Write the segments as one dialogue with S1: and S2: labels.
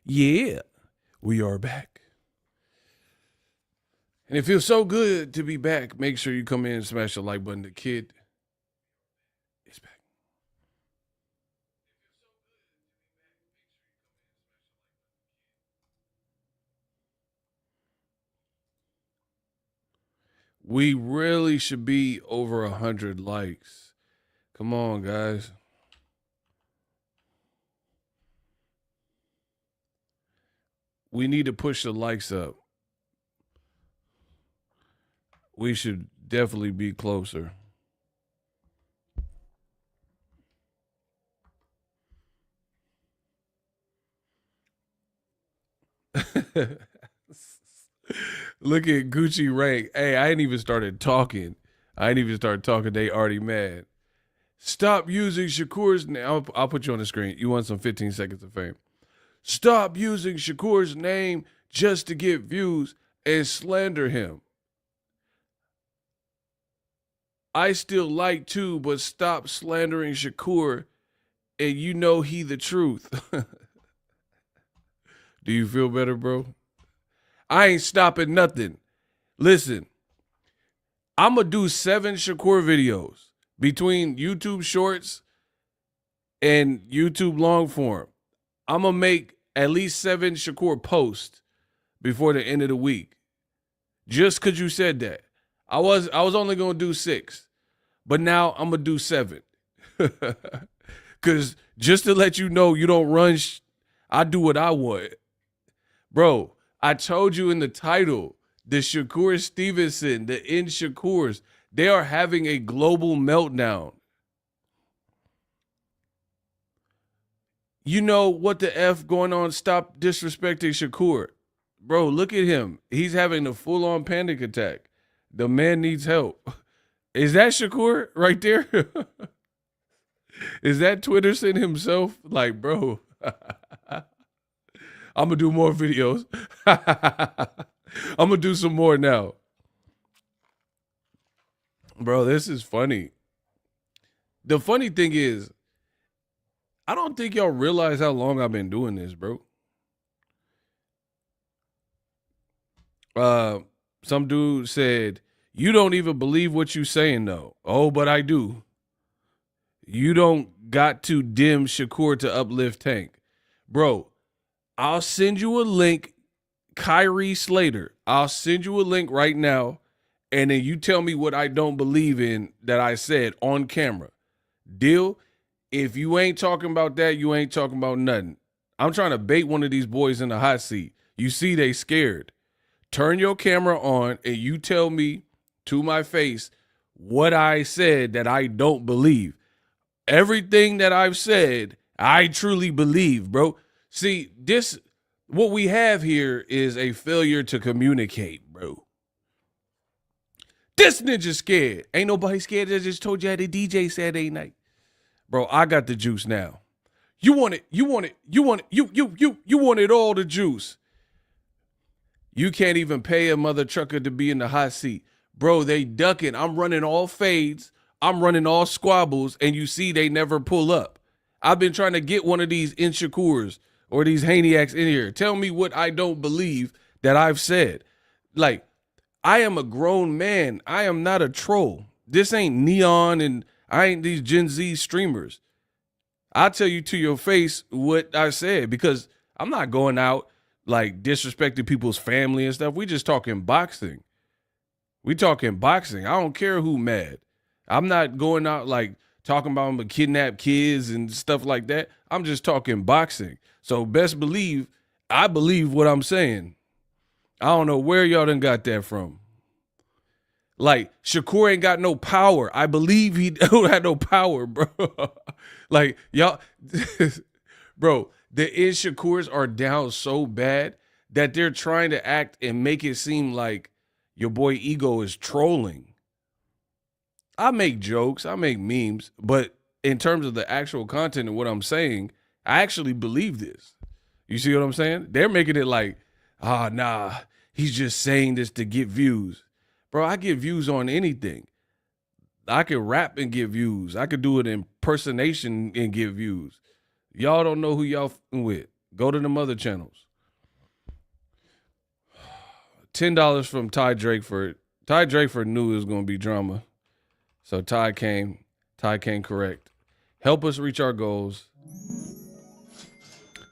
S1: Yeah, we are back. And it feels so good to be back. Make sure you come in and smash the like button. The kid is back. We really should be over 100 likes. Come on, guys. We need to push the likes up. We should definitely be closer. Look at Gucci rank. Hey, I ain't even started talking. They already mad. Stop using Shakur's name. I'll put you on the screen. You want some 15 seconds of fame. Stop using Shakur's name just to get views and slander him. I still like too, but stop slandering Shakur and you know he the truth. Do you feel better, bro? I ain't stopping nothing. Listen, I'm going to do 7 Shakur videos between YouTube Shorts and YouTube long form. I'm going to make at least 7 Shakur posts before the end of the week. Just because you said that. I was only going to do 6. But now I'm going to do 7. Because just to let you know, you don't run. I do what I want. Bro, I told you in the title, the Shakur Stevenson, the Shakurs, they are having a global meltdown. You know what the F going on? Stop disrespecting Shakur. Bro, look at him. He's having a full-on panic attack. The man needs help. Is that Shakur right there? Is that Twitterson himself? Like, bro, I'm going to do more videos. I'm going to do some more now. Bro, this is funny. The funny thing is, I don't think y'all realize how long I've been doing this, bro. Some dude said, you don't even believe what you saying, though. Oh, but I do. You don't got to dim Shakur to uplift Tank. Bro, I'll send you a link, Kyrie Slater. I'll send you a link right now, and then you tell me what I don't believe in that I said on camera. Deal? If you ain't talking about that, you ain't talking about nothing. I'm trying to bait one of these boys in the hot seat. You see they scared. Turn your camera on, and you tell me to my face what I said that I don't believe. Everything that I've said, I truly believe, bro. See, what we have here is a failure to communicate, bro. This ninja scared. Ain't nobody scared. I just told you how the DJ Saturday night. Bro, I got the juice now. You want it. You want it all, the juice. You can't even pay a mother trucker to be in the hot seat. Bro, they ducking. I'm running all fades. I'm running all squabbles, and you see they never pull up. I've been trying to get one of these Inshakurs or these Haniacs in here. Tell me what I don't believe that I've said. Like, I am a grown man. I am not a troll. This ain't Neon, and I ain't these Gen Z streamers. I'll tell you to your face what I said, because I'm not going out like disrespecting people's family and stuff. We just talking boxing. We talking boxing. I don't care who mad. I'm not going out like talking about I'm gonna kidnap kids and stuff like that. I'm just talking boxing. So best believe I believe what I'm saying. I don't know where y'all done got that from. Like, Shakur ain't got no power. I believe he don't have no power, bro. Like, y'all, bro, the Shakurs are down so bad that they're trying to act and make it seem like your boy Ego is trolling. I make jokes, I make memes, but in terms of the actual content and what I'm saying, I actually believe this. You see what I'm saying? They're making it like, nah, he's just saying this to get views. Bro, I get views on anything. I can rap and get views. I could do an impersonation and get views. Y'all don't know who y'all with. Go to the other channels. $10 from Ty Drakeford. Ty Drakeford knew it was going to be drama. So Ty came correct. Help us reach our goals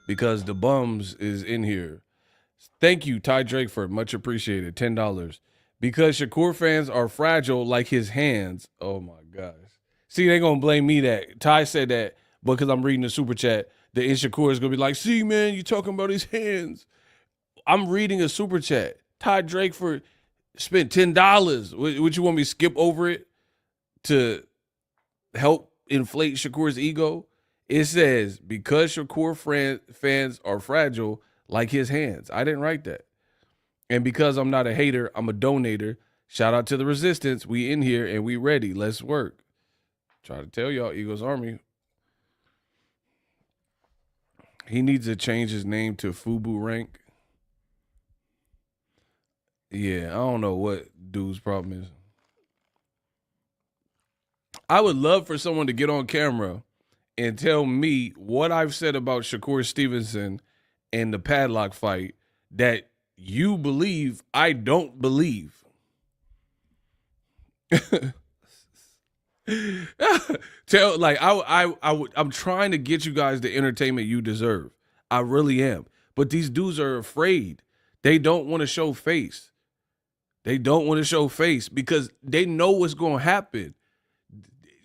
S1: because the bums is in here. Thank you, Ty Drakeford. Much appreciated. $10. Because Shakur fans are fragile like his hands. Oh, my gosh. See, they going to blame me that. Ty said that because I'm reading the super chat. The Shakur is going to be like, see, man, you talking about his hands. I'm reading a super chat. Ty Drakeford spent $10. Would you want me to skip over it to help inflate Shakur's ego? It says, because Shakur fans are fragile like his hands. I didn't write that. And because I'm not a hater, I'm a donator. Shout out to the resistance. We in here and we ready. Let's work. Try to tell y'all, Eagles Army. He needs to change his name to Fubu Rank. Yeah, I don't know what dude's problem is. I would love for someone to get on camera and tell me what I've said about Shakur Stevenson and the padlock fight that you believe I don't believe. I'm trying to get you guys the entertainment you deserve. I really am. But these dudes are afraid. They don't want to show face. They don't want to show face because they know what's going to happen.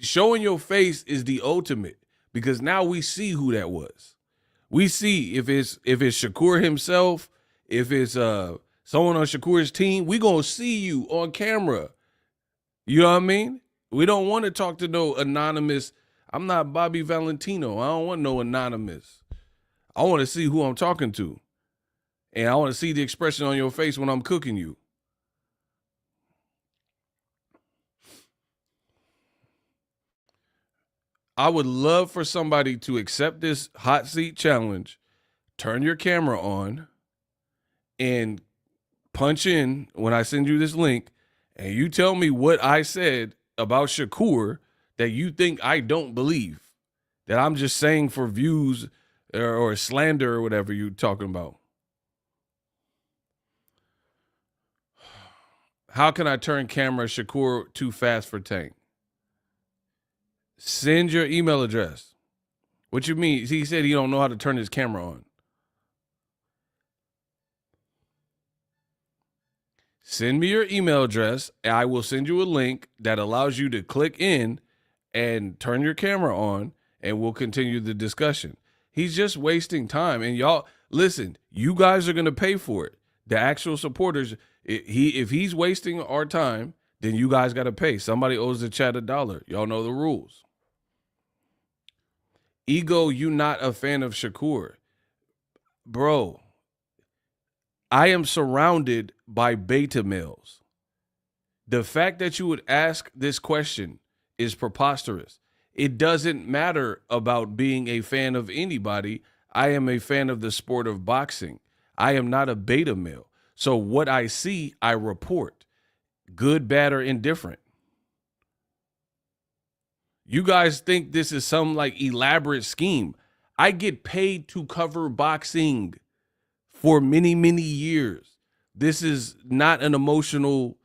S1: Showing your face is the ultimate because now we see who that was. We see if it's Shakur himself, if it's someone on Shakur's team, we going to see you on camera. You know what I mean? We don't want to talk to no anonymous. I'm not Bobby Valentino. I don't want no anonymous. I want to see who I'm talking to. And I want to see the expression on your face when I'm cooking you. I would love for somebody to accept this hot seat challenge, turn your camera on, and punch in when I send you this link, and you tell me what I said about Shakur that you think I don't believe, that I'm just saying for views or slander or whatever you're talking about. How can I turn camera Shakur too fast for Tank? Send your email address. What you mean? He said he don't know how to turn his camera on. Send me your email address, and I will send you a link that allows you to click in and turn your camera on, and we'll continue the discussion. He's just wasting time. And y'all, listen, you guys are going to pay for it. The actual supporters, if he's wasting our time, then you guys got to pay. Somebody owes the chat $1. Y'all know the rules. Ego, you not a fan of Shakur. Bro, I am surrounded by beta males. The fact that you would ask this question is preposterous. It doesn't matter about being a fan of anybody. I am a fan of the sport of boxing. I am not a beta male. So what I see, I report. Good, bad, or indifferent. You guys think this is some like elaborate scheme. I get paid to cover boxing for many, many years. This is not an emotional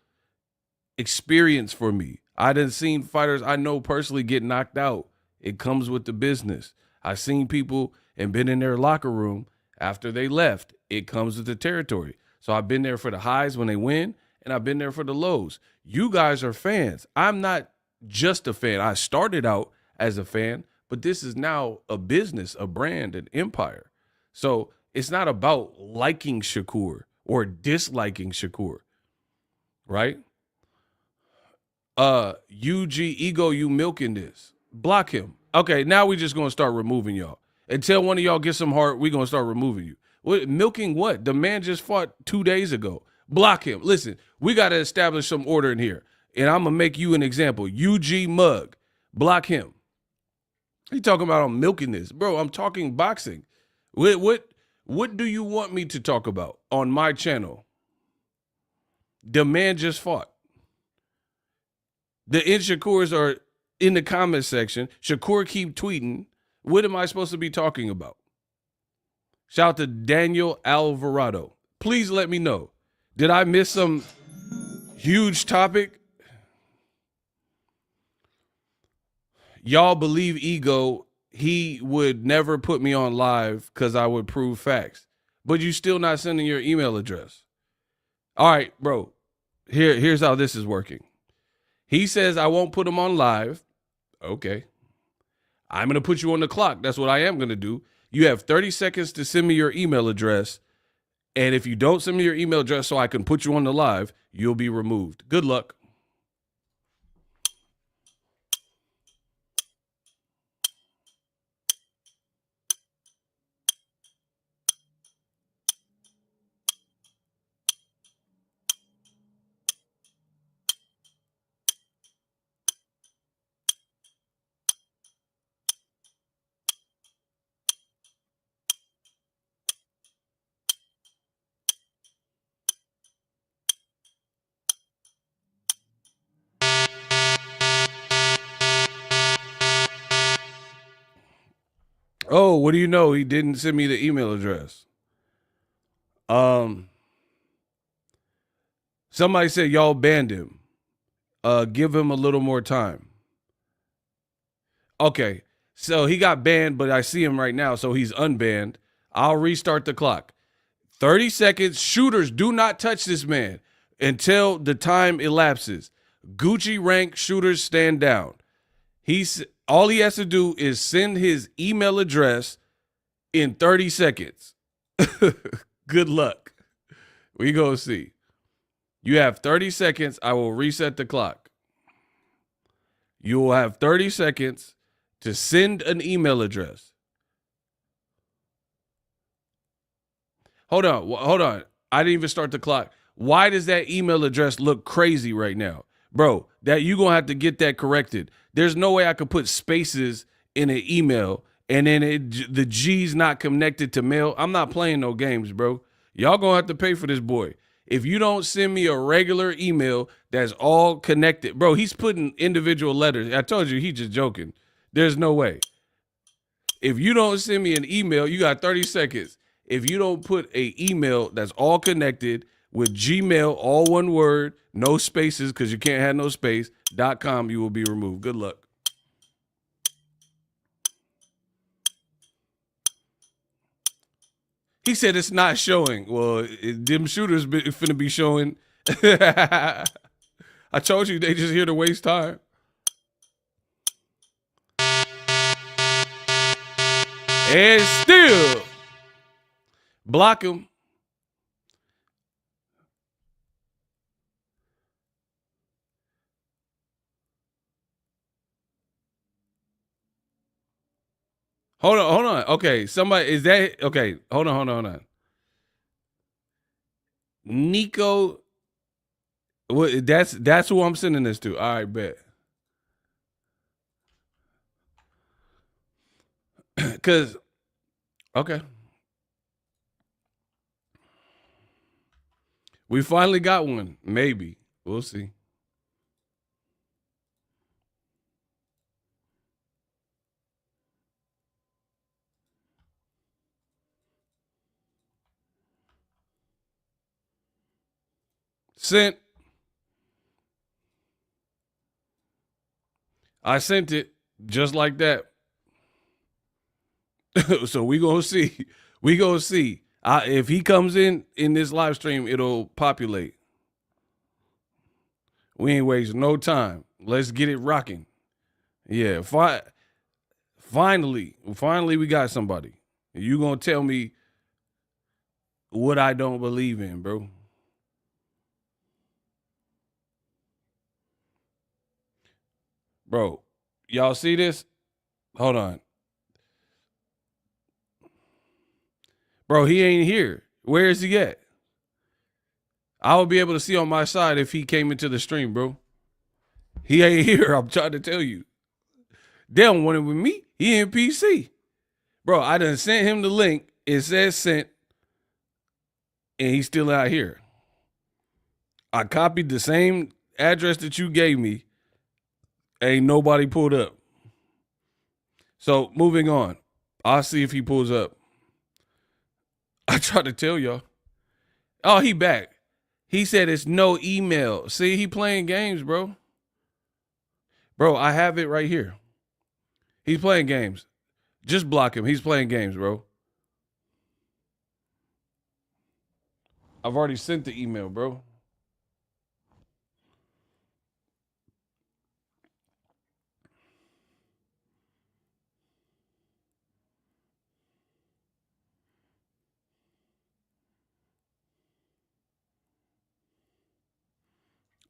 S1: experience for me. I done seen fighters I know personally get knocked out. It comes with the business. I've seen people and been in their locker room after they left. It comes with the territory. So I've been there for the highs when they win, and I've been there for the lows. You guys are fans. I'm not just a fan. I started out as a fan, but this is now a business, a brand, an empire. So it's not about liking Shakur or disliking Shakur, right? UG Ego, you milking this. Block him. Okay, now we just going to start removing y'all. Until one of y'all get some heart, we going to start removing you. What, milking what? The man just fought 2 days ago. Block him. Listen, we got to establish some order in here. And I'm going to make you an example. UG Mug. Block him. He talking about I'm milking this. Bro, I'm talking boxing. What do you want me to talk about on my channel? The man just fought. The Inshakurs are in the comment section. Shakur keep tweeting. What am I supposed to be talking about? Shout out to Daniel Alvarado. Please let me know. Did I miss some huge topic? Y'all believe Ego, he would never put me on live because I would prove facts. But you still not sending your email address. All right, bro. Here's how this is working. He says I won't put him on live. Okay. I'm going to put you on the clock. That's what I am going to do. You have 30 seconds to send me your email address. And if you don't send me your email address so I can put you on the live, you'll be removed. Good luck. Oh, what do you know? He didn't send me the email address. Somebody said y'all banned him. Give him a little more time. Okay, so he got banned, but I see him right now, so he's unbanned. I'll restart the clock. 30 seconds. Shooters, do not touch this man until the time elapses. Gucci rank shooters stand down. All he has to do is send his email address in 30 seconds. Good luck. We go see. You have 30 seconds. I will reset the clock. You will have 30 seconds to send an email address. Hold on. I didn't even start the clock. Why does that email address look crazy right now? Bro, that you're going to have to get that corrected. There's no way I could put spaces in an email and then the G's not connected to mail. I'm not playing no games, bro. Y'all going to have to pay for this boy. If you don't send me a regular email that's all connected, bro, he's putting individual letters. I told you, he's just joking. There's no way. If you don't send me an email, you got 30 seconds. If you don't put an email that's all connected with Gmail, all one word, no spaces, because you can't have no space, .com, you will be removed. Good luck. He said it's not showing. Well, them shooters finna be showing. I told you they just here to waste time. And still block him. Hold on. Okay, somebody, is that, okay, hold on. Nico, that's who I'm sending this to. All right, bet. Because, okay. We finally got one. Maybe. We'll see. Sent. I sent it just like that. So we gonna see. We gonna see. If he comes in this live stream, it'll populate. We ain't wasting no time. Let's get it rocking. Yeah. Finally, we got somebody. You gonna tell me what I don't believe in, bro? Bro, y'all see this? Hold on. Bro, he ain't here. Where is he at? I would be able to see on my side if he came into the stream, bro. He ain't here. I'm trying to tell you. They don't want it with me. He in PC. Bro, I done sent him the link. It says sent. And he's still out here. I copied the same address that you gave me. Ain't nobody pulled up. So moving on. I'll see if he pulls up. I tried to tell y'all. Oh, he back. He said it's no email. See, he playing games, bro. Bro, I have it right here. He's playing games. Just block him. He's playing games, bro. I've already sent the email, bro.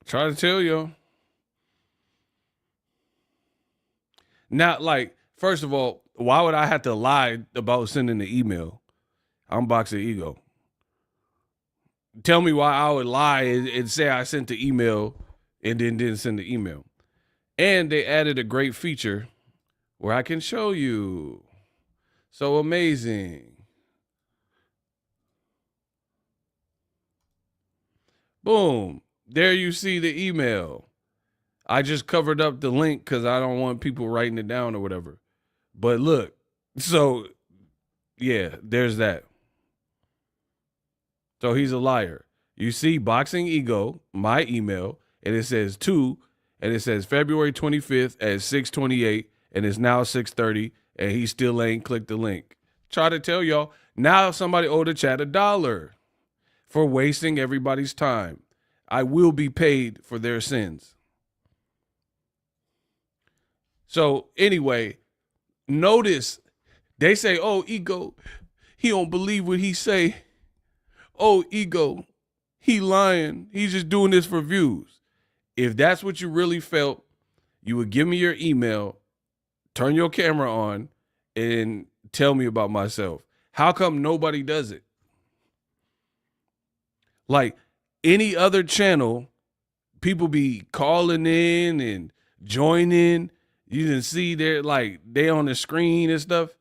S1: Try to tell y'all. Now, like, first of all, why would I have to lie about sending the email? I'm Boxingego. Tell me why I would lie and say I sent the email and then didn't send the email. And they added a great feature where I can show you. So amazing. Boom. There you see the email. I just covered up the link because I don't want people writing it down or whatever. But look, so yeah, there's that. So he's a liar. You see Boxingego, my email, and it says 2, and it says February 25th at 6:28, and it's now 6:30, and he still ain't clicked the link. Try to tell y'all, now somebody owed the chat $1 for wasting everybody's time. I will be paid for their sins. So anyway, notice they say, oh, Ego, he don't believe what he say. Oh, Ego, he lying. He's just doing this for views. If that's what you really felt, you would give me your email, turn your camera on, and tell me about myself. How come nobody does it? Like any other channel, people be calling in and joining. You didn't see they're like they on the screen and stuff.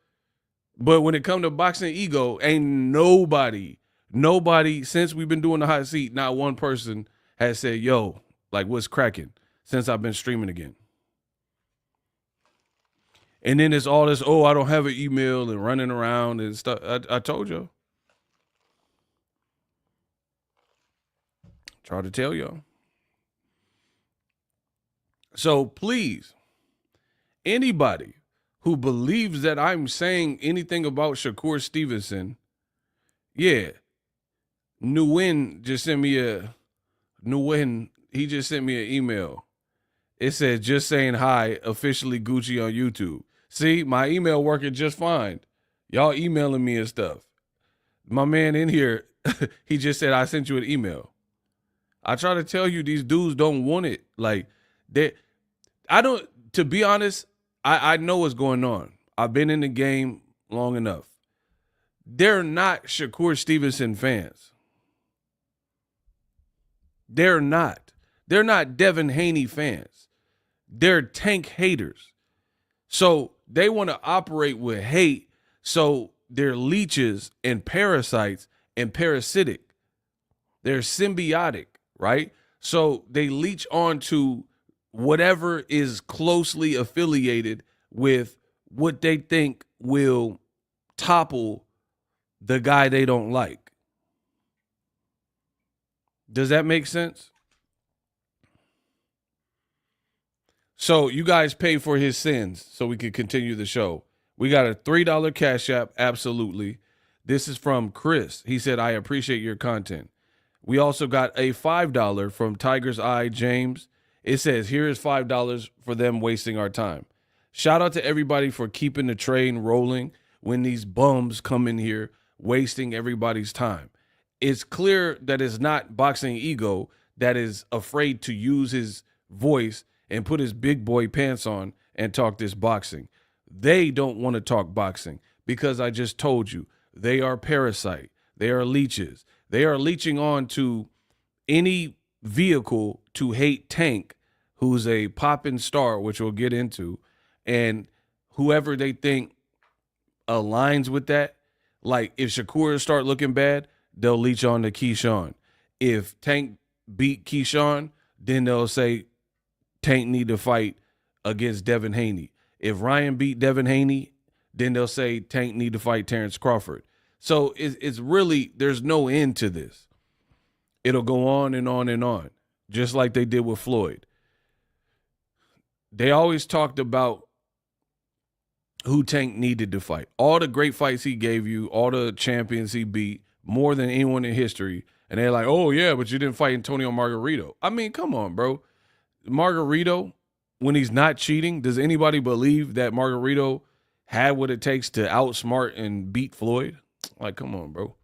S1: But when it come to Boxingego, ain't nobody since we've been doing the hot seat, not one person has said, yo, like what's cracking since I've been streaming again. And then it's all this, oh, I don't have an email and running around and stuff. I told you. Try to tell y'all. So please, anybody who believes that I'm saying anything about Shakur Stevenson, yeah, Nguyen just sent me he just sent me an email. It said, just saying hi, officially Gucci on YouTube. See, my email working just fine. Y'all emailing me and stuff. My man in here, he just said, I sent you an email. I try to tell you, these dudes don't want it. Like, to be honest, I know what's going on. I've been in the game long enough. They're not Shakur Stevenson fans. They're not. They're not Devin Haney fans. They're Tank haters. So they want to operate with hate. So they're leeches and parasites and parasitic. They're symbiotic, right? So they leech onto whatever is closely affiliated with what they think will topple the guy they don't like. Does that make sense? So you guys pay for his sins so we can continue the show. We got a $3 Cash App, absolutely. This is from Chris. He said, I appreciate your content. We also got a $5 from Tiger's Eye James. It says, here is $5 for them wasting our time. Shout out to everybody for keeping the train rolling when these bums come in here wasting everybody's time. It's clear that it's not Boxingego that is afraid to use his voice and put his big boy pants on and talk this boxing. They don't want to talk boxing because I just told you, they are parasite. They are leeches. They are leeching on to any vehicle to hate Tank, who's a popping star, which we'll get into, and whoever they think aligns with that. Like if Shakur start looking bad, they'll leech on to Keyshawn. If Tank beat Keyshawn, then they'll say Tank need to fight against Devin Haney. If Ryan beat Devin Haney, then they'll say Tank need to fight Terrence Crawford. So it's really, there's no end to this. It'll go on and on and on, just like they did with Floyd. They always talked about who Tank needed to fight. All the great fights he gave you, all the champions he beat, more than anyone in history. And they're like, oh, yeah, but you didn't fight Antonio Margarito. I mean, come on, bro. Margarito, when he's not cheating, does anybody believe that Margarito had what it takes to outsmart and beat Floyd? Like, come on, bro.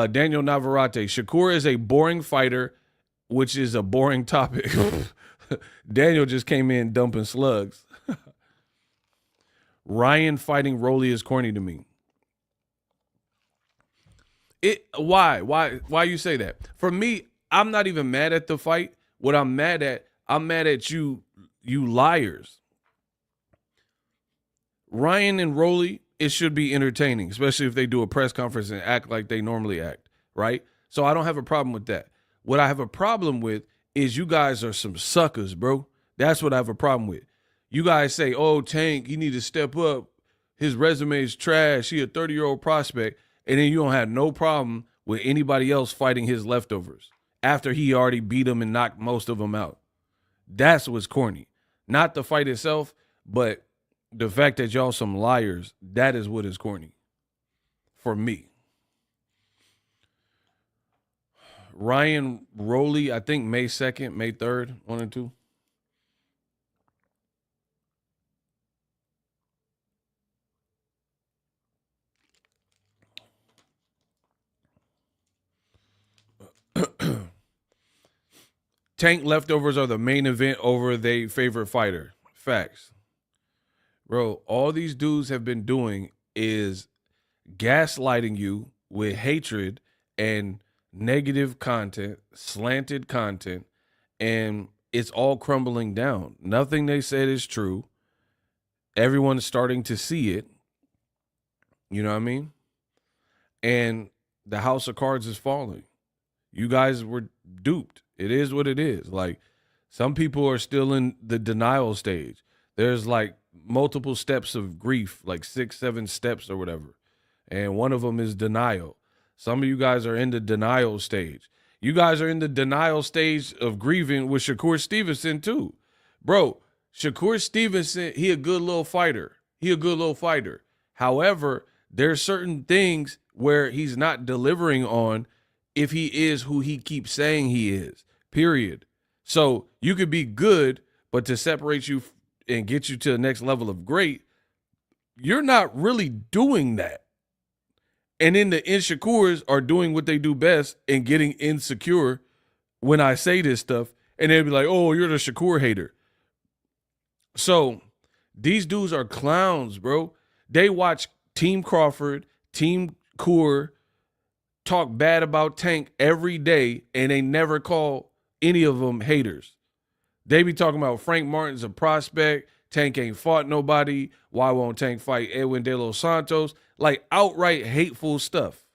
S1: Daniel Navarrete, Shakur is a boring fighter, which is a boring topic. Daniel just came in dumping slugs. Ryan fighting Rolly is corny to me. Why you say that? For me, I'm not even mad at the fight. What I'm mad at you liars. Ryan and Rolly, it should be entertaining, especially if they do a press conference and act like they normally act, right? So I don't have a problem with that. What I have a problem with is you guys are some suckers, bro. That's what I have a problem with. You guys say, oh, Tank, you need to step up. His resume is trash. He a 30-year-old prospect. And then you don't have no problem with anybody else fighting his leftovers after he already beat them and knocked most of them out. That's what's corny. Not the fight itself, but the fact that y'all some liars, that is what is corny for me. Ryan Roley, I think May 2nd, May 3rd, 1 and 2. Tank leftovers are the main event over their favorite fighter. Facts. Bro, all these dudes have been doing is gaslighting you with hatred and negative content, slanted content, and it's all crumbling down. Nothing they said is true. Everyone's starting to see it. You know what I mean? And the house of cards is falling. You guys were duped. It is what it is. Like, some people are still in the denial stage. There's like multiple steps of grief, like 6, 7 steps or whatever. And one of them is denial. Some of you guys are in the denial stage. You guys are in the denial stage of grieving with Shakur Stevenson too. Bro, Shakur Stevenson, he a good little fighter. However, there's certain things where he's not delivering on if he is who he keeps saying he is, period. So you could be good, but to separate you and get you to the next level of great, you're not really doing that. And then the insecures are doing what they do best and getting insecure when I say this stuff. And they'll be like, oh, you're the Shakur hater. So these dudes are clowns, bro. They watch Team Crawford, Team Coor talk bad about Tank every day, and they never call any of them haters. They be talking about Frank Martin's a prospect. Tank ain't fought nobody. Why won't Tank fight Edwin De Los Santos? Like outright hateful stuff.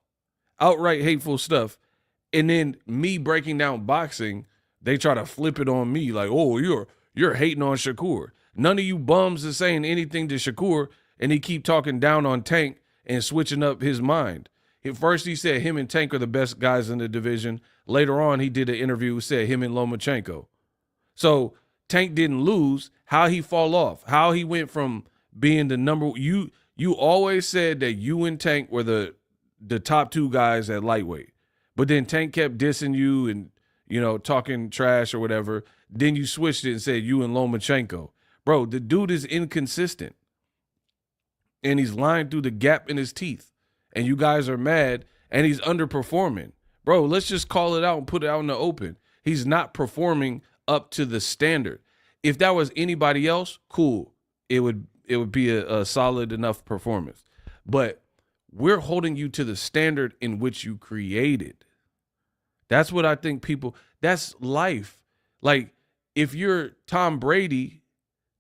S1: And then me breaking down boxing, they try to flip it on me like, oh, you're hating on Shakur. None of you bums is saying anything to Shakur, and he keep talking down on Tank and switching up his mind. At first he said him and Tank are the best guys in the division. Later on, he did an interview who said him and Lomachenko. So Tank didn't lose. How he fall off? How he went from being the number you always said that you and Tank were the top 2 guys at lightweight. But then Tank kept dissing you and, talking trash or whatever. Then you switched it and said you and Lomachenko. Bro, the dude is inconsistent. And he's lying through the gap in his teeth. And you guys are mad, and he's underperforming. Bro, let's just call it out and put it out in the open. He's not performing up to the standard. If that was anybody else, cool. It would be a solid enough performance. But we're holding you to the standard in which you created. That's what I think that's life. Like, if you're Tom Brady,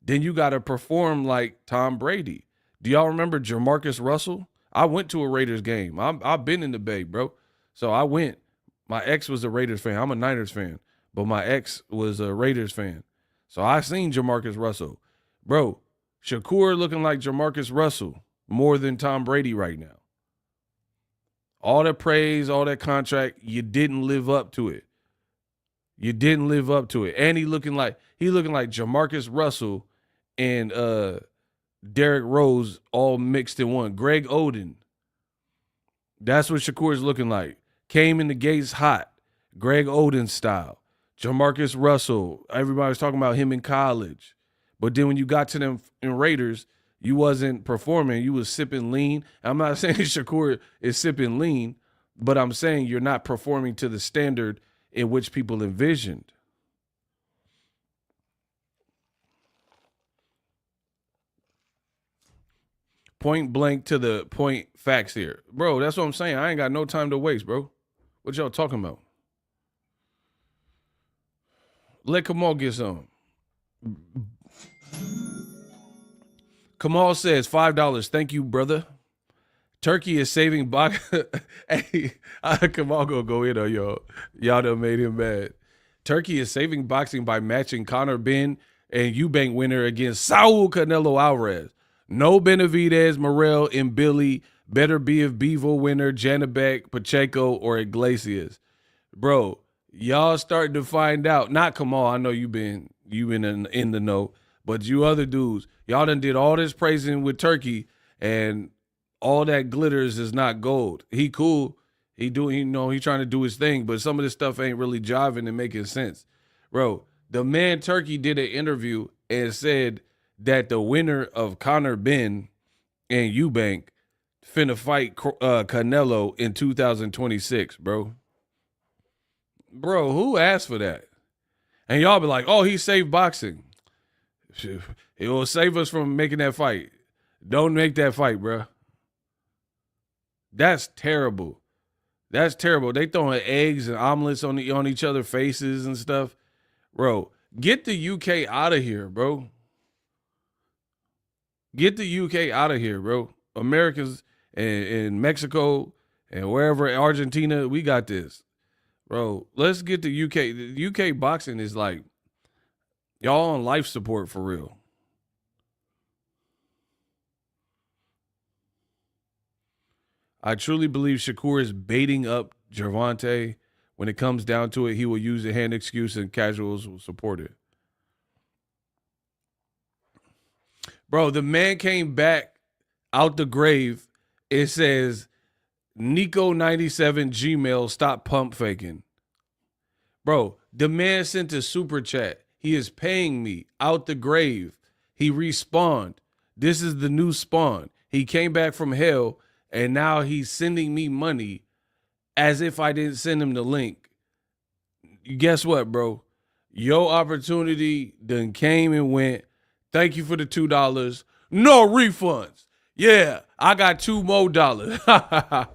S1: then you got to perform like Tom Brady. Do y'all remember Jamarcus Russell? I went to a Raiders game. I've been in the Bay, bro. So I went. My ex was a Raiders fan. I'm a Niners fan, but my ex was a Raiders fan. So I seen Jamarcus Russell. Bro, Shakur looking like Jamarcus Russell more than Tom Brady right now. All that praise, all that contract, you didn't live up to it. You didn't live up to it. And he looking like Jamarcus Russell and Derrick Rose all mixed in one. Greg Oden. That's what Shakur's looking like. Came in the gates hot. Greg Oden style. Jamarcus Russell. Everybody was talking about him in college. But then when you got to them in Raiders, you wasn't performing. You was sipping lean. I'm not saying Shakur is sipping lean, but I'm saying you're not performing to the standard in which people envisioned. Point blank to the point facts here. Bro, that's what I'm saying. I ain't got no time to waste, bro. What y'all talking about? Let Kamal get some. Kamal says $5. Thank you, brother. Turkey is saving box. Hey, Kamal gonna go in on y'all. Y'all done made him mad. Turkey is saving boxing by matching Conor Ben and Eubank winner against Saul Canelo Alvarez. No Benavidez, Morrell, and Billy. Better be if Bevo winner Janabek, Pacheco, or Iglesias. Bro, y'all starting to find out. Not Kamal. I know you been in the know, but you other dudes, y'all done did all this praising with Turkey, and all that glitters is not gold. He cool. He trying to do his thing, but some of this stuff ain't really jiving and making sense. Bro, the man Turkey did an interview and said that the winner of Conor Ben and Eubank finna fight Canelo in 2026, bro. Bro, who asked for that? And y'all be like, oh, he saved boxing. It will save us from making that fight. Don't make that fight, bro. That's terrible. That's terrible. They throwing eggs and omelets on each other's faces and stuff. Bro, get the UK out of here, bro. Get the UK out of here, bro. Americans and Mexico and wherever, Argentina, we got this. Bro, let's get the UK. The UK boxing is like, y'all on life support for real. I truly believe Shakur is baiting up Gervonta. When it comes down to it, he will use the hand excuse and casuals will support it. Bro, the man came back out the grave. It says, Nico97 Gmail, stop pump faking. Bro, the man sent a super chat. He is paying me out the grave. He respawned. This is the new spawn. He came back from hell, and now he's sending me money as if I didn't send him the link. Guess what, bro? Your opportunity done came and went. Thank you for the $2. No refunds. Yeah, I got $2 more.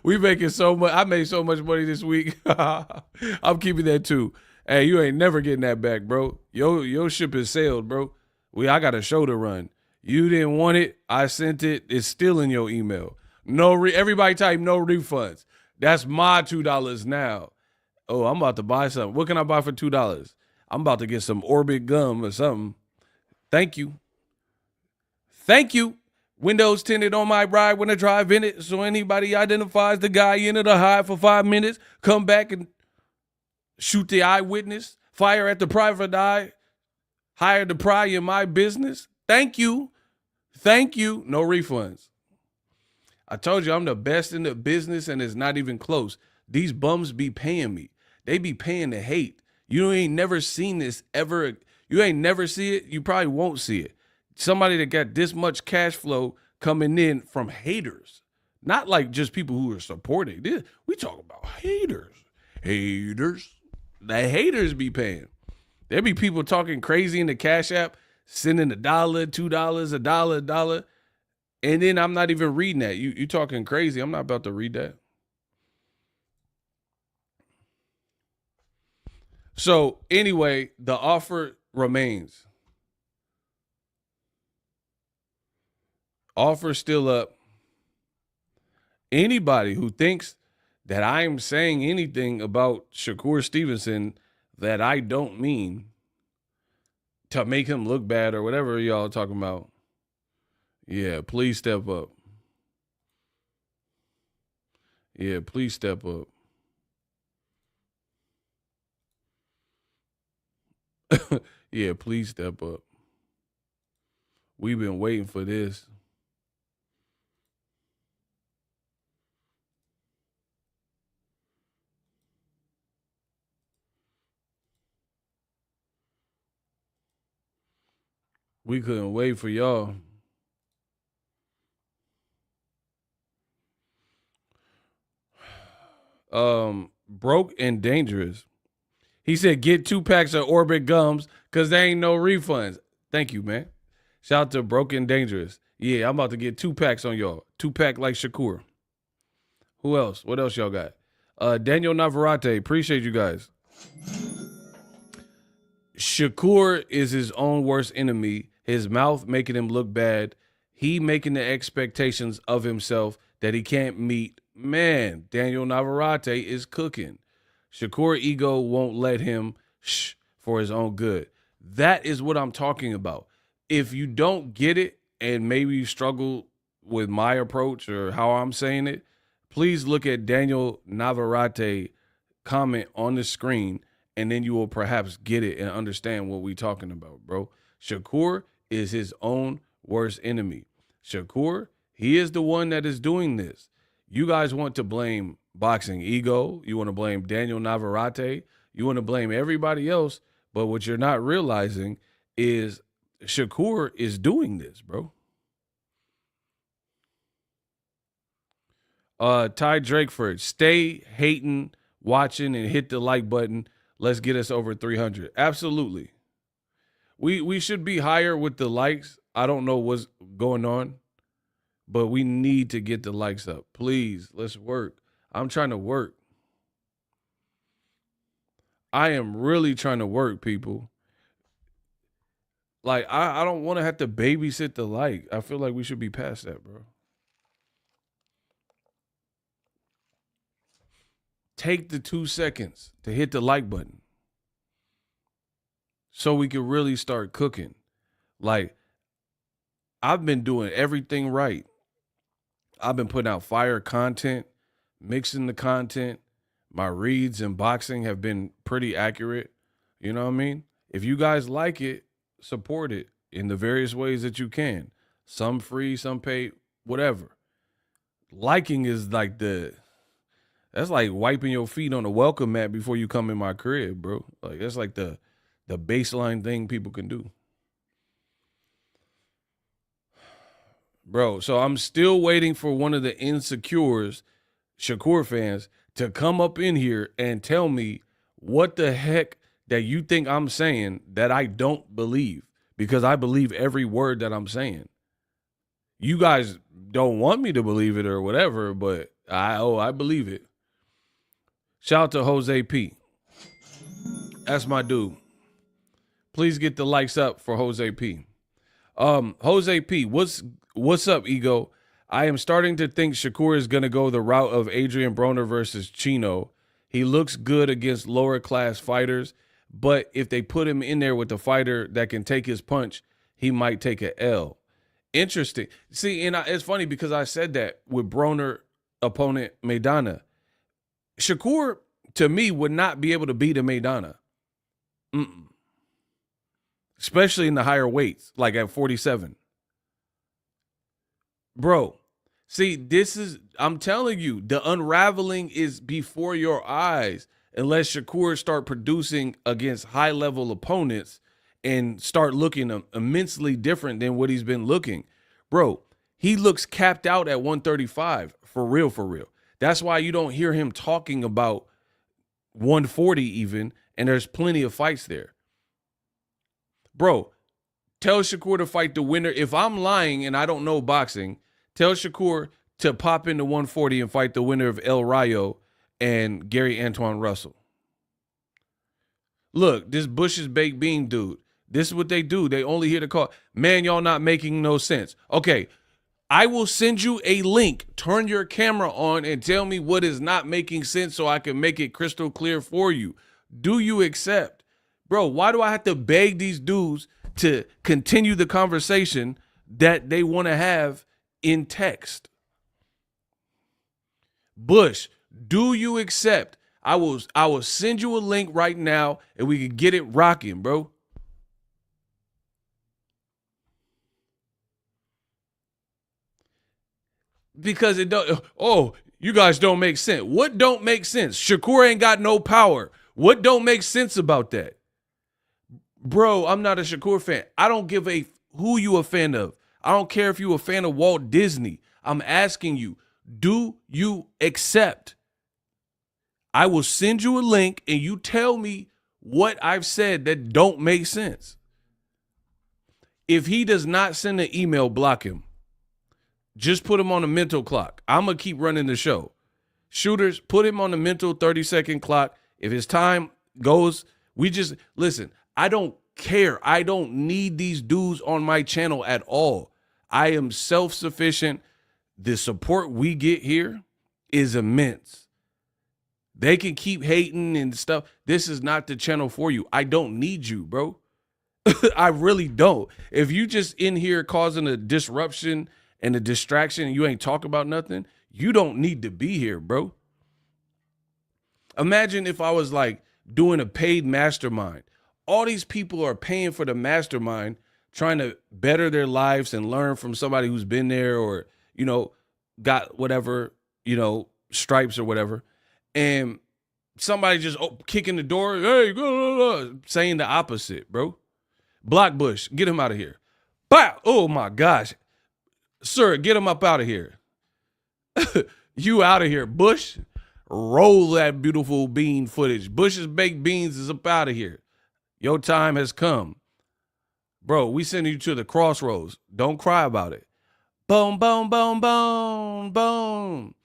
S1: We making so much. I made so much money this week. I'm keeping that too. Hey, you ain't never getting that back, bro. Your ship is sailed, bro. I got a show to run. You didn't want it. I sent it. It's still in your email. Everybody type no refunds. That's my $2 now. Oh, I'm about to buy something. What can I buy for $2? I'm about to get some Orbit gum or something. Thank you. Thank you. Windows tinted on my ride when I drive in it, so anybody identifies the guy in it or hide for 5 minutes, come back and shoot the eyewitness, fire at the private eye, hire the pry in my business. Thank you. Thank you. No refunds. I told you I'm the best in the business, and it's not even close. These bums be paying me. They be paying to hate. You ain't never seen this ever. You ain't never see it. You probably won't see it. Somebody that got this much cash flow coming in from haters. Not like just people who are supporting. We talk about haters. Haters. The haters be paying. There be people talking crazy in the Cash App, sending $1, $2, $1, $1. And then I'm not even reading that. You talking crazy. I'm not about to read that. So anyway, the offer remains. Offer still up. Anybody who thinks that I'm saying anything about Shakur Stevenson that I don't mean to make him look bad or whatever y'all talking about, yeah, please step up. Yeah, please step up. Yeah, please step up. We've been waiting for this. We couldn't wait for y'all. Broke and dangerous. He said, get 2 packs of Orbit gums because there ain't no refunds. Thank you, man. Shout out to Broke and Dangerous. Yeah, I'm about to get 2 packs on y'all. 2-pack like Shakur. Who else? What else y'all got? Daniel Navarrete. Appreciate you guys. Shakur is his own worst enemy. His mouth making him look bad. He making the expectations of himself that he can't meet. Man, Daniel Navarrete is cooking. Shakur ego won't let him for his own good. That is what I'm talking about. If you don't get it and maybe you struggle with my approach or how I'm saying it, please look at Daniel Navarrete comment on the screen and then you will perhaps get it and understand what we're talking about, bro. Shakur is his own worst enemy. Shakur, he is the one that is doing this. You guys want to blame Boxingego. You want to blame Daniel Navarrete. You want to blame everybody else. But what you're not realizing is Shakur is doing this, bro. Ty Drakeford, stay hating, watching, and hit the like button. Let's get us over 300. Absolutely. We should be higher with the likes. I don't know what's going on, but we need to get the likes up. Please, let's work. I'm trying to work. I am really trying to work, people. Like, I don't want to have to babysit the like. I feel like we should be past that, bro. Take the 2 seconds to hit the like button so we can really start cooking. Like, I've been doing everything right. I've been putting out fire content, mixing the content. My reads and boxing have been pretty accurate. You know what I mean? If you guys like it, support it in the various ways that you can. Some free, some paid, whatever. Liking is like that's like wiping your feet on a welcome mat before you come in my crib, bro. Like, that's like the baseline thing people can do. Bro, so I'm still waiting for one of the insecures, Shakur fans, to come up in here and tell me what the heck that you think I'm saying that I don't believe, because I believe every word that I'm saying. You guys don't want me to believe it or whatever, but I believe it. Shout out to Jose P. That's my dude. Please get the likes up for Jose P. Jose P, what's up, Ego? I am starting to think Shakur is going to go the route of Adrian Broner versus Chino. He looks good against lower class fighters, but if they put him in there with a fighter that can take his punch, he might take a L. Interesting. See, and it's funny because I said that with Broner opponent Maidana. Shakur, to me, would not be able to beat a Maidana. Especially in the higher weights, like at 47. Bro, see, I'm telling you, the unraveling is before your eyes unless Shakur start producing against high-level opponents and start looking immensely different than what he's been looking. Bro, he looks capped out at 135, for real, for real. That's why you don't hear him talking about 140 even, and there's plenty of fights there. Bro, tell Shakur to fight the winner. If I'm lying and I don't know boxing, tell Shakur to pop into 140 and fight the winner of El Rayo and Gary Antoine Russell. Look, this Bush's baked bean dude, this is what they do. They only hear the call. Man, y'all not making no sense. Okay, I will send you a link. Turn your camera on and tell me what is not making sense so I can make it crystal clear for you. Do you accept? Bro, why do I have to beg these dudes to continue the conversation that they want to have in text? Bush, do you accept? I will send you a link right now and we can get it rocking, bro. Because it don't, oh, you guys don't make sense. What don't make sense? Shakur ain't got no power. What don't make sense about that? Bro, I'm not a Shakur fan. I don't give a who you a fan of. I don't care if you a fan of Walt Disney. I'm asking you, do you accept? I will send you a link and you tell me what I've said that don't make sense. If he does not send an email, block him. Just put him on a mental clock. I'm going to keep running the show. Shooters, put him on the mental 30-second clock. If his time goes, we just, listen, I don't care. I don't need these dudes on my channel at all. I am self-sufficient. The support we get here is immense. They can keep hating and stuff. This is not the channel for you. I don't need you, bro. I really don't. If you just in here causing a disruption and a distraction and you ain't talk about nothing, you don't need to be here, bro. Imagine if I was like doing a paid mastermind. All these people are paying for the mastermind, trying to better their lives and learn from somebody who's been there or, you know, got whatever, you know, stripes or whatever. And somebody just kicking the door, hey, saying the opposite, bro. Block Bush, get him out of here. Bow! Oh my gosh. Sir, get him up out of here. You out of here, Bush. Roll that beautiful bean footage. Bush's baked beans is up out of here. Your time has come. Bro, we send you to the crossroads. Don't cry about it. Boom, boom, boom, boom, boom.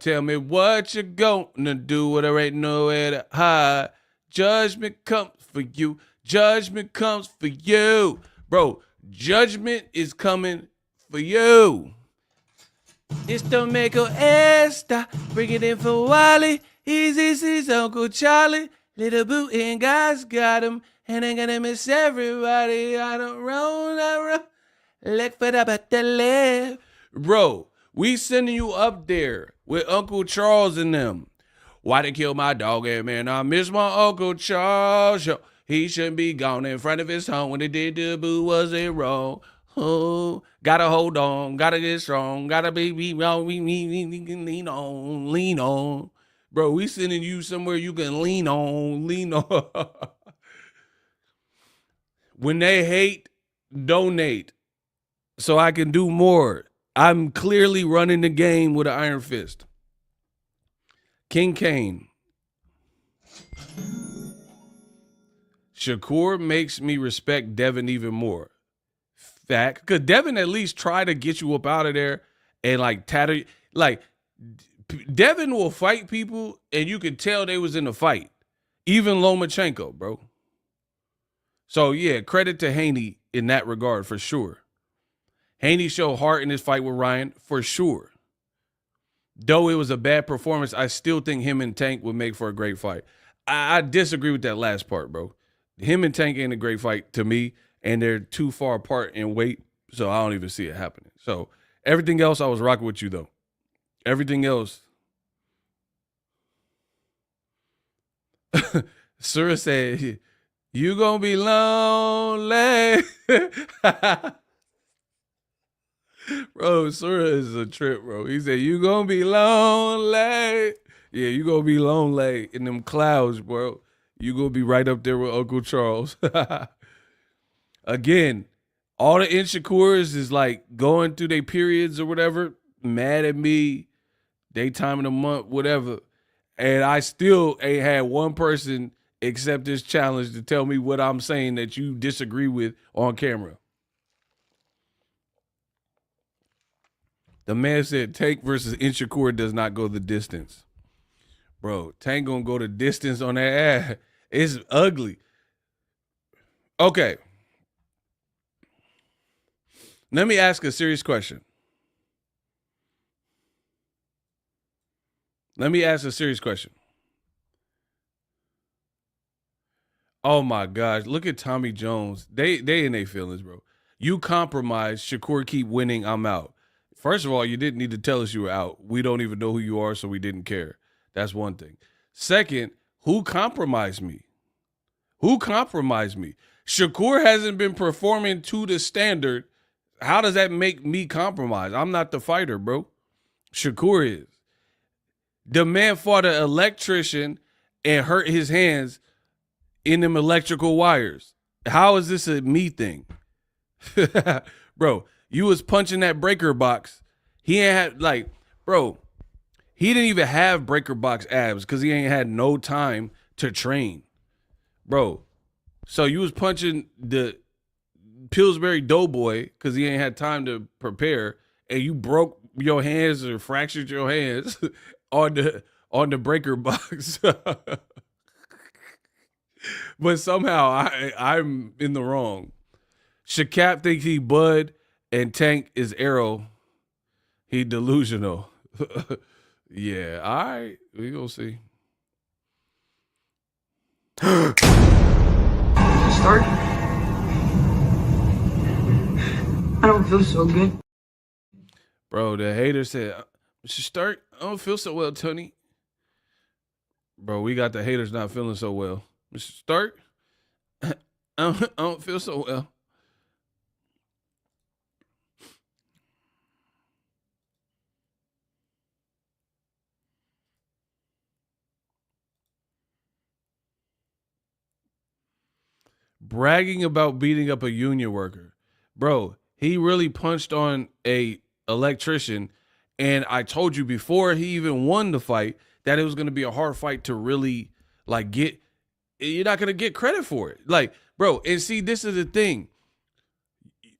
S1: Tell me what you gonna do when there ain't nowhere to hide. Judgment comes for you. Judgment comes for you. Bro, judgment is coming for you. It's Tomaco Esta. Bring it in for Wally. He's his Uncle Charlie. Little Boo and guys got him. And I'm gonna miss everybody. I don't run. Look for the left. Bro, we sending you up there with Uncle Charles and them. Why they kill my dog? And man, I miss my Uncle Charles. He shouldn't be gone in front of his home when they did the boo. Was it wrong? Oh, gotta hold on, gotta get strong, gotta be wrong. We can lean on. Bro, we sending you somewhere you can lean on. When they hate, donate so I can do more. I'm clearly running the game with an iron fist. King Kane. Shakur makes me respect Devin even more. Fact. Because Devin at least try to get you up out of there and like tatter. Like, Devin will fight people and you can tell they was in a fight. Even Lomachenko, bro. So, yeah, credit to Haney in that regard for sure. Haney showed heart in his fight with Ryan for sure. Though it was a bad performance, I still think him and Tank would make for a great fight. I disagree with that last part, bro. Him and Tank ain't a great fight to me, and they're too far apart in weight, so I don't even see it happening. So everything else, I was rocking with you, though. Everything else. Surah said, you gonna be lonely. Bro, Surah is a trip, bro. He said, you gonna be lonely. Yeah, you gonna be lonely in them clouds, bro. You gonna be right up there with Uncle Charles. Again, all the Inshakurs is like going through their periods or whatever, mad at me, daytime of the month, whatever. And I still ain't had one person accept this challenge to tell me what I'm saying that you disagree with on camera. The man said Tank versus Inshakur does not go the distance. Bro, Tank gonna go the distance on that ass. It's ugly. Okay. Let me ask a serious question. Oh my gosh, look at Tommy Jones. They in their feelings, bro. You compromise, Shakur keep winning, I'm out. First of all, you didn't need to tell us you were out. We don't even know who you are, so we didn't care. That's one thing. Second, who compromised me? Who compromised me? Shakur hasn't been performing to the standard. How does that make me compromise? I'm not the fighter, bro. Shakur is. The man fought an electrician and hurt his hands in them electrical wires. How is this a me thing? Bro, you was punching that breaker box. He ain't had, like, bro, he didn't even have breaker box abs because he ain't had no time to train. Bro, so you was punching the Pillsbury Doughboy because he ain't had time to prepare, and you broke your hands or fractured your hands on the breaker box. But somehow I'm in the wrong. Shakap thinks he Bud and Tank is Arrow. He delusional. Yeah, all right. We gonna see.
S2: Start. I don't feel so good.
S1: Bro, the hater said, "Should start. I don't feel so well, Tony." Bro, we got the haters not feeling so well. Mr. Stark, I don't feel so well. Bragging about beating up a union worker. Bro, he really punched on a electrician, and I told you before he even won the fight that it was going to be a hard fight to really, like, get. You're not going to get credit for it. Like, bro, and see, this is the thing.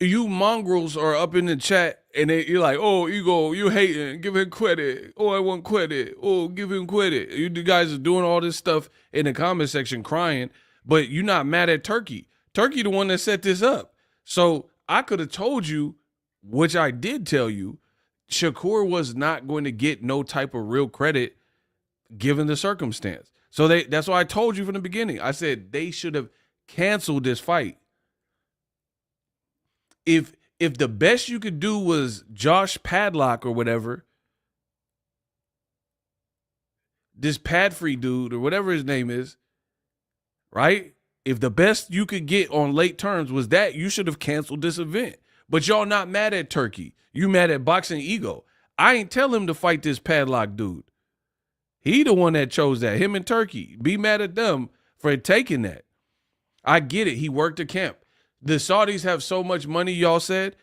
S1: You mongrels are up in the chat, and you're like, oh, Ego, you hating. Give him credit. Oh, I want credit. Oh, give him credit. You guys are doing all this stuff in the comment section crying, but you're not mad at Turki. Turki the one that set this up. So I could have told you, which I did tell you, Shakur was not going to get no type of real credit given the circumstance. So that's why I told you from the beginning. I said they should have canceled this fight. If the best you could do was Josh Padlock or whatever, this Padfree dude or whatever his name is, right? If the best you could get on late terms was that, you should have canceled this event. But y'all not mad at Turki. You mad at Boxingego. I ain't tell him to fight this Padlock dude. He the one that chose that. Him and Turki. Be mad at them for taking that. I get it. He worked the camp. The Saudis have so much money, y'all said.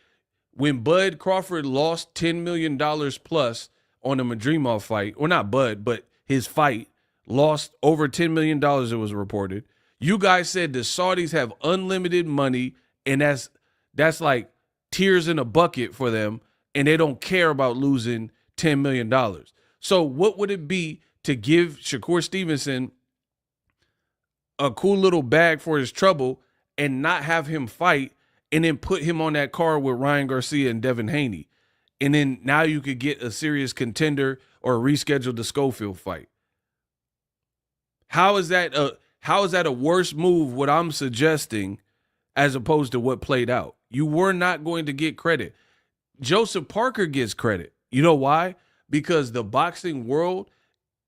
S1: When Bud Crawford lost $10 million plus on the Madrimov fight, or not Bud, but his fight, lost over $10 million, it was reported. You guys said the Saudis have unlimited money, and that's like tears in a bucket for them, and they don't care about losing $10 million. So what would it be to give Shakur Stevenson a cool little bag for his trouble and not have him fight, and then put him on that card with Ryan Garcia and Devin Haney? And then now you could get a serious contender or reschedule the Schofield fight. How is that a worse move, what I'm suggesting, as opposed to what played out? You were not going to get credit. Joseph Parker gets credit. You know why? Because the boxing world,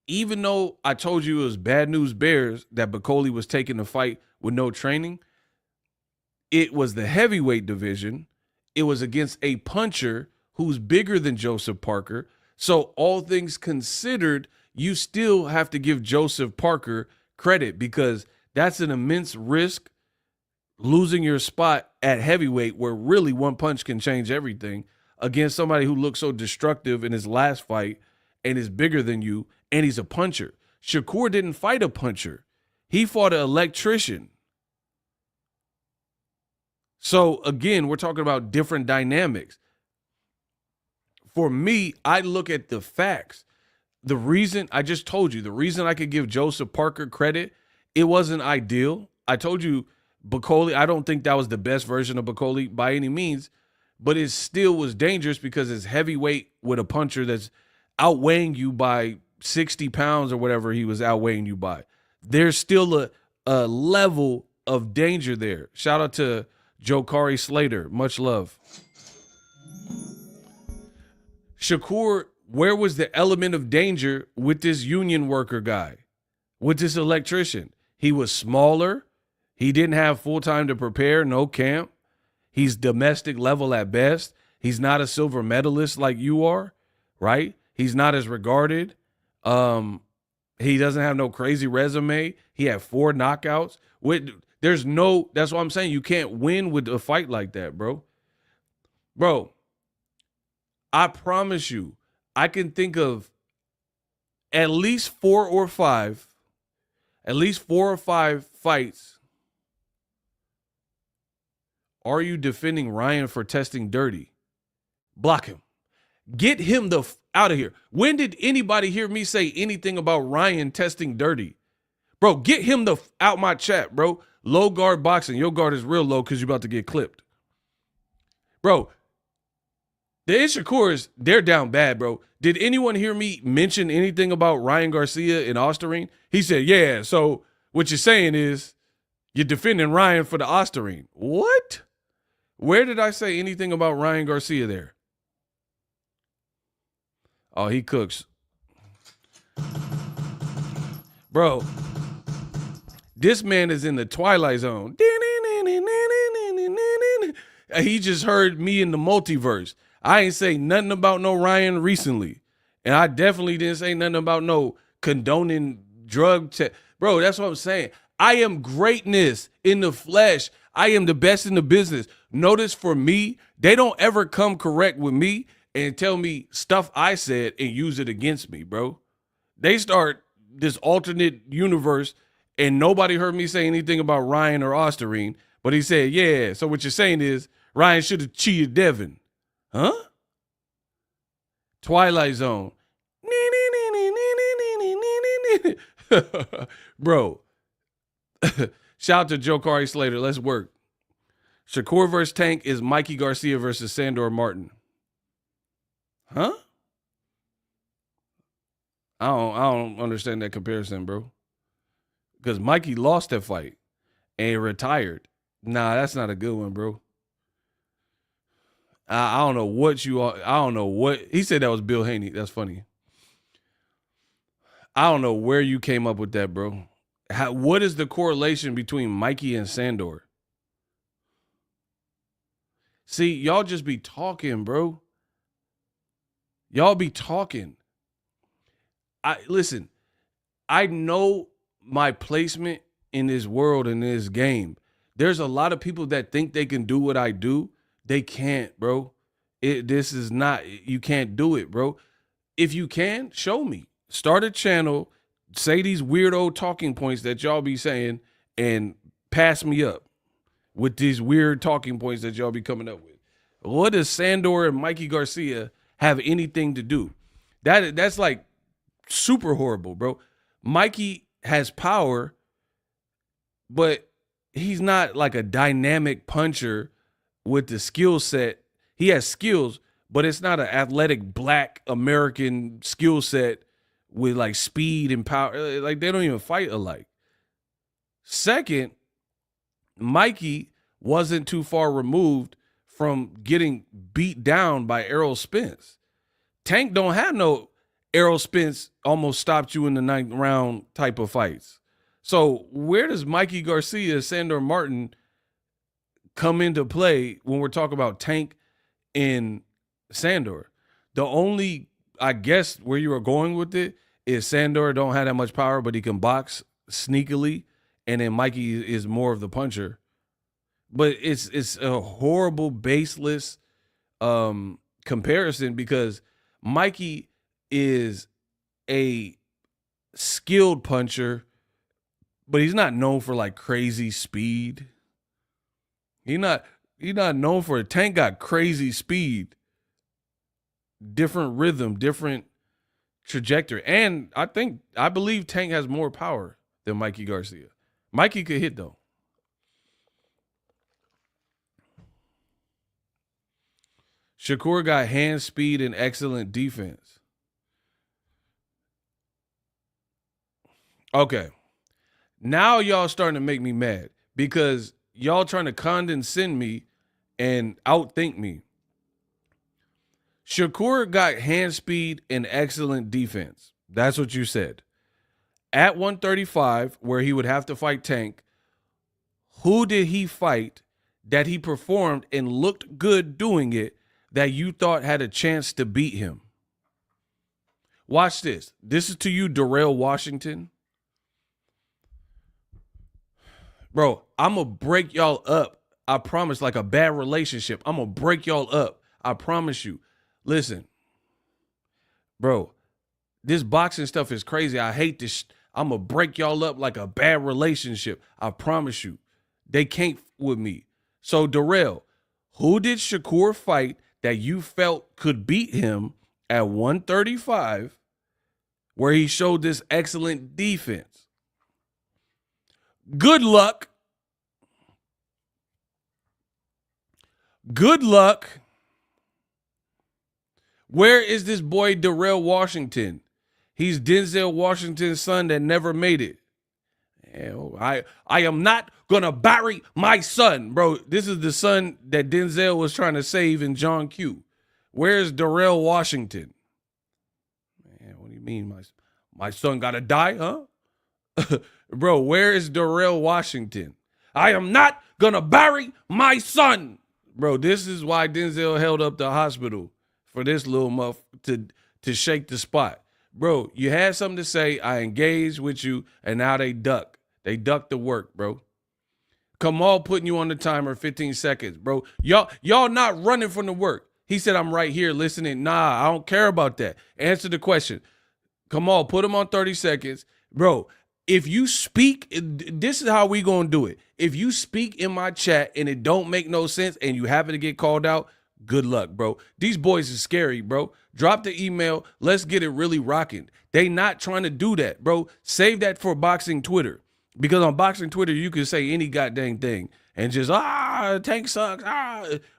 S1: even though I told you it was bad news bears that Bakole was taking the fight with no training, it was the heavyweight division. It was against a puncher who's bigger than Joseph Parker. So all things considered, you still have to give Joseph Parker credit because that's an immense risk, losing your spot at heavyweight where really one punch can change everything against somebody who looks so destructive in his last fight and is bigger than you, and he's a puncher. Shakur didn't fight a puncher. He fought an electrician. So, again, we're talking about different dynamics. For me, I look at the facts. The reason, I just told you, the reason I could give Joseph Parker credit, it wasn't ideal. I told you, Bakole, I don't think that was the best version of Bakole by any means, but it still was dangerous because it's heavyweight with a puncher that's outweighing you by 60 pounds or whatever he was outweighing you by. There's still a level of danger there. Shout out to Jokari Slater. Much love. Shakur, where was the element of danger with this union worker guy, with this electrician? He was smaller. He didn't have full time to prepare, no camp. He's domestic level at best. He's not a silver medalist like you are, right? He's not as regarded. He doesn't have no crazy resume. He had 4 knockouts. That's what I'm saying. You can't win with a fight like that, bro. Bro, I promise you, I can think of at least 4 or 5 fights. Are you defending Ryan for testing dirty? Block him. Get him out of here. When did anybody hear me say anything about Ryan testing dirty? Bro, get him out my chat, bro. Low guard boxing. Your guard is real low because you're about to get clipped. Bro, the Shakurs, they're down bad, bro. Did anyone hear me mention anything about Ryan Garcia and Osterine? He said, yeah, so what you're saying is you're defending Ryan for the Osterine. What? Where did I say anything about Ryan Garcia there? Oh, he cooks. Bro, this man is in the Twilight Zone. He just heard me in the multiverse. I ain't say nothing about no Ryan recently. And I definitely didn't say nothing about no condoning drug Bro, that's what I'm saying. I am greatness in the flesh. I am the best in the business. Notice for me, they don't ever come correct with me and tell me stuff I said and use it against me, bro. They start this alternate universe and nobody heard me say anything about Ryan or Osterine, but he said, yeah, so what you're saying is Ryan should have cheated Devin. Huh? Twilight Zone. Bro. Shout out to Joe Kari Slater. Let's work. Shakur versus Tank is Mikey Garcia versus Sandor Martin. Huh? I don't understand that comparison, bro. Because Mikey lost that fight and retired. Nah, that's not a good one, bro. I don't know what you are. I don't know what. He said that was Bill Haney. That's funny. I don't know where you came up with that, bro. What is the correlation between Mikey and Sandor? See, y'all just be talking, bro. Y'all be talking. Listen, I know my placement in this world, in this game. There's a lot of people that think they can do what I do. They can't, bro. This is not, you can't do it, bro. If you can, show me. Start a channel, say these weirdo talking points that y'all be saying, and pass me up with these weird talking points that y'all be coming up with. What does Sandor and Mikey Garcia have anything to do? That's like super horrible, bro. Mikey has power, but he's not like a dynamic puncher with the skill set. He has skills, but it's not an athletic black American skill set with like speed and power. Like they don't even fight alike. Second, Mikey wasn't too far removed from getting beat down by Errol Spence. Tank don't have no Errol Spence almost stopped you in the 9th round type of fights. So where does Mikey Garcia, Sandor Martin come into play when we're talking about Tank and Sandor? The only, I guess, where you are going with it is Sandor don't have that much power, but he can box sneakily, and then Mikey is more of the puncher. But it's a horrible, baseless comparison because Mikey is a skilled puncher, but he's not known for like crazy speed. He's not known for it. Tank got crazy speed, different rhythm, different trajectory. And I believe Tank has more power than Mikey Garcia. Mikey could hit though. Shakur got hand speed and excellent defense. Okay. Now y'all starting to make me mad because y'all trying to condescend me and outthink me. Shakur got hand speed and excellent defense. That's what you said. At 135, where he would have to fight Tank, who did he fight that he performed and looked good doing it that you thought had a chance to beat him? Watch this. This is to you, Darrell Washington. Bro, I'm going to break y'all up. I promise, like a bad relationship. I'm going to break y'all up. I promise you. Listen, bro, this boxing stuff is crazy. I hate this. I'm going to break y'all up like a bad relationship. I promise you. They can't with me. So, Darrell, who did Shakur fight that you felt could beat him at 135 where he showed this excellent defense? Good luck. Good luck. Where is this boy Darrell Washington? He's Denzel Washington's son that never made it. I am not going to bury my son. Bro, this is the son that Denzel was trying to save in John Q. Where's Darrell Washington? Man, what do you mean my son got to die, huh? Bro, where is Darrell Washington? I am not going to bury my son. Bro, this is why Denzel held up the hospital for this little muff to shake the spot. Bro, you had something to say. I engaged with you, and now they duck. They duck the work, bro. Kamal putting you on the timer, 15 seconds, bro. Y'all not running from the work. He said, I'm right here listening. Nah, I don't care about that. Answer the question. Kamal, put him on 30 seconds. Bro, if you speak, this is how we gonna do it. If you speak in my chat and it don't make no sense and you happen to get called out, good luck, bro. These boys are scary, bro. Drop the email. Let's get it really rocking. They not trying to do that, bro. Save that for boxing Twitter. Because on boxing Twitter, you can say any goddamn thing and just, Tank sucks.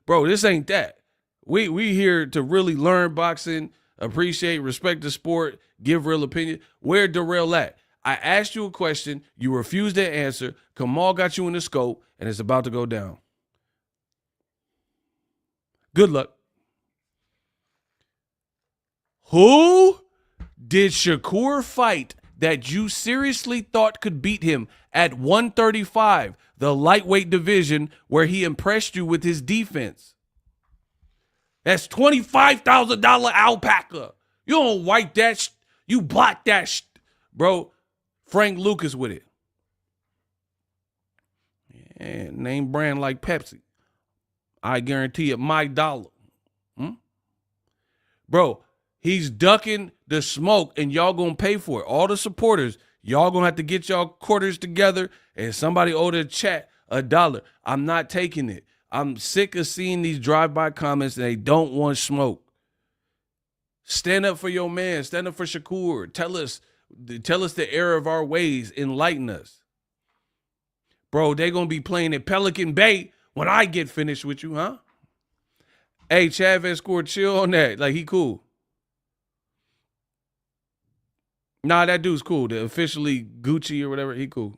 S1: Bro, this ain't that. We here to really learn boxing, appreciate, respect the sport, give real opinion. Where Darrell at? I asked you a question. You refused to answer. Kamal got you in the scope, and it's about to go down. Good luck. Who did Shakur fight that you seriously thought could beat him at 135, the lightweight division, where he impressed you with his defense? That's $25,000 alpaca. You don't wipe that. You block that, bro. Frank Lucas with it. Yeah, name brand like Pepsi. I guarantee it, my dollar. Bro, he's ducking the smoke, and y'all gonna pay for it. All the supporters, y'all gonna have to get y'all quarters together, and somebody owe the chat $1. I'm not taking it. I'm sick of seeing these drive-by comments, and they don't want smoke. Stand up for your man. Stand up for Shakur. Tell us the error of our ways. Enlighten us. Bro, they gonna be playing at Pelican Bay when I get finished with you, huh? Hey, Chavez scored, chill on that. Like, he cool. Nah, that dude's cool. The officially Gucci or whatever, he cool.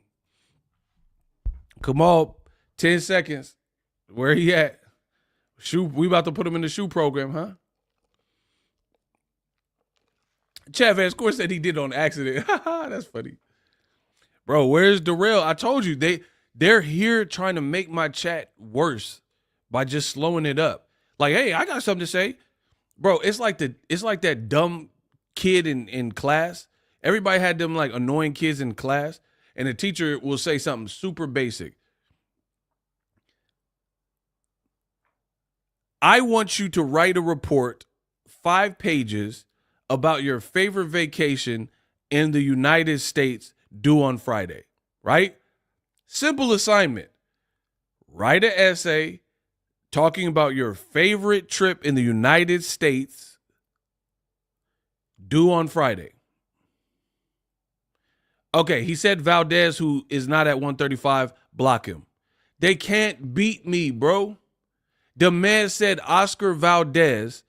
S1: Kamal, 10 seconds. Where he at? Shoe. We about to put him in the shoe program, huh? Chavez, of course, said he did it on accident. That's funny. Bro, where's Darrell? I told you, they're here trying to make my chat worse by just slowing it up. Like, hey, I got something to say. Bro, it's like that dumb kid in class. Everybody had them like annoying kids in class, and the teacher will say something super basic. I want you to write a report, 5 pages, about your favorite vacation in the United States due on Friday, right? Simple assignment. Write an essay talking about your favorite trip in the United States due on Friday. Okay, he said Valdez, who is not at 135, block him. They can't beat me, bro. The man said Oscar Valdez,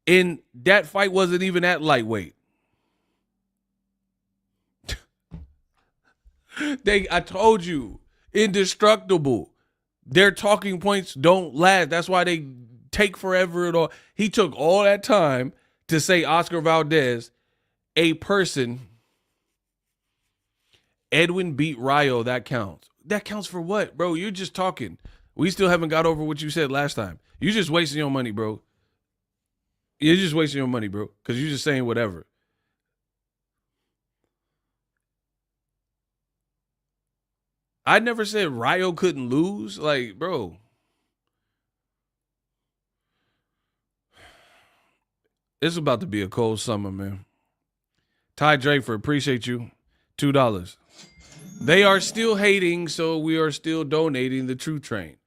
S1: and that fight wasn't even at lightweight. I told you, indestructible. Their talking points don't last. That's why they take forever at all. He took all that time to say Oscar Valdez, a person. Edwin beat Rayo. That counts. That counts for what, bro? You're just talking. We still haven't got over what you said last time. You're just wasting your money, bro. You're just wasting your money, bro, because you're just saying whatever. I never said Rayo couldn't lose. Like, bro. It's about to be a cold summer, man. Ty Draper, appreciate you. $2. They are still hating, so we are still donating the True Train.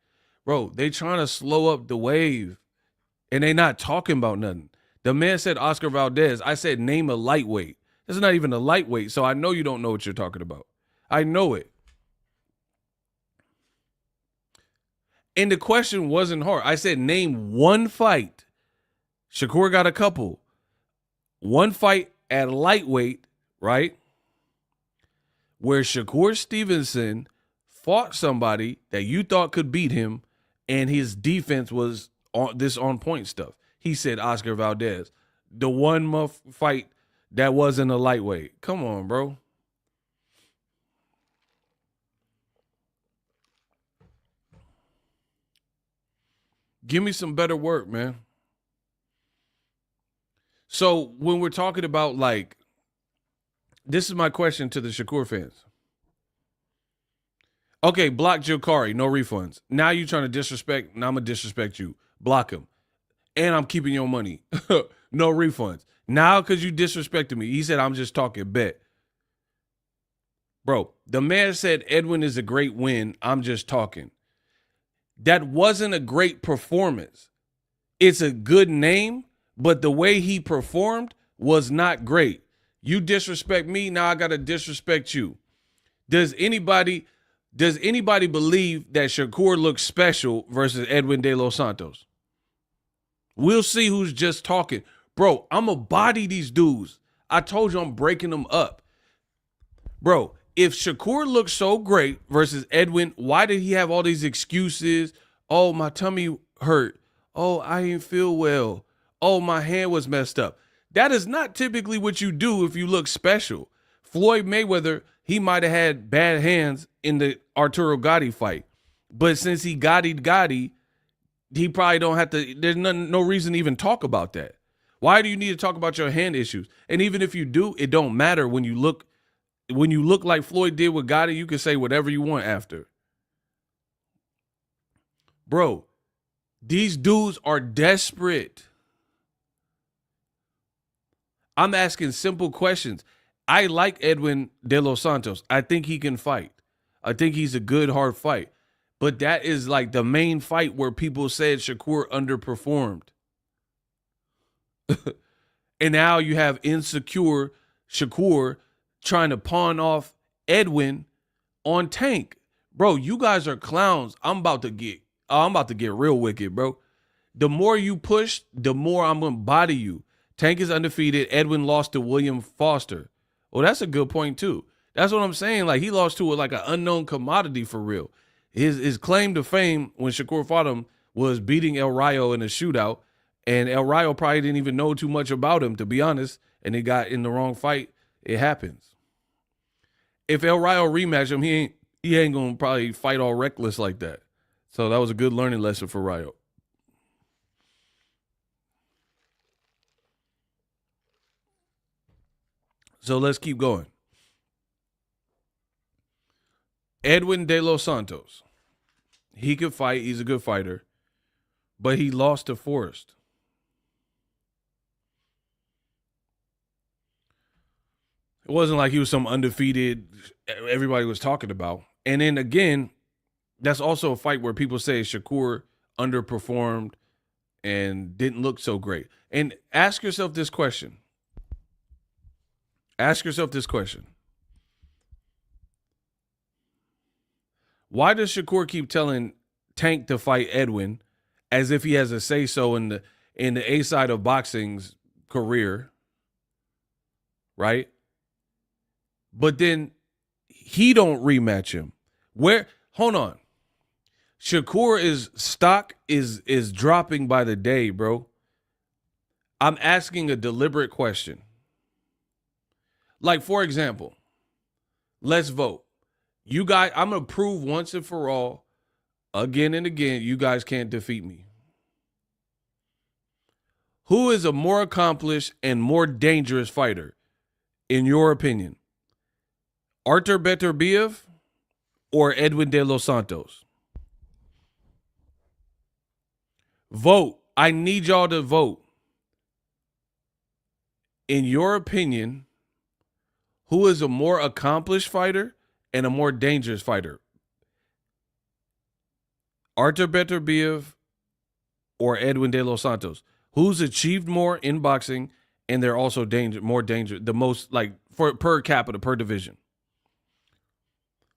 S1: Bro, they trying to slow up the wave, and they not talking about nothing. The man said Oscar Valdez. I said name a lightweight. This is not even a lightweight, so I know you don't know what you're talking about. I know it. And the question wasn't hard. I said name one fight. Shakur got a couple. One fight at lightweight, right? Where Shakur Stevenson fought somebody that you thought could beat him, and his defense was on point stuff. He said Oscar Valdez. The one fight that wasn't a lightweight. Come on, bro. Give me some better work, man. So when we're talking about, like, this is my question to the Shakur fans. Okay, block Jokari, no refunds. Now you trying to disrespect, now I'm going to disrespect you. Block him. And I'm keeping your money. No refunds. Now because you disrespected me. He said, I'm just talking, bet. Bro, the man said Edwin is a great win. I'm just talking. That wasn't a great performance. It's a good name, but the way he performed was not great. You disrespect me, now I got to disrespect you. Does anybody believe that Shakur looks special versus Edwin De Los Santos? We'll see who's just talking. Bro, I'm going to body these dudes. I told you I'm breaking them up. Bro, if Shakur looks so great versus Edwin, why did he have all these excuses? Oh, my tummy hurt. Oh, I didn't feel well. Oh, my hand was messed up. That is not typically what you do if you look special. Floyd Mayweather, he might have had bad hands in the Arturo Gotti fight. But since he Gotti, he probably don't have to, there's no reason to even talk about that. Why do you need to talk about your hand issues? And even if you do, it don't matter when you look like Floyd did with Gotti, you can say whatever you want after. Bro, these dudes are desperate. I'm asking simple questions. I like Edwin De Los Santos. I think he can fight. I think he's a good, hard fight. But that is like the main fight where people said Shakur underperformed. And now you have insecure Shakur trying to pawn off Edwin on Tank. Bro, you guys are clowns. I'm about to get real wicked, bro. The more you push, the more I'm going to body you. Tank is undefeated. Edwin lost to William Foster. Well, that's a good point, too. That's what I'm saying. Like, he lost to like an unknown commodity for real. His claim to fame when Shakur fought him was beating El Rayo in a shootout. And El Rayo probably didn't even know too much about him, to be honest. And he got in the wrong fight. It happens. If El Rayo rematch him, he ain't going to probably fight all reckless like that. So that was a good learning lesson for Rayo. So let's keep going. Edwin De Los Santos. He could fight. He's a good fighter. But he lost to Forrest. It wasn't like he was some undefeated everybody was talking about. And then again, that's also a fight where people say Shakur underperformed and didn't look so great. And ask yourself this question. Ask yourself this question. Why does Shakur keep telling Tank to fight Edwin as if he has a say-so in the A side of boxing's career, right? But then he don't rematch him. Hold on. Shakur stock is dropping by the day, bro. I'm asking a deliberate question. Like, for example, let's vote. You guys, I'm going to prove once and for all, again and again, you guys can't defeat me. Who is a more accomplished and more dangerous fighter, in your opinion? Artur Beterbiev or Edwin de los Santos? Vote. I need y'all to vote. In your opinion, who is a more accomplished fighter and a more dangerous fighter? Artur Beterbiev or Edwin de los Santos? Who's achieved more in boxing and they're also more dangerous, the most, like, for per capita, per division?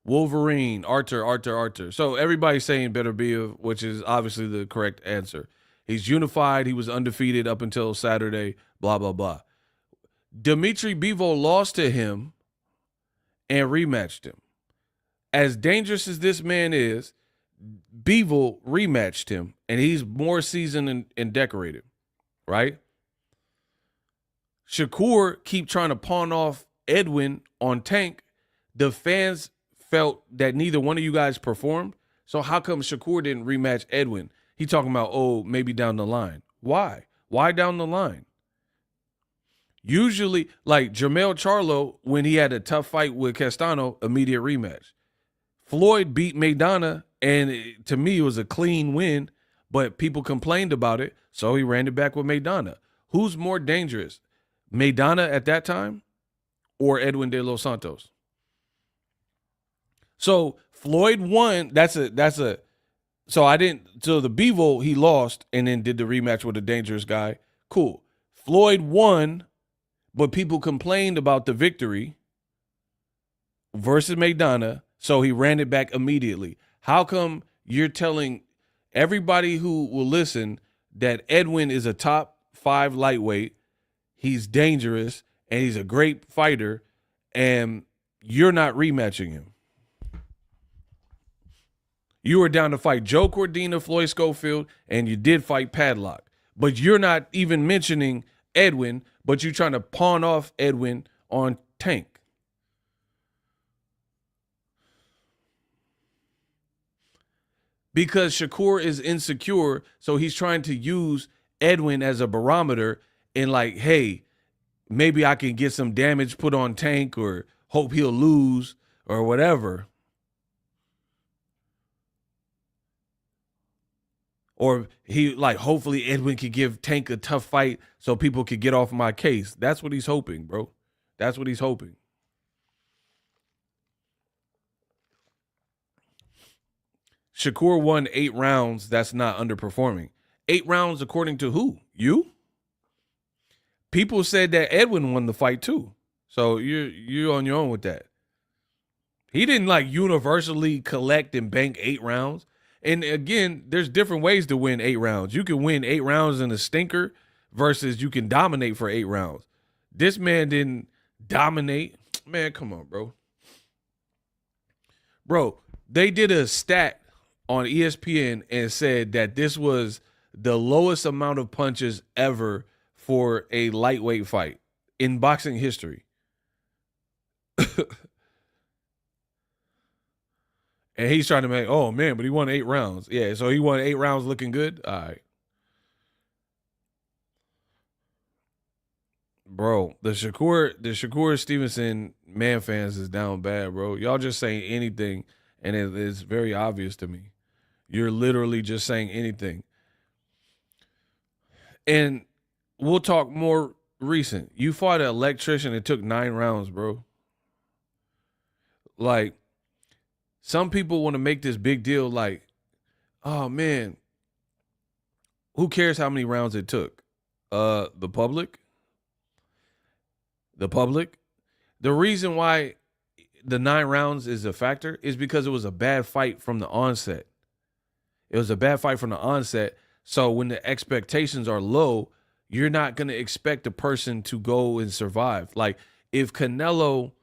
S1: Wolverine, Artur. So everybody's saying Beterbiev, which is obviously the correct answer. He's unified. He was undefeated up until Saturday, blah, blah, blah. Dimitri Bivol lost to him and rematched him. As dangerous as this man is, Bivol rematched him, and he's more seasoned and decorated, right? Shakur keep trying to pawn off Edwin on Tank. The fans felt that neither one of you guys performed, so how come Shakur didn't rematch Edwin? He talking about, oh, maybe down the line. Why? Why down the line? Usually, like Jermell Charlo, when he had a tough fight with Castano, immediate rematch. Floyd beat Maidana, and to me, it was a clean win, but people complained about it, so he ran it back with Maidana. Who's more dangerous, Maidana at that time or Edwin de los Santos? So Floyd won. So the Bivol, he lost and then did the rematch with a dangerous guy. Cool. Floyd won, but people complained about the victory versus Maidana, so he ran it back immediately. How come you're telling everybody who will listen that Edwin is a top 5 lightweight, he's dangerous, and he's a great fighter, and you're not rematching him? You were down to fight Joe Cordina, Floyd Schofield, and you did fight Padlock. But you're not even mentioning Edwin, but you're trying to pawn off Edwin on Tank. Because Shakur is insecure, so he's trying to use Edwin as a barometer and like, hey, maybe I can get some damage put on Tank or hope he'll lose or whatever. Or he, like, hopefully Edwin could give Tank a tough fight so people could get off my case. That's what he's hoping, bro. That's what he's hoping. Shakur won 8 rounds. That's not underperforming. 8 rounds according to who? You? People said that Edwin won the fight too. So you're on your own with that. He didn't like universally collect and bank 8 rounds. And again, there's different ways to win 8 rounds. You can win 8 rounds in a stinker versus you can dominate for 8 rounds. This man didn't dominate. Man, come on, bro. Bro, they did a stat on ESPN and said that this was the lowest amount of punches ever for a lightweight fight in boxing history. And he's trying to make, oh, man, but he won 8 rounds. Yeah, so he won 8 rounds looking good? All right. Bro, the Shakur Stevenson man fans is down bad, bro. Y'all just saying anything, and it's very obvious to me. You're literally just saying anything. And we'll talk more recent. You fought an electrician. It took 9 rounds, bro. Like, some people want to make this big deal like, oh, man, who cares how many rounds it took? The public? The public? The reason why the 9 rounds is a factor is because it was a bad fight from the onset. It was a bad fight from the onset. So when the expectations are low, you're not going to expect a person to go and survive. Like if Canelo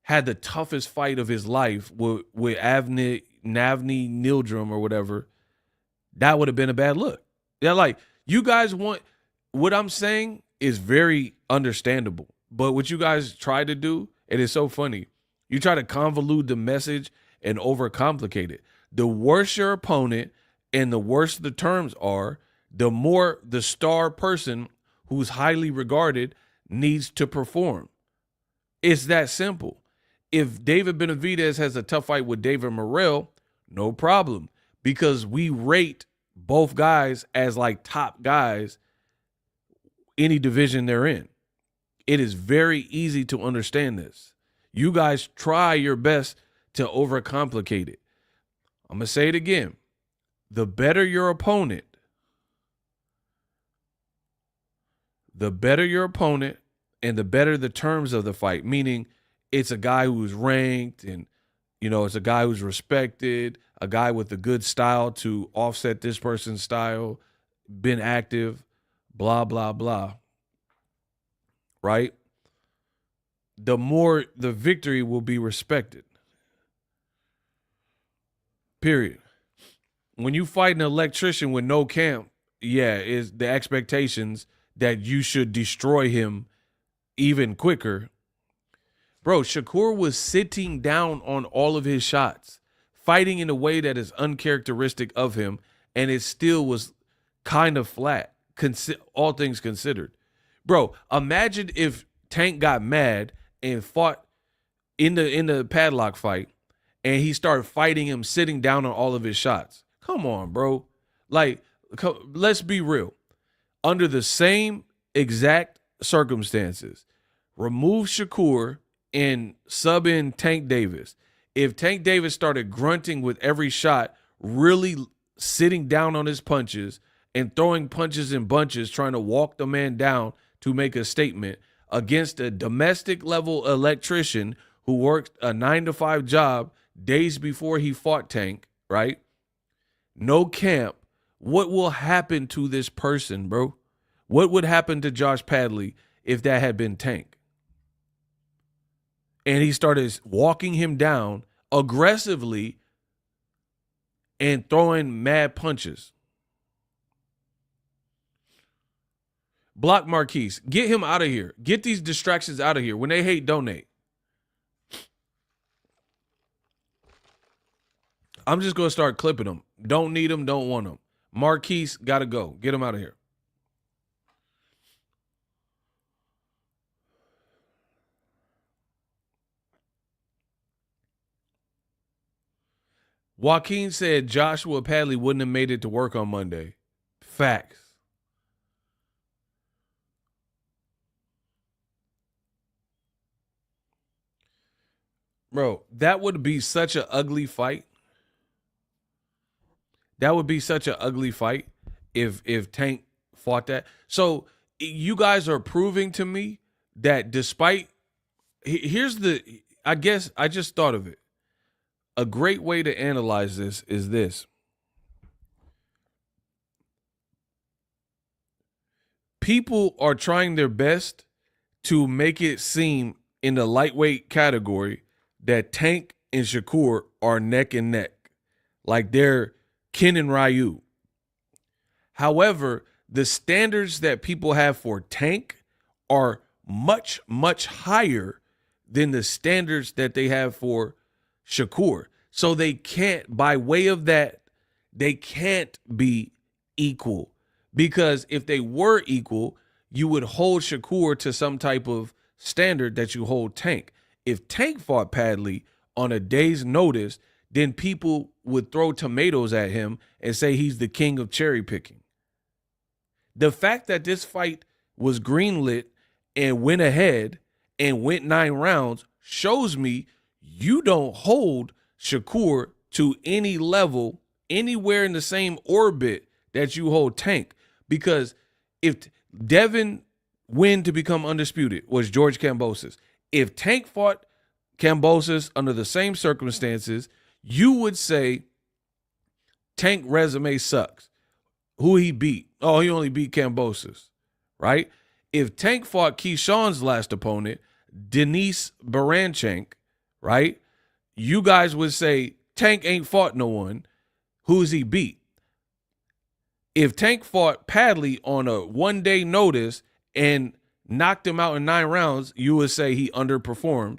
S1: had the toughest fight of his life with Avni Navni Nildrum or whatever, that would have been a bad look. Yeah, like, you guys want, what I'm saying is very understandable. But what you guys try to do, it is so funny. You try to convolute the message and overcomplicate it. The worse your opponent and the worse the terms are, the more the star person who's highly regarded needs to perform. It's that simple. If David Benavidez has a tough fight with David Morrell, no problem, because we rate both guys as like top guys any division they're in. It is very easy to understand this. You guys try your best to overcomplicate it. I'm going to say it again. The better your opponent, and the better the terms of the fight, meaning it's a guy who's ranked and, it's a guy who's respected, a guy with a good style to offset this person's style, been active, blah, blah, blah. Right? The more the victory will be respected. Period. When you fight an electrician with no camp, is the expectations that you should destroy him even quicker. Bro, Shakur was sitting down on all of his shots, fighting in a way that is uncharacteristic of him, and it still was kind of flat, all things considered. Bro, imagine if Tank got mad and fought in the padlock fight, and he started fighting him sitting down on all of his shots. Come on, bro. Like, let's be real. Under the same exact circumstances, remove Shakur and sub in Tank Davis. If Tank Davis started grunting with every shot, really sitting down on his punches and throwing punches in bunches, trying to walk the man down to make a statement against a domestic level electrician who worked a 9-to-5 job days before he fought Tank, right? No camp. What will happen to this person, bro? What would happen to Josh Padley if that had been Tank? And he started walking him down aggressively and throwing mad punches. Block Marquise. Get him out of here. Get these distractions out of here. When they hate, donate. I'm just going to start clipping them. Don't need them, don't want them. Marquise, got to go. Get him out of here. Joaquin said Joshua Padley wouldn't have made it to work on Monday. Facts. Bro, that would be such an ugly fight. That would be such an ugly fight if Tank fought that. So you guys are proving to me that despite, I guess I just thought of it. A great way to analyze this is this. People are trying their best to make it seem in the lightweight category that Tank and Shakur are neck and neck, like they're Ken and Ryu. However, the standards that people have for Tank are much, much higher than the standards that they have for Shakur. So they can't, by way of that, they can't be equal. Because if they were equal, you would hold Shakur to some type of standard that you hold Tank. If Tank fought Padley on a day's notice, then people would throw tomatoes at him and say he's the king of cherry picking. The fact that this fight was greenlit and went ahead and went 9 rounds shows me you don't hold Shakur to any level, anywhere in the same orbit that you hold Tank. Because if Devin win to become undisputed was George Kambosos. If Tank fought Kambosos under the same circumstances, you would say Tank resume sucks. Who he beat? Oh, he only beat Kambosos, right? If Tank fought Keyshawn's last opponent, Denise Baranchenk, right? You guys would say Tank ain't fought no one, who's he beat? If Tank fought Padley on a 1-day notice and knocked him out in 9 rounds, you would say he underperformed.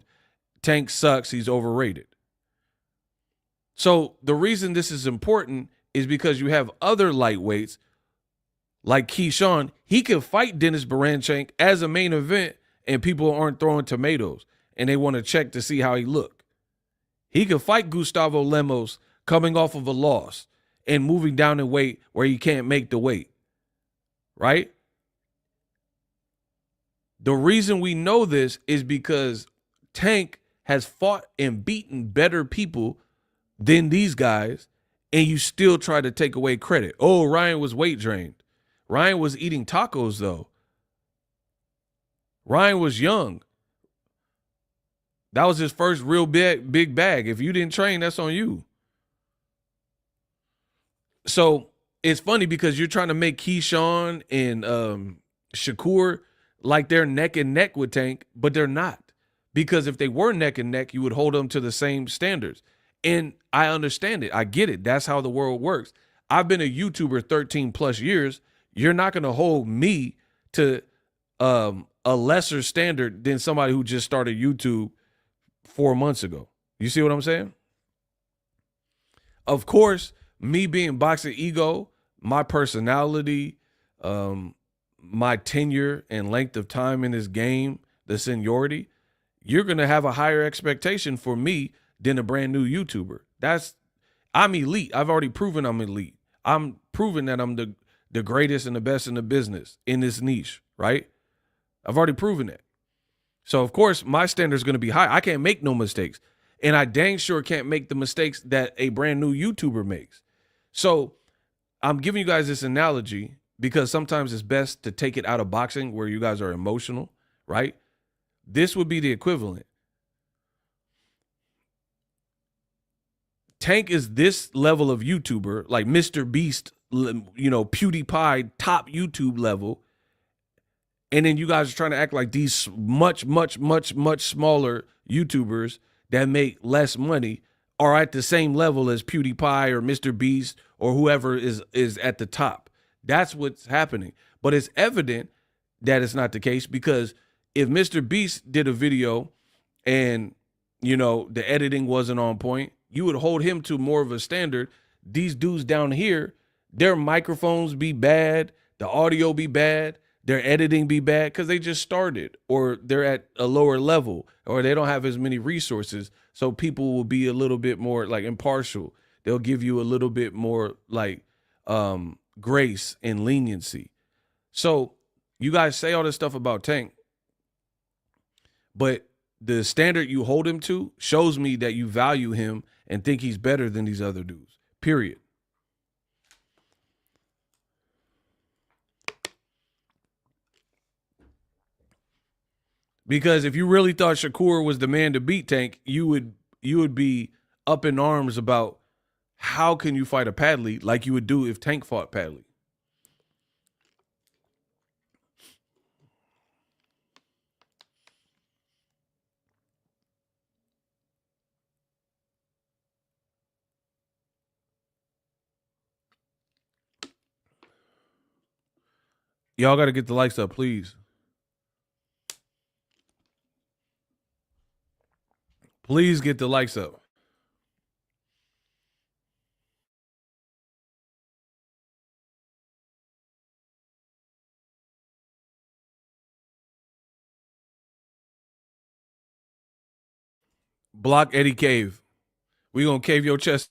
S1: Tank sucks. He's overrated. So the reason this is important is because you have other lightweights like Keyshawn. He can fight Dennis Baranchenk as a main event and people aren't throwing tomatoes and they want to check to see how he look. He can fight Gustavo Lemos coming off of a loss and moving down in weight where he can't make the weight, right? The reason we know this is because Tank has fought and beaten better people than these guys, and you still try to take away credit. Oh, Ryan was weight drained. Ryan was eating tacos, though. Ryan was young. That was his first real big bag. If you didn't train, that's on you. So it's funny because you're trying to make Keyshawn and Shakur like they're neck and neck with Tank, but they're not. Because if they were neck and neck, you would hold them to the same standards. And I understand it. I get it. That's how the world works. I've been a YouTuber 13 plus years. You're not going to hold me to a lesser standard than somebody who just started YouTube 4 months ago. You see what I'm saying? Of course, me being Boxingego, my personality, my tenure and length of time in this game, the seniority, you're going to have a higher expectation for me than a brand new YouTuber. I'm elite. I've already proven I'm elite. I'm proving that I'm the greatest and the best in the business in this niche, right? I've already proven that. So, of course, my standard is going to be high. I can't make no mistakes. And I dang sure can't make the mistakes that a brand new YouTuber makes. So I'm giving you guys this analogy because sometimes it's best to take it out of boxing where you guys are emotional, right? This would be the equivalent. Tank is this level of YouTuber, like Mr. Beast, PewDiePie, top YouTube level. And then you guys are trying to act like these much, much, much, much smaller YouTubers that make less money are at the same level as PewDiePie or Mr. Beast or whoever is at the top. That's what's happening. But it's evident that it's not the case because if Mr. Beast did a video and, the editing wasn't on point, you would hold him to more of a standard. These dudes down here, their microphones be bad, the audio be bad, their editing be bad because they just started or they're at a lower level or they don't have as many resources. So people will be a little bit more like impartial. They'll give you a little bit more like grace and leniency. So you guys say all this stuff about Tank, but the standard you hold him to shows me that you value him and think he's better than these other dudes, period. Because if you really thought Shakur was the man to beat Tank, you would be up in arms about how can you fight a Padley like you would do if Tank fought Padley. Y'all got to get the likes up, please. Please get the likes up. Block Eddie Cave. We gonna cave your chest.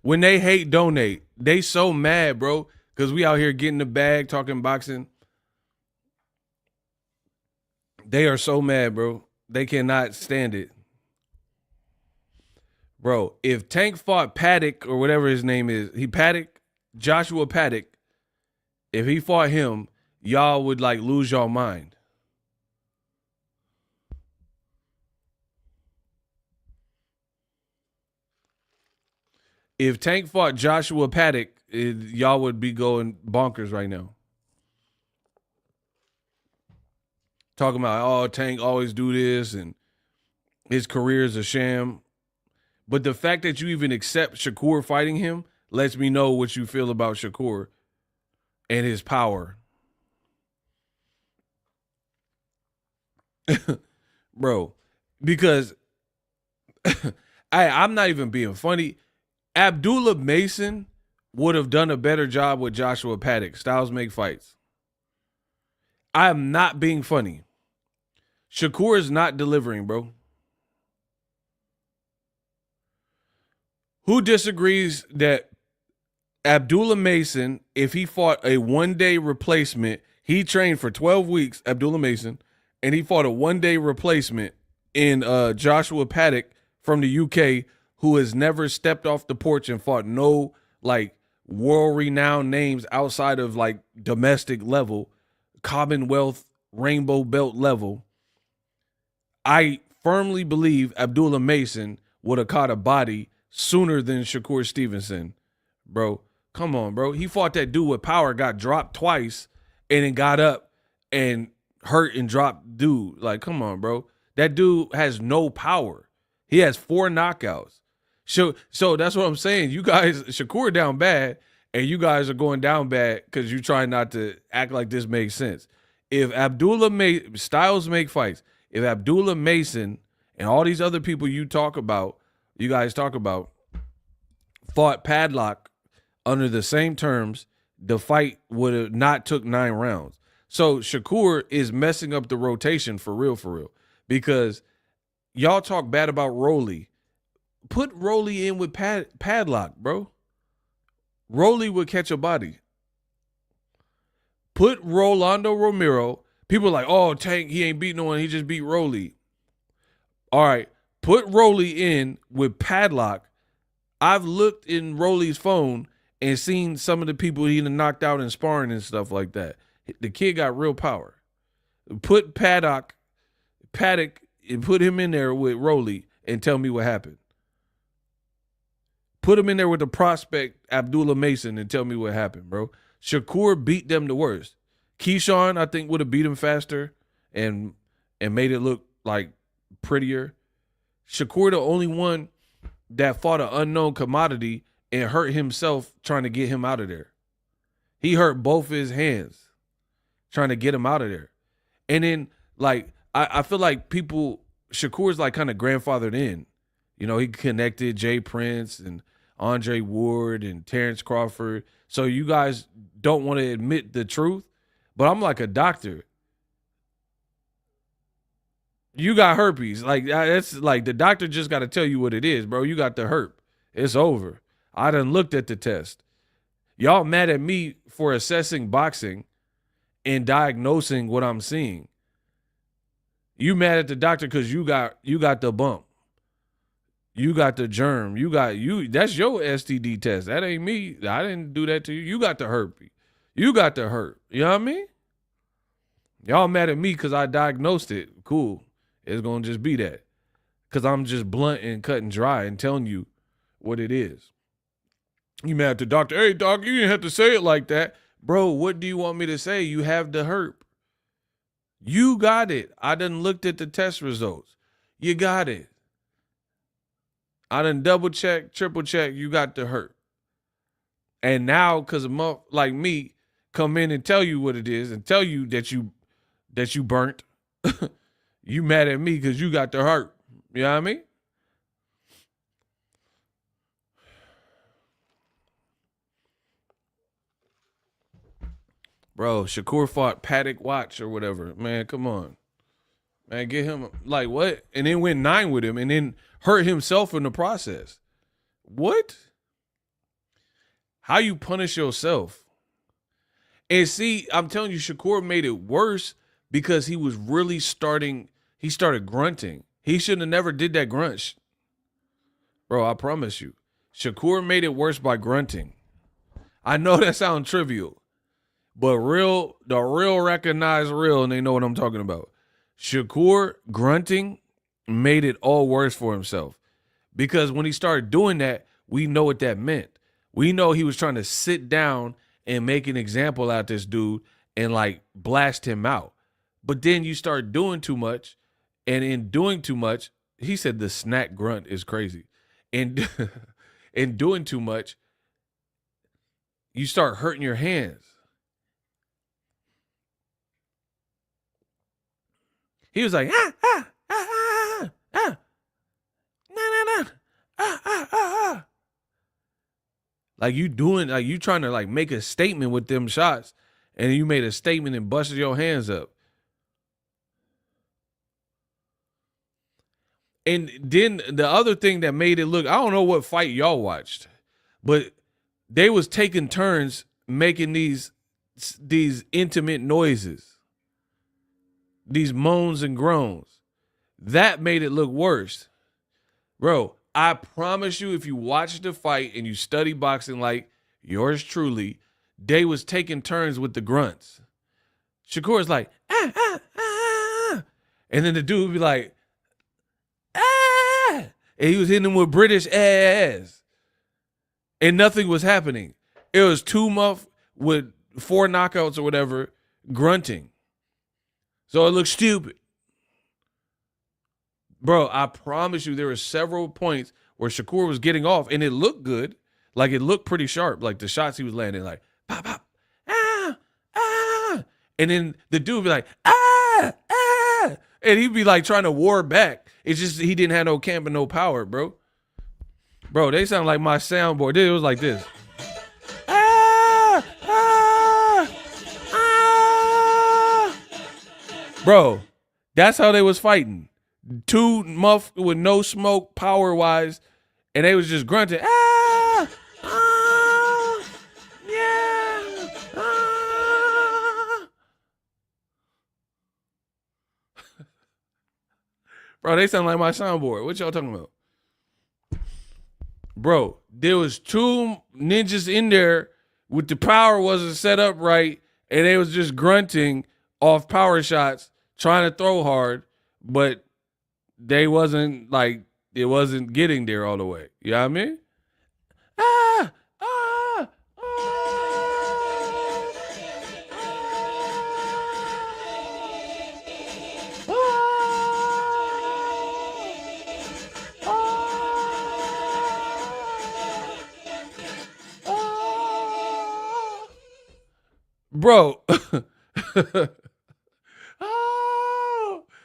S1: When they hate donate, they so mad, bro, because we out here getting the bag, talking boxing. They are so mad, bro. They cannot stand it. Bro, if Tank fought Paddock or whatever his name is, Joshua Paddock, if he fought him, y'all would like lose y'all mind. If Tank fought Joshua Paddock, y'all would be going bonkers right now. Talking about, oh, Tank always do this and his career is a sham. But the fact that you even accept Shakur fighting him lets me know what you feel about Shakur and his power. Bro, because I'm not even being funny. Abdullah Mason would have done a better job with Joshua Paddock. Styles make fights. I am not being funny. Shakur is not delivering, bro. Who disagrees that Abdullah Mason, if he fought a one-day replacement, he trained for 12 weeks, Abdullah Mason, and he fought a one-day replacement in Joshua Paddock from the UK, who has never stepped off the porch and fought no, like, world-renowned names outside of, like, domestic level, Commonwealth, Rainbow Belt level. I firmly believe Abdullah Mason would have caught a body sooner than Shakur Stevenson. Bro, come on, bro. He fought that dude with power, got dropped twice, and then got up and hurt and dropped dude. Like, come on, bro. That dude has no power. He has 4 knockouts. So that's what I'm saying. You guys, Shakur down bad, and you guys are going down bad because you try not to act like this makes sense. If Styles make fights, if Abdullah Mason and all these other people you guys talk about, fought Padlock under the same terms, the fight would have not took 9 rounds. So Shakur is messing up the rotation for real, because y'all talk bad about Rolly. Put Rolly in with Padlock, bro. Rolly would catch a body. Put Rolando Romero. People are like, oh, Tank, he ain't beat no one. He just beat Rolly. All right, put Rolly in with Padlock. I've looked in Rolly's phone and seen some of the people he knocked out in sparring and stuff like that. The kid got real power. Put Paddock, and put him in there with Rolly and tell me what happened. Put him in there with the prospect Abdullah Mason and tell me what happened, bro. Shakur beat them the worst. Keyshawn, I think, would have beat him faster and made it look like prettier. Shakur, the only one that fought an unknown commodity and hurt himself trying to get him out of there. He hurt both his hands trying to get him out of there. And then, like, I feel like Shakur's like kind of grandfathered in. You know, he connected Jay Prince and Andre Ward and Terrence Crawford. So you guys don't want to admit the truth, but I'm like a doctor. You got herpes. Like, that's like the doctor just got to tell you what it is, bro. You got the herp. It's over. I done looked at the test. Y'all mad at me for assessing boxing and diagnosing what I'm seeing. You mad at the doctor because you got the bump. You got the germ. That's your STD test. That ain't me. I didn't do that to you. You got the herpes. You got the herp. You know what I mean? Y'all mad at me because I diagnosed it. Cool. It's going to just be that. Because I'm just blunt and cut and dry and telling you what it is. You mad at the doctor. Hey, doc, you didn't have to say it like that. Bro, what do you want me to say? You have the herp. You got it. I done looked at the test results. You got it. I done double check, triple check. You got the herp. And now, because a like me come in and tell you what it is and tell you that you burnt, you mad at me because you got the herp. You know what I mean? Bro, Shakur fought Paddock Watch or whatever. Man, come on. Man, get him, like, what? And then went 9 with him and then hurt himself in the process. What? How you punish yourself? And see, I'm telling you, Shakur made it worse because he was really he started grunting. He shouldn't have never did that grunt. Bro, I promise you. Shakur made it worse by grunting. I know that sounds trivial. But the real recognize real, and they know what I'm talking about. Shakur grunting made it all worse for himself. Because when he started doing that, we know what that meant. We know he was trying to sit down and make an example out of this dude and like blast him out. But then you start doing too much, and in doing too much, he said the snack grunt is crazy. And in doing too much, you start hurting your hands. He was like, like you doing, like you trying to like make a statement with them shots, and you made a statement and busted your hands up. And then the other thing that made it look, I don't know what fight y'all watched, but they was taking turns making these intimate noises, these moans and groans. That made it look worse. Bro, I promise you, if you watch the fight and you study boxing like yours truly, they was taking turns with the grunts. Shakur's like, and then the dude would be like, and he was hitting him with British ass. And nothing was happening. It was 2 months with 4 knockouts or whatever, grunting. So it looked stupid. Bro, I promise you there were several points where Shakur was getting off and it looked good. Like it looked pretty sharp. Like the shots he was landing, like, pop, pop, and then the dude would be like, and he'd be like trying to war back. It's just he didn't have no camp and no power, bro. Bro, they sound like my soundboard. It was like this. Bro, that's how they was fighting. 2 months with no smoke, power-wise, and they was just grunting. Bro, they sound like my soundboard. What y'all talking about? Bro, there was 2 ninjas in there with the power wasn't set up right, and they was just grunting off power shots, trying to throw hard, but they wasn't like, it wasn't getting there all the way. You know what I mean? Bro,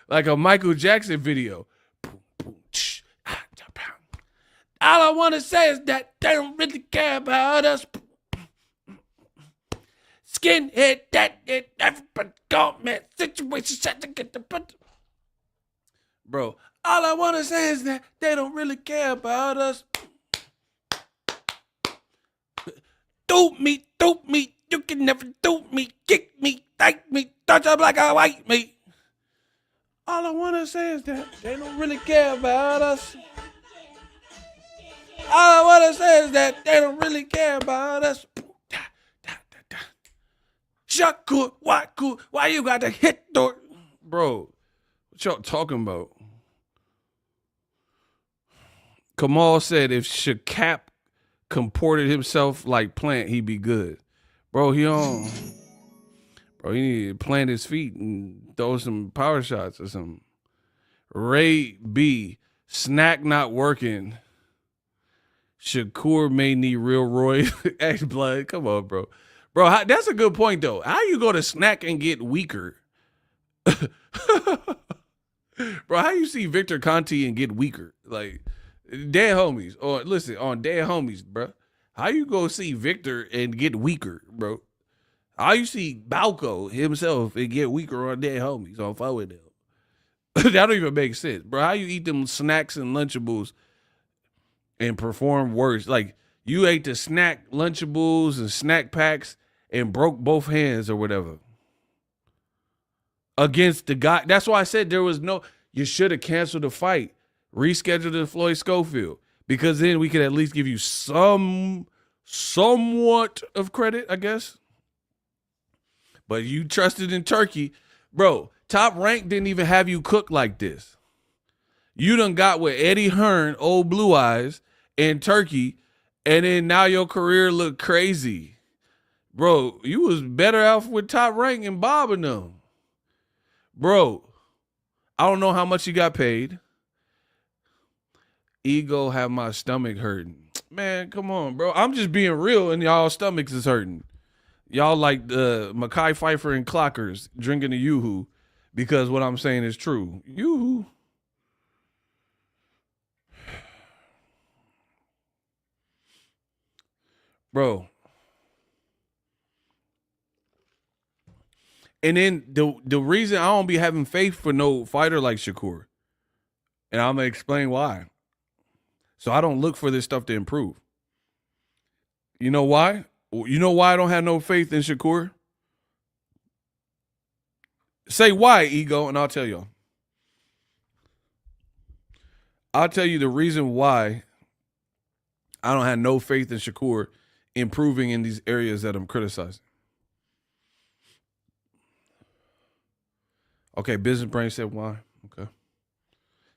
S1: like a Michael Jackson video. All I want to say is that they don't really care about us. Skinhead, that it, everybody got me. Situation, shut to get the. Bro, all I want to say is that they don't really care about us. Dope me. You can never do me, kick me, take me, touch up like a white meat. All I want to say is that they don't really care about us. All I want to say is that they don't really care about us. Shakur, why you got to hit the... Bro, what y'all talking about? Kamal said if Shakap comported himself like Plant, he'd be good. Bro, he need to plant his feet and throw some power shots or something. Ray B, snack not working. Shakur may need real Roy X blood. Come on, bro. Bro, that's a good point, though. How you go to snack and get weaker? Bro, how you see Victor Conti and get weaker? Like, dead homies. Or listen, on dead homies, bro. How you go see Victor and get weaker, bro? How you see Balco himself and get weaker on dead homies on forward them? That don't even make sense, bro. How you eat them snacks and Lunchables and perform worse? Like, you ate the snack Lunchables and snack packs and broke both hands or whatever. Against the guy. That's why I said you should have canceled the fight. Rescheduled the Floyd Schofield. Because then we could at least give you somewhat of credit, I guess. But you trusted in Turkey. Bro, Top Rank didn't even have you cook like this. You done got with Eddie Hearn, old Blue Eyes, and Turkey And then now your career look crazy. Bro, you was better off with Top Rank and Bob and them. Bro, I don't know how much you got paid. Ego have my stomach hurting. Man, come on, bro. I'm just being real and y'all stomachs is hurting. Y'all like the Mekhi Phifer and Clockers drinking the Yoo-Hoo because what I'm saying is true. Yoo-Hoo. Bro. And then the reason I don't be having faith for no fighter like Shakur, and I'm going to explain why. So I don't look for this stuff to improve. You know why? You know why I don't have no faith in Shakur? Say why, Ego, and I'll tell you. I'll tell you the reason why I don't have no faith in Shakur improving in these areas that I'm criticizing. Okay, Business Brain said why. Okay.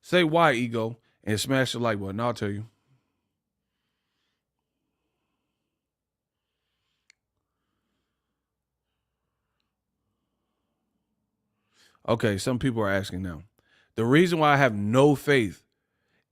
S1: Say why, Ego, and smash the like button. I'll tell you. Okay, some people are asking now. The reason why I have no faith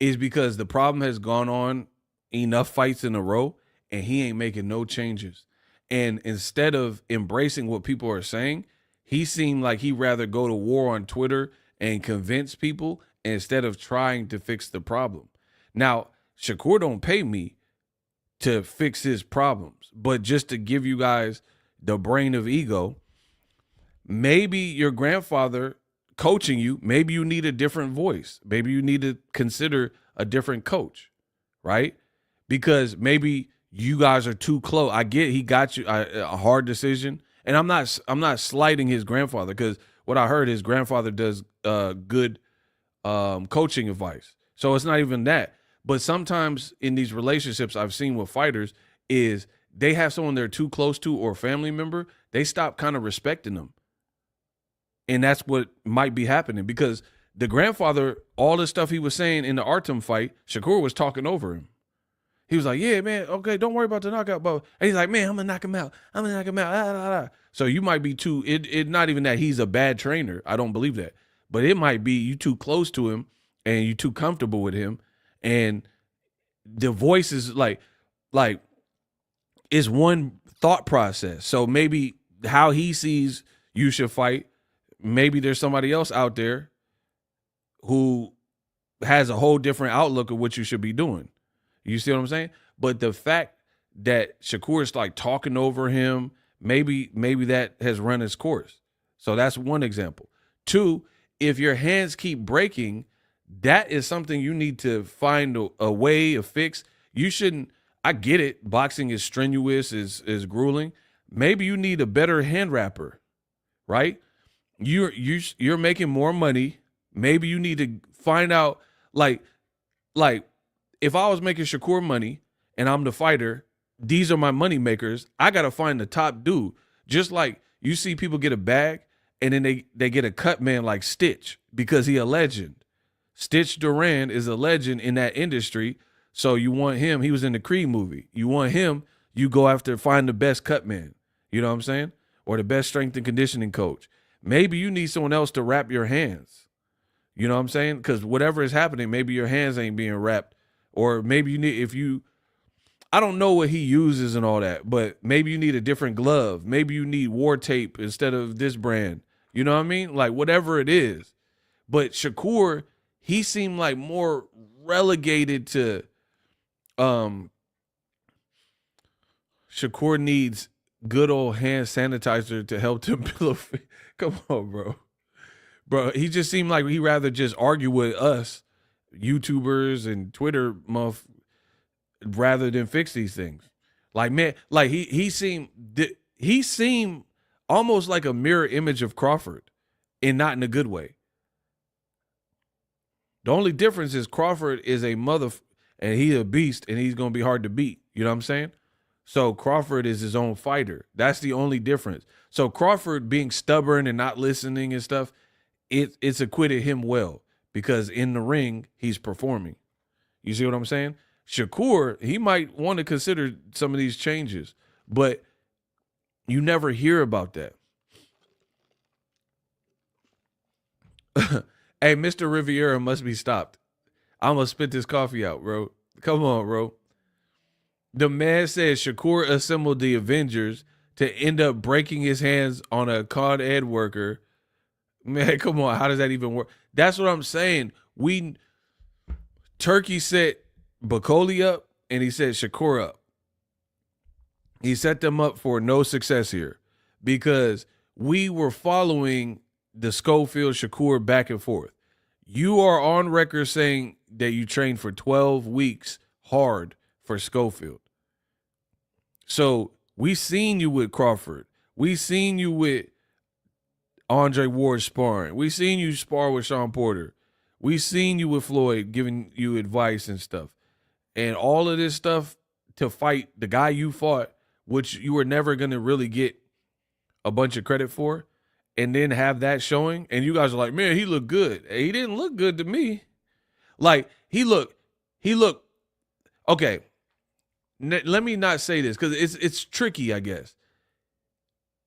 S1: is because the problem has gone on enough fights in a row and he ain't making no changes. And instead of embracing what people are saying, he seemed like he'd rather go to war on Twitter and convince people instead of trying to fix the problem. Now, Shakur don't pay me to fix his problems, but just to give you guys the brain of Ego, maybe your grandfather coaching you, maybe you need a different voice. Maybe you need to consider a different coach, right? Because maybe you guys are too close. I get he got you a hard decision. And I'm not slighting his grandfather because what I heard, his grandfather does good coaching advice. So it's not even that. But sometimes in these relationships I've seen with fighters is they have someone they're too close to or a family member, they stop kind of respecting them. And that's what might be happening because the grandfather, all the stuff he was saying in the Artem fight, Shakur was talking over him. He was like, yeah, man, okay, don't worry about the knockout, bro. And he's like, man, I'm going to knock him out. I'm going to knock him out. Ah, ah, ah. So you might be too, it not even that he's a bad trainer. I don't believe that. But it might be you too close to him and you too comfortable with him. And the voice is like it's one thought process. So maybe how he sees you should fight, maybe there's somebody else out there who has a whole different outlook of what you should be doing. You see what I'm saying? But the fact that Shakur is like talking over him, maybe that has run its course. So that's one example. Two, if your hands keep breaking, that is something you need to find a way, a fix. You shouldn't, I get it. Boxing is strenuous, is grueling. Maybe you need a better hand wrapper, right? You're making more money. Maybe you need to find out like if I was making Shakur money and I'm the fighter, these are my money makers. I got to find the top dude. Just like you see people get a bag and then they get a cut man like Stitch because he a legend. Stitch Duran is a legend in that industry. So you want him. He was in the Creed movie. You want him. You go after find the best cut man. You know what I'm saying? Or the best strength and conditioning coach. Maybe you need someone else to wrap your hands. You know what I'm saying? Because whatever is happening, maybe your hands ain't being wrapped. Or maybe you need, I don't know what he uses and all that, but maybe you need a different glove. Maybe you need war tape instead of this brand. You know what I mean? Like whatever it is. But Shakur, he seemed like more relegated to, Shakur needs good old hand sanitizer to help him build. Come on, bro. Bro, he just seemed like he'd rather just argue with us, YouTubers and Twitter rather than fix these things. Like, man, like he seemed almost like a mirror image of Crawford and not in a good way. The only difference is Crawford is a mother and he's a beast and he's going to be hard to beat. You know what I'm saying? So Crawford is his own fighter. That's the only difference. So Crawford being stubborn and not listening and stuff, it's acquitted him well because in the ring, he's performing. You see what I'm saying? Shakur, he might want to consider some of these changes, but you never hear about that. Hey, Mr. Riviera must be stopped. I'm going to spit this coffee out, bro. Come on, bro. The man says Shakur assembled the Avengers to end up breaking his hands on a Con Ed worker. Man, come on. How does that even work? That's what I'm saying. Turkey set Bacoli up and he set Shakur up. He set them up for no success here because we were following the Schofield Shakur back and forth. You are on record saying that you trained for 12 weeks hard for Schofield. So we seen you with Crawford. We seen you with Andre Ward sparring. We seen you spar with Sean Porter. We seen you with Floyd giving you advice and stuff. And all of this stuff to fight the guy you fought, which you were never going to really get a bunch of credit for, and then have that showing. And you guys are like, man, he looked good. He didn't look good to me. Like, he looked, okay. Let me not say this because it's tricky, I guess.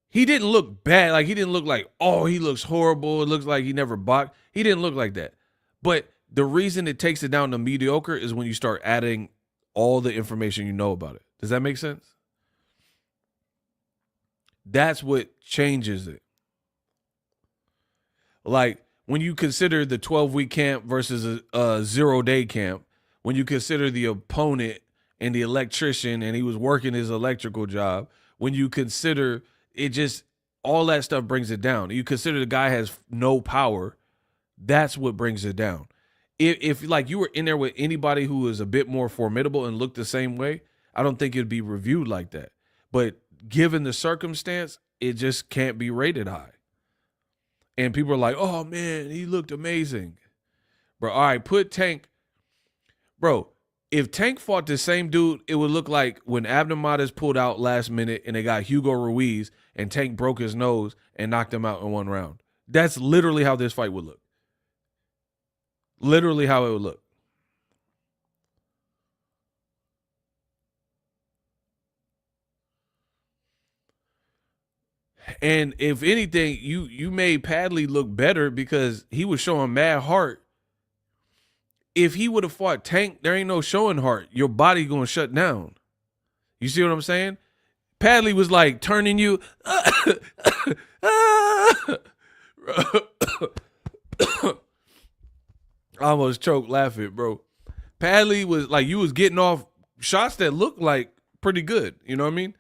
S1: He didn't look bad. Like, he didn't look like, oh, he looks horrible. It looks like he never boxed. He didn't look like that. But the reason it takes it down to mediocre is when you start adding all the information you know about it. Does that make sense? That's what changes it. Like, when you consider the 12-week camp versus a 0-day camp, when you consider the opponent and the electrician and he was working his electrical job, when you consider it, just all that stuff brings it down. You consider the guy has no power, that's what brings it down. If like you were in there with anybody who was a bit more formidable and looked the same way, I don't think it'd be reviewed like that. But given the circumstance, it just can't be rated high. And people are like, oh, man, he looked amazing. Bro, all right, put Tank. Bro, if Tank fought the same dude, it would look like when Abner Matas pulled out last minute and they got Hugo Ruiz and Tank broke his nose and knocked him out in one round. That's literally how this fight would look. Literally how it would look. And if anything, you made Padley look better because he was showing mad heart. If he would have fought Tank, there ain't no showing heart. Your body going to shut down. You see what I'm saying? Padley was like turning you. I almost choked laughing, bro. Padley was like, you was getting off shots that looked like pretty good. You know what I mean?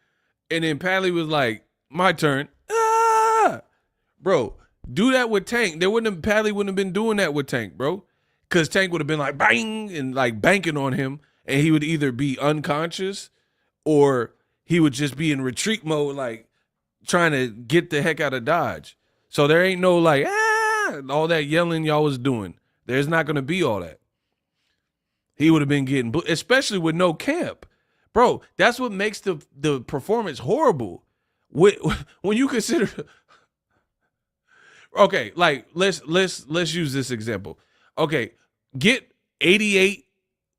S1: And then Padley was like, my turn. Bro, do that with Tank. Padley wouldn't have been doing that with Tank, bro. Because Tank would have been like, bang, and like banking on him. And he would either be unconscious or he would just be in retreat mode, like trying to get the heck out of Dodge. So there ain't no like, all that yelling y'all was doing. There's not going to be all that. He would have been getting, especially with no camp. Bro, that's what makes the performance horrible. When you consider, okay, like let's use this example. Okay, get 88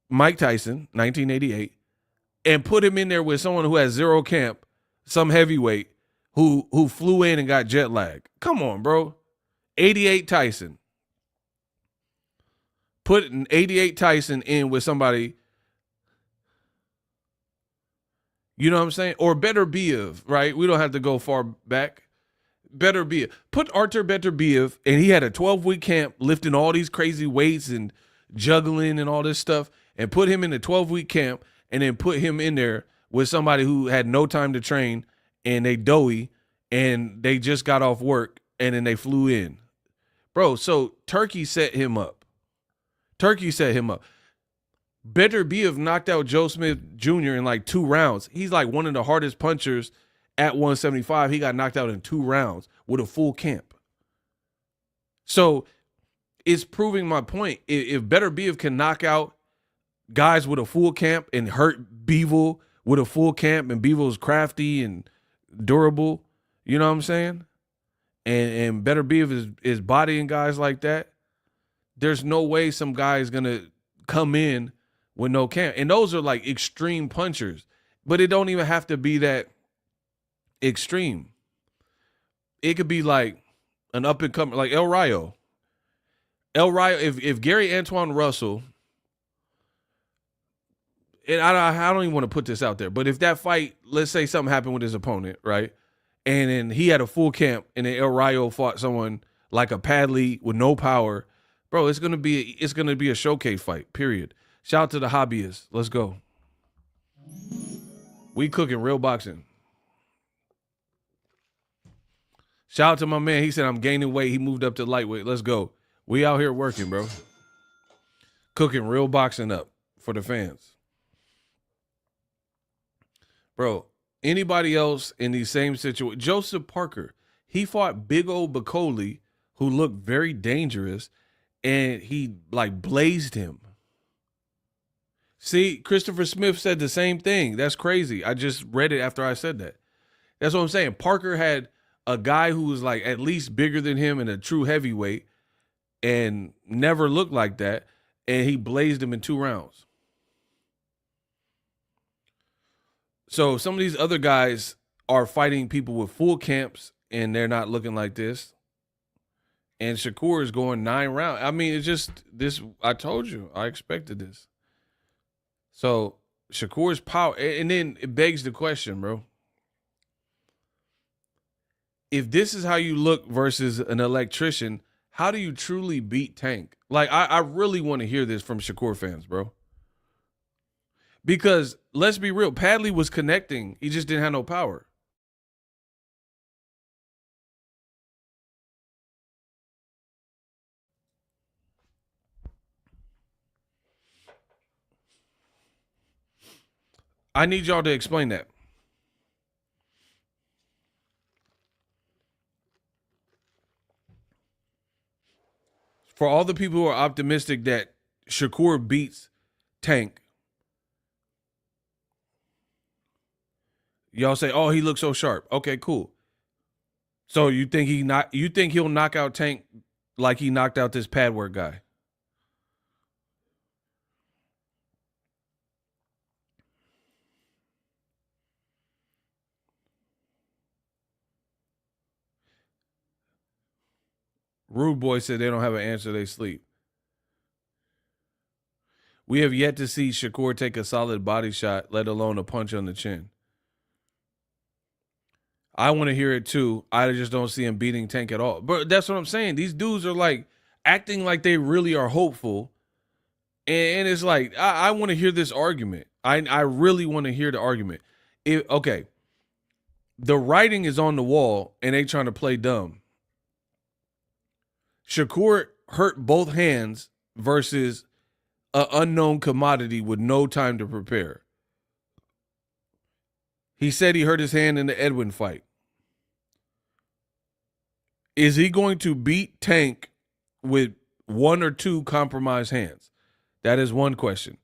S1: Mike Tyson, 1988, and put him in there with someone who has zero camp, some heavyweight who flew in and got jet lag. Come on, bro. 88 Tyson. Put an 88 Tyson in with somebody, you know what I'm saying? Or Beterbiev, right? We don't have to go far back. Beterbiev. Put Artur Beterbiev, and he had a 12-week camp lifting all these crazy weights and juggling and all this stuff, and put him in a 12-week camp, and then put him in there with somebody who had no time to train, and they doughy, and they just got off work, and then they flew in. Bro, so Turkey set him up. Beterbiev knocked out Joe Smith Jr. in like 2 rounds. He's like one of the hardest punchers at 175. He got knocked out in 2 rounds with a full camp. So it's proving my point. If Beterbiev can knock out guys with a full camp and hurt Bivol with a full camp, and Bivol's crafty and durable, you know what I'm saying? And Beterbiev is bodying guys like that. There's no way some guy is going to come in with no camp. And those are like extreme punchers. But it don't even have to be that extreme. It could be like an up and coming, like El Rayo. El Rayo, if Gary Antoine Russell, and I don't even want to put this out there, but if that fight, let's say something happened with his opponent, right? And then he had a full camp, and then El Rayo fought someone like a Padley with no power, bro, it's gonna be a showcase fight, period. Shout out to the hobbyists. Let's go. We cooking real boxing. Shout out to my man. He said, I'm gaining weight. He moved up to lightweight. Let's go. We out here working, bro. Cooking real boxing up for the fans. Bro, anybody else in the same situation? Joseph Parker, he fought Big old Bacoli, who looked very dangerous, and he like blazed him. See, Christopher Smith said the same thing. That's crazy. I just read it after I said that. That's what I'm saying. Parker had a guy who was like at least bigger than him and a true heavyweight and never looked like that, and he blazed him in 2 rounds. So some of these other guys are fighting people with full camps, and they're not looking like this. And Shakur is going 9 rounds. I mean, it's just this. I told you. I expected this. So Shakur's power, and then it begs the question, bro. If this is how you look versus an electrician, how do you truly beat Tank? Like, I really want to hear this from Shakur fans, bro. Because let's be real, Padley was connecting. He just didn't have no power. I need y'all to explain that. For all the people who are optimistic that Shakur beats Tank, y'all say, "Oh, he looks so sharp." Okay, cool. So you think he'll knock out Tank like he knocked out this pad work guy? Rude Boy said they don't have an answer, they sleep. We have yet to see Shakur take a solid body shot, let alone a punch on the chin. I want to hear it too. I just don't see him beating Tank at all. But that's what I'm saying. These dudes are like acting like they really are hopeful. And it's like, I want to hear this argument. I really want to hear the argument. Okay, the writing is on the wall and they trying to play dumb. Shakur hurt both hands versus an unknown commodity with no time to prepare. He said he hurt his hand in the Edwin fight. Is he going to beat Tank with 1 or 2 compromised hands? That is one question,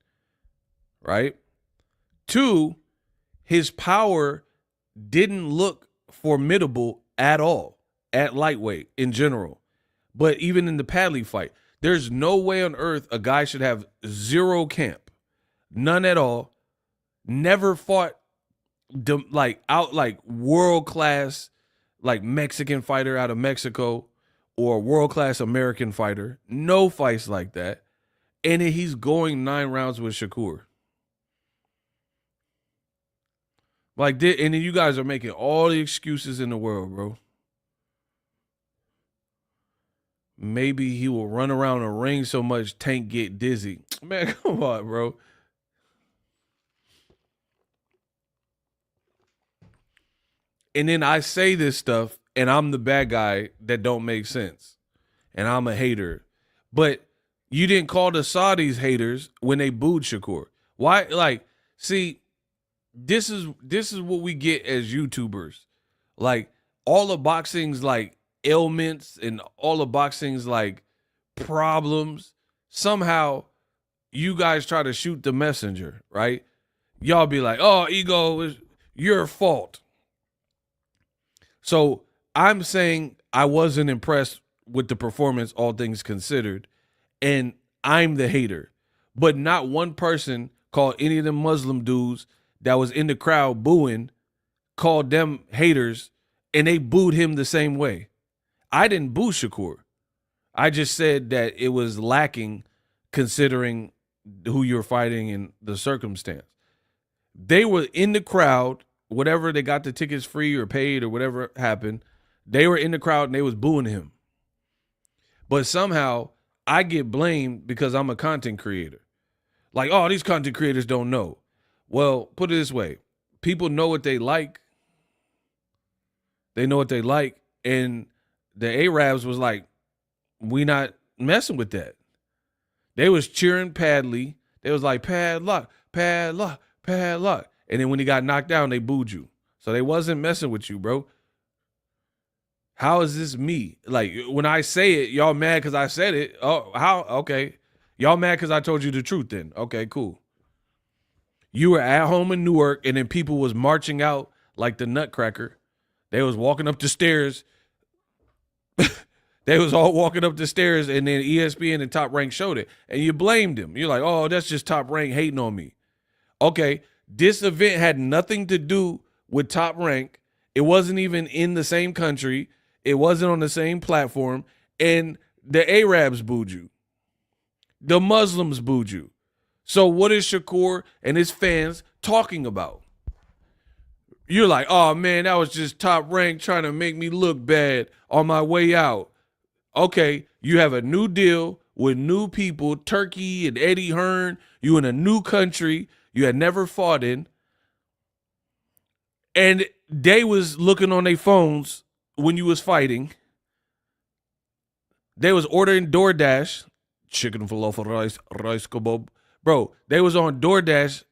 S1: right? 2, his power didn't look formidable at all at lightweight in general. But even in the Padley fight, there's no way on earth a guy should have 0 camp, none at all, never fought like world-class like Mexican fighter out of Mexico or world-class American fighter. No fights like that. And he's going 9 rounds with Shakur. Like, and then you guys are making all the excuses in the world, bro. Maybe he will run around the ring so much Tank get dizzy. Man, come on, bro. And then I say this stuff, and I'm the bad guy that don't make sense. And I'm a hater. But you didn't call the Saudis haters when they booed Shakur. Why? Like, see, this is what we get as YouTubers. Like, all of boxing's like ailments and all of boxing's like problems. Somehow you guys try to shoot the messenger, right? Y'all be like, "Oh, ego is your fault." So I'm saying I wasn't impressed with the performance, all things considered, and I'm the hater. But not one person called any of them Muslim dudes that was in the crowd booing, called them haters, and they booed him the same way. I didn't boo Shakur. I just said that it was lacking considering who you're fighting and the circumstance. They were in the crowd, whatever, they got the tickets free or paid or whatever happened. They were in the crowd and they was booing him. But somehow I get blamed because I'm a content creator. Like, oh, these content creators don't know. Well, put it this way. People know what they like. They know what they like. And the Arabs was like, we not messing with that. They was cheering Padley. They was like, padlock, padlock, padlock. And then when he got knocked down, they booed you. So they wasn't messing with you, bro. How is this me? Like, when I say it, y'all mad because I said it. Oh, how? Okay. Y'all mad because I told you the truth then. Okay, cool. You were at home in Newark, and then people was marching out like the Nutcracker. They was walking up the stairs. They was all walking up the stairs, and then ESPN and Top Rank showed it. And you blamed him. You're like, oh, that's just Top Rank hating on me. Okay, this event had nothing to do with Top Rank. It wasn't even in the same country. It wasn't on the same platform. And the Arabs booed you. The Muslims booed you. So what is Shakur and his fans talking about? You're like, oh, man, that was just Top Rank trying to make me look bad on my way out. Okay, you have a new deal with new people, Turkey and Eddie Hearn. You in a new country you had never fought in. And they was looking on their phones when you was fighting. They was ordering DoorDash, chicken falafel rice kebab. Bro, they was on DoorDash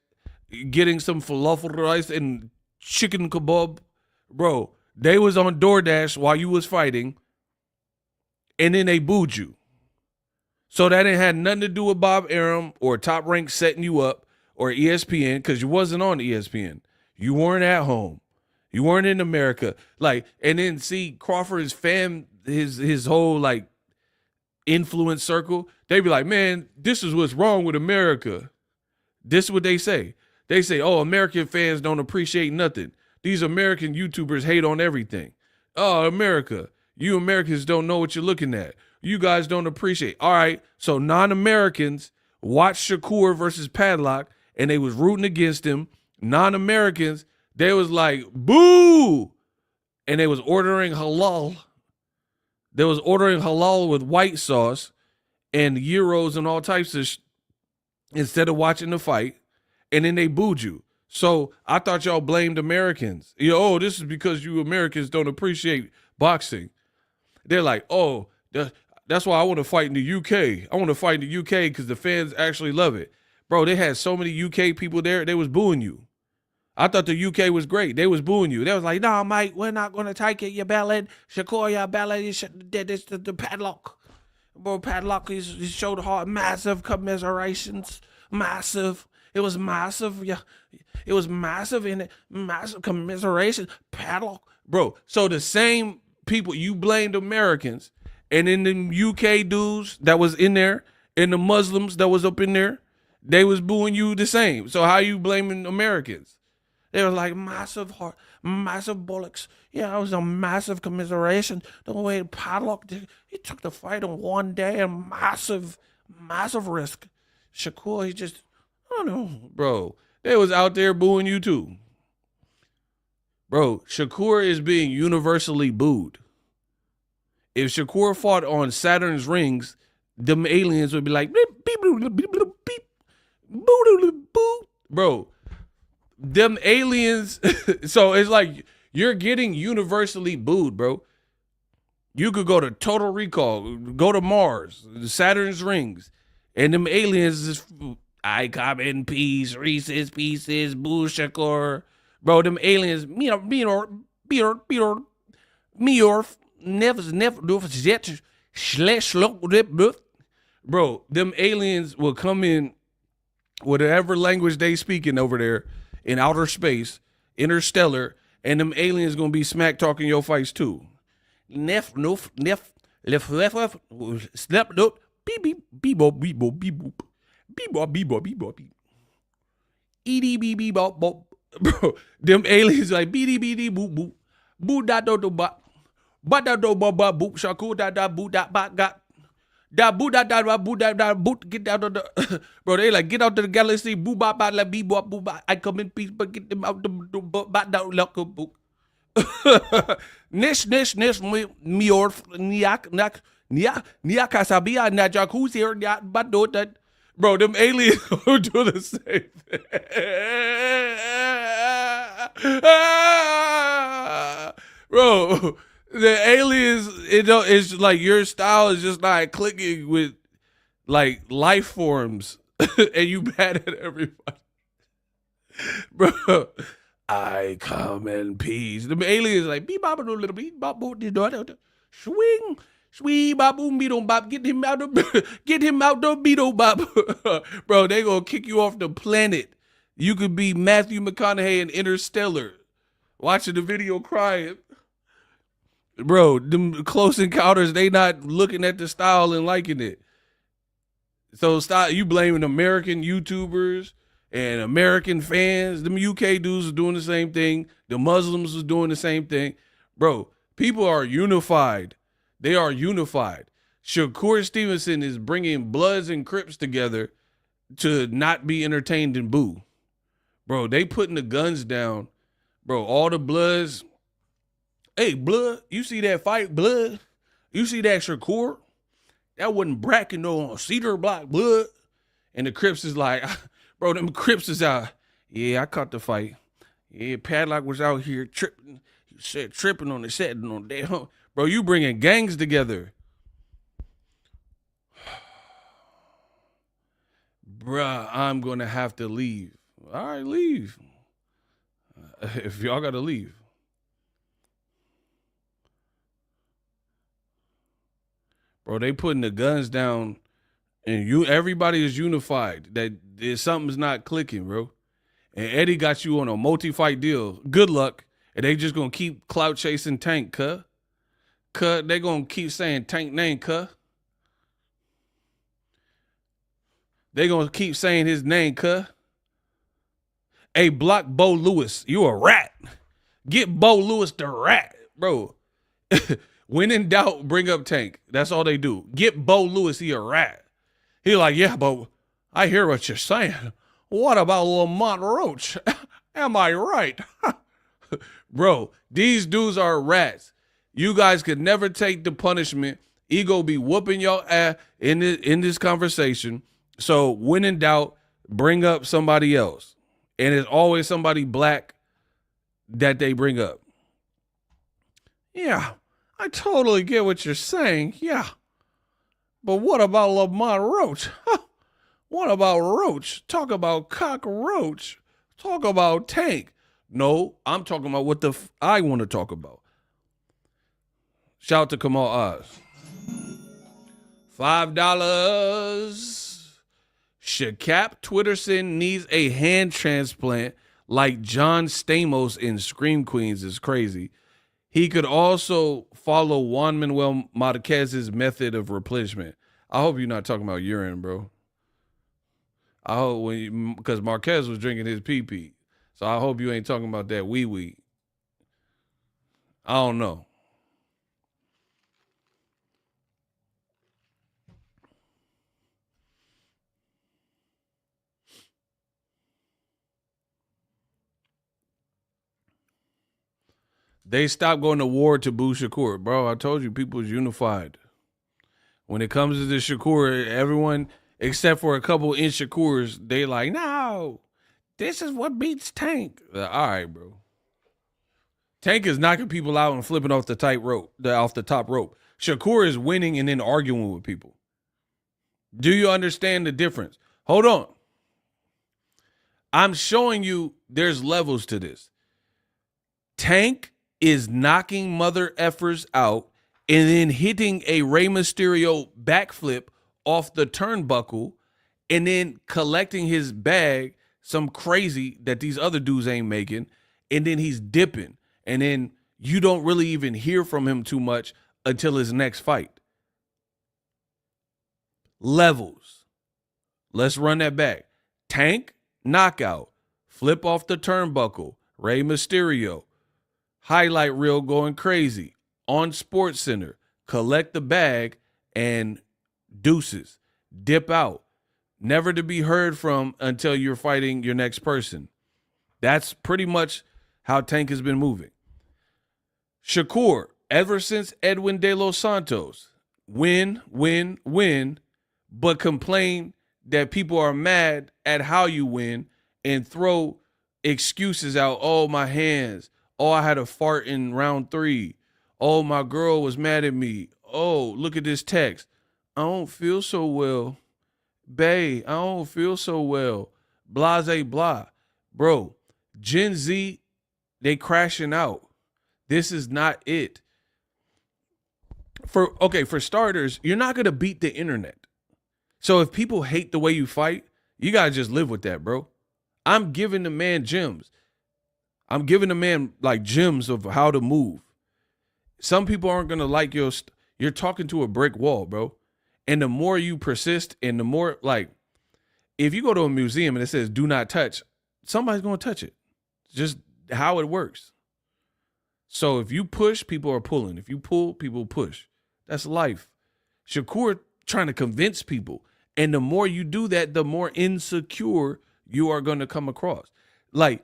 S1: getting some falafel rice and chicken kebab. Bro, they was on DoorDash while you was fighting, and then they booed you. So that ain't had nothing to do with Bob Arum or Top Rank setting you up or ESPN, because you wasn't on ESPN. You weren't at home. You weren't in America. Like, and then see Crawford's his whole like influence circle. They be like, man, this is what's wrong with America. This is what they say. They say, oh, American fans don't appreciate nothing. These American YouTubers hate on everything. Oh, America, you Americans don't know what you're looking at. You guys don't appreciate. All right, so non-Americans watched Shakur versus Padlock, and they was rooting against him. Non-Americans, they was like, boo! And they was ordering halal. They was ordering halal with white sauce and gyros and all types of instead of watching the fight. And then they booed you. So I thought y'all blamed Americans. Oh, this is because you Americans don't appreciate boxing. They're like, oh, that's why I want to fight in the UK. I want to fight in the UK because the fans actually love it. Bro, they had so many UK people there, they was booing you. I thought the UK was great. They was booing you. They was like, no, mate, we're not going to take it. You ballad. Shakur, you ballad. This the Padlock. Bro, Padlock, he showed heart. Massive commiserations. Massive. It was massive. Yeah. It was massive in it. Massive commiserations. Padlock. Bro, so the same people, you blamed Americans, and then the UK dudes that was in there, and the Muslims that was up in there, they was booing you the same. So how you blaming Americans? They were like, massive heart, massive bullocks. Yeah, it was a massive commiseration. The way Padlock did, he took the fight in one day and massive risk. Shakur, he just, I don't know, bro. They was out there booing you too. Bro, Shakur is being universally booed. If Shakur fought on Saturn's rings, them aliens would be like, beep, beep, beep, beep, beep, boo. Bro, them aliens, so it's like you're getting universally booed, bro. You could go to Total Recall, go to Mars, Saturn's rings, and them aliens is, I come in peace, Reese's Pieces, boo Shakur. Bro, them aliens, never, bro, them aliens will come in whatever language they speaking over there in outer space, interstellar, and them aliens gonna be smack talking your fights too. beep. Edie beep beep bop bop. Bro, them aliens like beady beady boop boop. Boo da do do bop. Ba da do ba ba boop. Shakur da da boo da ba got. Da boo da da boo da da boot. Get out of the bro. They like get out to the galaxy. Boo ba ba la bee bop boo ba. I come in peace, but get them out the ba da luck boop. Nish me or niak sabia na jacuzzi here but do that. Bro, them aliens will do the same thing. Bro, the aliens, it's like your style is just not clicking with like life forms, and you bad at everybody. Bro, I come in peace. The aliens like beep bop a little beep bop swing. Sweet babu beetle bop, get him out the beetle bop. Bro, they gonna kick you off the planet. You could be Matthew McConaughey in Interstellar, watching the video crying. Bro, them Close Encounters, they not looking at the style and liking it. So style, you blaming American YouTubers and American fans. Them UK dudes are doing the same thing. The Muslims was doing the same thing. Bro, people are unified. They are unified. Shakur Stevenson is bringing Bloods and Crips together to not be entertained and boo. Bro, they putting the guns down. Bro, all the Bloods. Hey, Blood, you see that fight, Blood? You see that Shakur? That wasn't Bracken on Cedar Block, Blood. And the Crips is like, bro, them Crips is out. Yeah, I caught the fight. Yeah, Padlock was out here tripping. He said tripping on the set and on that. Bro, you bringing gangs together. Bruh, I'm going to have to leave. All right, leave. If y'all got to leave. Bro, they putting the guns down and everybody is unified. That something's not clicking, bro. And Eddie got you on a multi-fight deal. Good luck. And they just going to keep clout chasing Tank, cuh. They gonna keep saying Tank name, cuh. They gonna keep saying his name, cuh. Hey, block Bo Lewis. You a rat. Get Bo Lewis the rat, bro. When in doubt, bring up Tank. That's all they do. Get Bo Lewis. He a rat. He like, yeah, but I hear what you're saying. What about Lamont Roach? Am I right? Bro, these dudes are rats. You guys could never take the punishment. Ego be whooping your ass in this conversation. So when in doubt, bring up somebody else. And it's always somebody black that they bring up. Yeah, I totally get what you're saying. Yeah. But what about Lamont Roach? What about Roach? Talk about cockroach. Talk about Tank. No, I'm talking about what I want to talk about. Shout out to Kamal Oz. $5. Shakap Twitterson needs a hand transplant like John Stamos in Scream Queens is crazy. He could also follow Juan Manuel Marquez's method of replenishment. I hope you're not talking about urine, bro. I hope because Marquez was drinking his pee-pee. So I hope you ain't talking about that wee-wee. I don't know. They stopped going to war to boo Shakur. Bro, I told you, people is unified. When it comes to the Shakur, everyone, except for a couple Inshakurs, they like, no, this is what beats Tank. All right, bro. Tank is knocking people out and flipping off the off the top rope. Shakur is winning and then arguing with people. Do you understand the difference? Hold on. I'm showing you there's levels to this. Tank is knocking mother effers out and then hitting a Rey Mysterio backflip off the turnbuckle and then collecting his bag, some crazy that these other dudes ain't making, and then he's dipping. And then you don't really even hear from him too much until his next fight. Levels. Let's run that back. Tank, knockout. Flip off the turnbuckle. Rey Mysterio. Highlight reel going crazy. On Sports Center. Collect the bag and deuces. Dip out. Never to be heard from until you're fighting your next person. That's pretty much how Tank has been moving. Shakur, ever since Edwin De Los Santos, win, but complain that people are mad at how you win and throw excuses out. Oh, my hands. Oh, I had a fart in round 3. Oh, my girl was mad at me. Oh, look at this text. I don't feel so well. Bae, I don't feel so well. Blase blah. Bro, Gen Z, they crashing out. This is not it. For starters, you're not going to beat the internet. So if people hate the way you fight, you got to just live with that, bro. I'm giving the man gems. I'm giving the man like gems of how to move. Some people aren't going to like you're talking to a brick wall, bro. And the more you persist and the more, like, if you go to a museum and it says do not touch, somebody's going to touch it. Just how it works. So if you push, people are pulling. If you pull, people push. That's life. Shakur trying to convince people. And the more you do that, the more insecure you are going to come across. Like,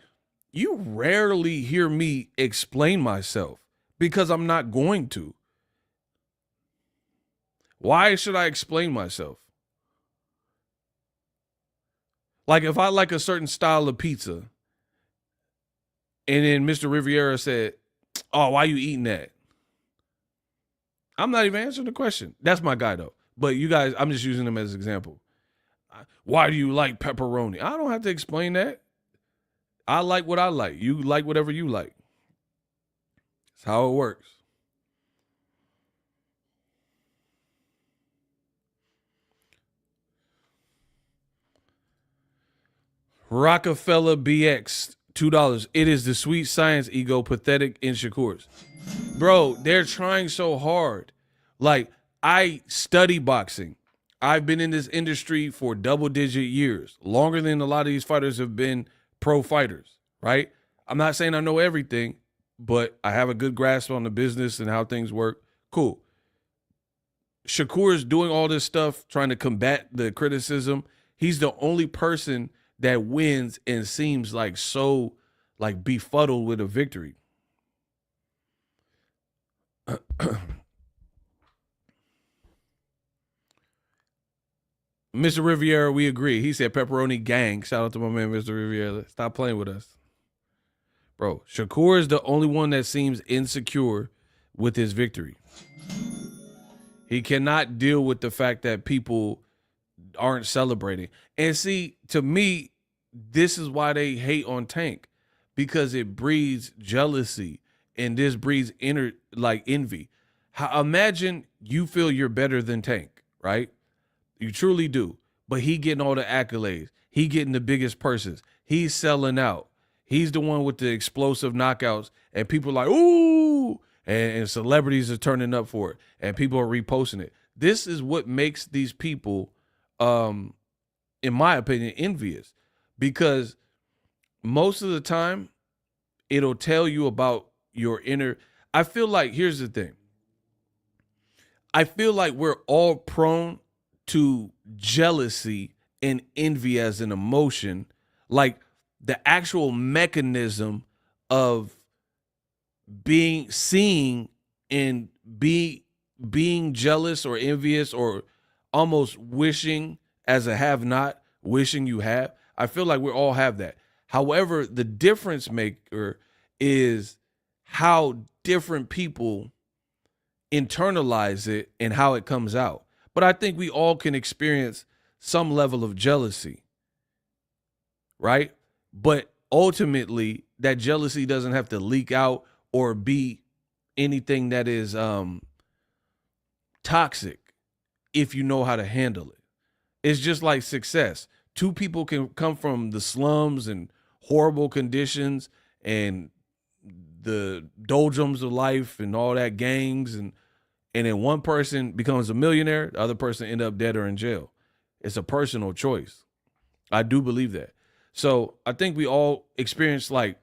S1: you rarely hear me explain myself because I'm not going to. Why should I explain myself? Like, if I like a certain style of pizza, and then Mr. Riviera said, oh, why you eating that? I'm not even answering the question. That's my guy, though. But you guys, I'm just using him as an example. Why do you like pepperoni? I don't have to explain that. I like what I like. You like whatever you like. That's how it works. Rockefeller BX, $2. It is the sweet science ego, pathetic in Shakur's. Bro, they're trying so hard. Like, I study boxing. I've been in this industry for double-digit years, longer than a lot of these fighters have been pro fighters, right? I'm not saying I know everything, but I have a good grasp on the business and how things work. Cool. Shakur is doing all this stuff, trying to combat the criticism. He's the only person that wins and seems like so like befuddled with a victory. Mr. Riviera, we agree. He said pepperoni gang. Shout out to my man, Mr. Riviera. Stop playing with us. Bro, Shakur is the only one that seems insecure with his victory. He cannot deal with the fact that people aren't celebrating. And see, to me, this is why they hate on Tank, because it breeds jealousy and this breeds envy. Imagine you feel you're better than Tank, right? You truly do. But he getting all the accolades. He getting the biggest purses. He's selling out. He's the one with the explosive knockouts, and people are like, ooh, and celebrities are turning up for it, and people are reposting it. This is what makes these people, in my opinion, envious, because most of the time it'll tell you about your inner. I feel like, here's the thing. I feel like we're all prone to jealousy and envy as an emotion, like the actual mechanism of seeing and being jealous or envious or almost wishing as a have-not, wishing you have. I feel like we all have that. However, the difference maker is how different people internalize it and how it comes out. But I think we all can experience some level of jealousy, right? But ultimately, that jealousy doesn't have to leak out or be anything that is toxic if you know how to handle it. It's just like success. Two people can come from the slums and horrible conditions and the doldrums of life and all that, gangs, and then one person becomes a millionaire, the other person end up dead or in jail. It's a personal choice. I do believe that. So I think we all experience like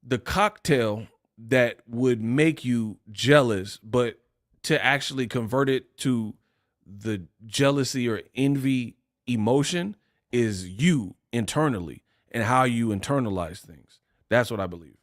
S1: the cocktail that would make you jealous, but to actually convert it to the jealousy or envy emotion is you internally and how you internalize things. That's what I believe.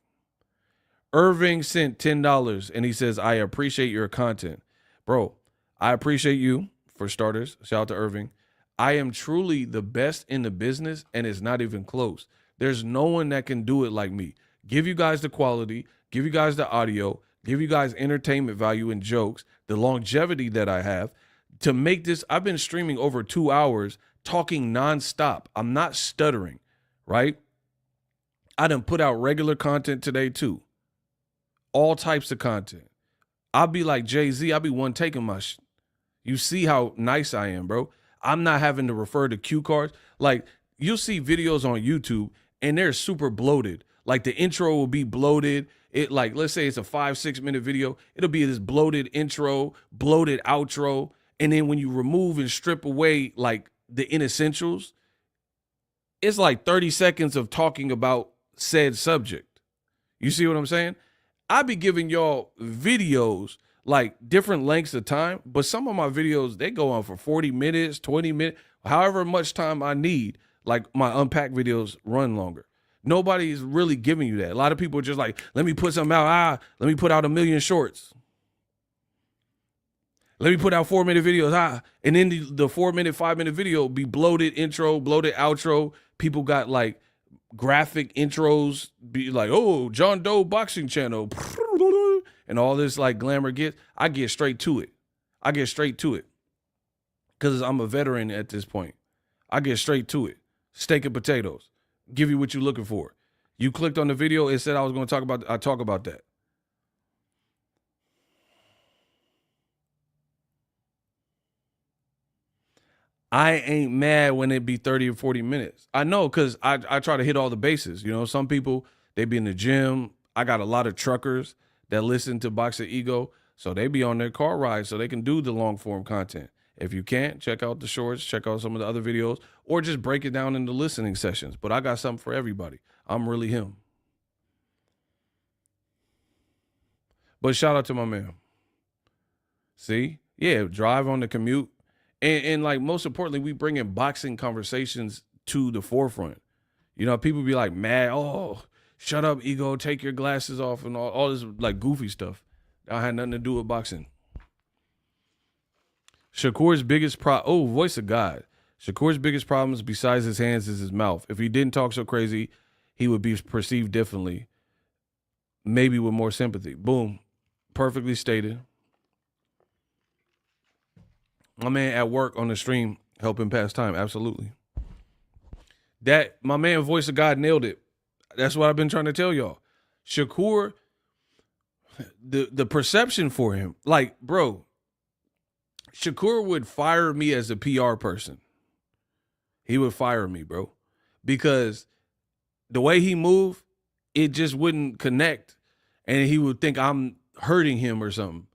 S1: Irving sent $10 and he says, I appreciate your content. Bro, I appreciate you for starters. Shout out to Irving. I am truly the best in the business and it's not even close. There's no one that can do it like me. Give you guys the quality, give you guys the audio, give you guys entertainment value and jokes, the longevity that I have. To make this, I've been streaming over 2 hours, talking nonstop. I'm not stuttering, right? I done put out regular content today too. All types of content. I'll be like Jay-Z, I'll be one taking my shit. You see how nice I am, bro. I'm not having to refer to cue cards. Like, you'll see videos on YouTube and they're super bloated. Like, the intro will be bloated. It, like, let's say it's a 5-6 minute video. It'll be this bloated intro, bloated outro. And then when you remove and strip away, like, the inessentials, it's like 30 seconds of talking about said subject. You see what I'm saying? I be giving y'all videos like different lengths of time, but some of my videos, they go on for 40 minutes, 20 minutes, however much time I need. Like, my unpack videos run longer. Nobody's really giving you that. A lot of people are just like, let me put something out. Let me put out 1 million shorts. Let me put out 4-minute videos. And then the 4-minute, 5-minute video be bloated intro, bloated outro. People got like graphic intros, be like, oh, John Doe boxing channel. And all this like glamour gets. I get straight to it. Because I'm a veteran at this point. I get straight to it. Steak and potatoes. Give you what you're looking for. You clicked on the video, it said I was going to talk about, I talk about that. I ain't mad when it be 30 or 40 minutes. I know, because I try to hit all the bases. You know, some people, they be in the gym. I got a lot of truckers that listen to Boxingego, so they be on their car ride so they can do the long form content. If you can't, check out the shorts, check out some of the other videos, or just break it down into listening sessions. But I got something for everybody. I'm really him. But shout out to my man. See? Yeah, drive on the commute. And like, most importantly, we bring in boxing conversations to the forefront. You know, people be like, mad, oh, shut up, ego, take your glasses off, and all this like goofy stuff. That had nothing to do with boxing. Shakur's biggest voice of God. Shakur's biggest problems besides his hands is his mouth. If he didn't talk so crazy, he would be perceived differently. Maybe with more sympathy. Boom. Perfectly stated. My man at work on the stream helping pass time. Absolutely. That, my man, voice of God, nailed it. That's what I've been trying to tell y'all. Shakur, the perception for him, like, bro, Shakur would fire me as a PR person. He would fire me, bro, because the way he moved, it just wouldn't connect, and he would think I'm hurting him or something.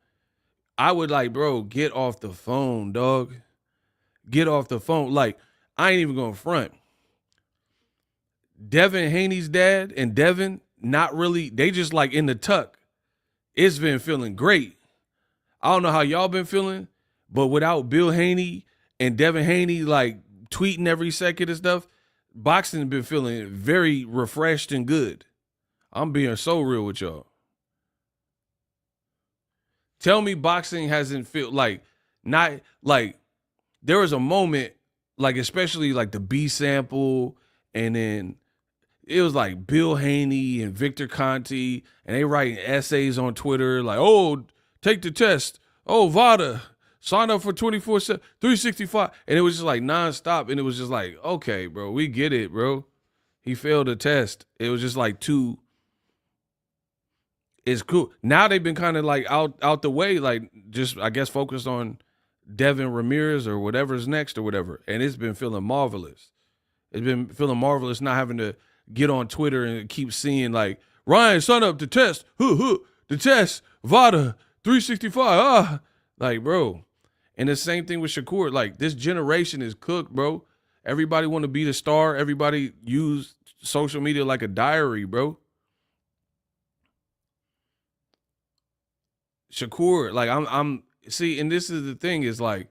S1: I would like, bro, get off the phone, dog. Get off the phone. Like, I ain't even gonna front. Devin Haney's dad and Devin, not really, they just like in the tuck. It's been feeling great. I don't know how y'all been feeling, but without Bill Haney and Devin Haney like tweeting every second and stuff, boxing been feeling very refreshed and good. I'm being so real with y'all. Tell me boxing hasn't felt like, not like, there was a moment, like especially like the B sample, and then it was like Bill Haney and Victor Conti, and they writing essays on Twitter like, oh, take the test. Oh, Vada, sign up for 24/7, 365. And it was just like nonstop. And it was just like, okay, bro, we get it, bro. He failed the test. It was just like it's cool. Now they've been kind of like out the way, like just, I guess, focused on Devin Ramirez or whatever's next or whatever. And it's been feeling marvelous. It's been feeling marvelous not having to get on Twitter and keep seeing like, Ryan, sign up to test. The test, Vada, 365. Like, bro. And the same thing with Shakur. Like, this generation is cooked, bro. Everybody want to be the star. Everybody use social media like a diary, bro. Shakur, like, I'm see, and this is the thing, is like,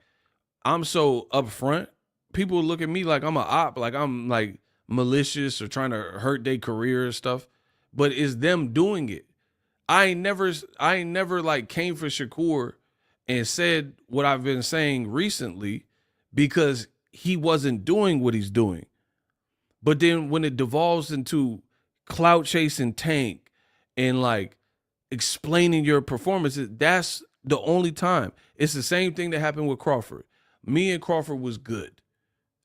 S1: I'm so upfront. People look at me like I'm a op, like I'm like malicious or trying to hurt their career and stuff. But it's them doing it. I ain't never like came for Shakur and said what I've been saying recently because he wasn't doing what he's doing. But then when it devolves into clout chasing Tank and like explaining your performances, that's the only time. It's the same thing that happened with Crawford. Me and Crawford was good.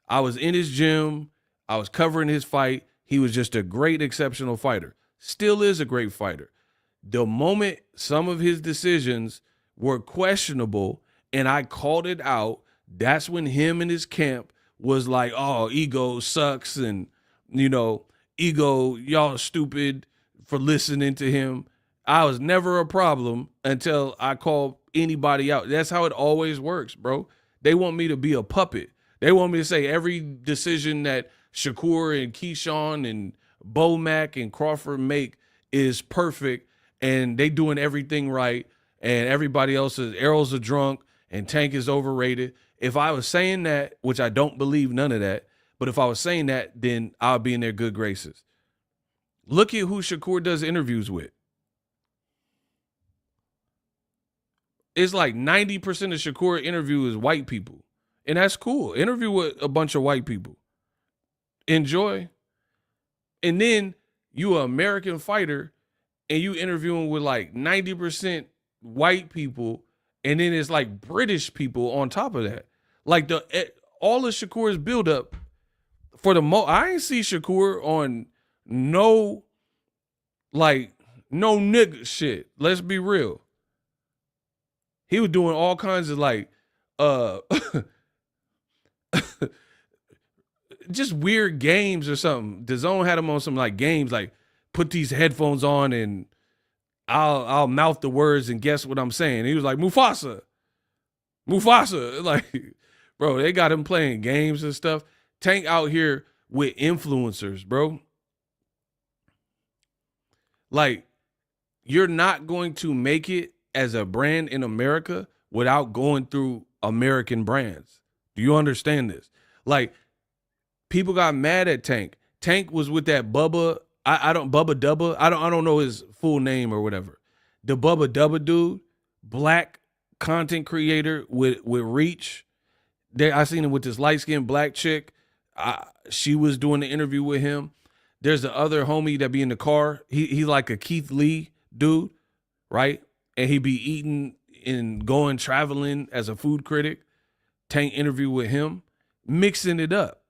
S1: I was in his gym. I was covering his fight. He was just a great, exceptional fighter. Still is a great fighter. The moment some of his decisions were questionable and I called it out, that's when him and his camp was like, oh, ego sucks and, you know, ego, y'all stupid for listening to him. I was never a problem until I called anybody out. That's how it always works, bro. They want me to be a puppet. They want me to say every decision that Shakur and Keyshawn and Bomac and Crawford make is perfect and they doing everything right and everybody else's arrows are drunk and Tank is overrated. If I was saying that, which I don't believe none of that, but if I was saying that, then I'll be in their good graces. Look at who Shakur does interviews with. It's like 90% of Shakur interview is white people. And that's cool. Interview with a bunch of white people. Enjoy. And then you an American fighter and you interviewing with like 90% white people. And then it's like British people on top of that. Like all of Shakur's buildup for I ain't see Shakur on no nigga shit. Let's be real. He was doing all kinds of like just weird games or something. DAZN had him on some like games, like put these headphones on and I'll mouth the words and guess what I'm saying. He was like, Mufasa. Like, bro, they got him playing games and stuff. Tank out here with influencers, bro. Like, you're not going to make it as a brand in America without going through American brands. Do you understand this? Like, people got mad at Tank. Tank was with that Bubba. Bubba Dubba. I don't know his full name or whatever. The Bubba Dubba dude, black content creator with reach. I seen him with this light-skinned black chick. She was doing the interview with him. There's the other homie that be in the car. He's like a Keith Lee dude, right? And he be eating and going traveling as a food critic. Tank interview with him, mixing it up.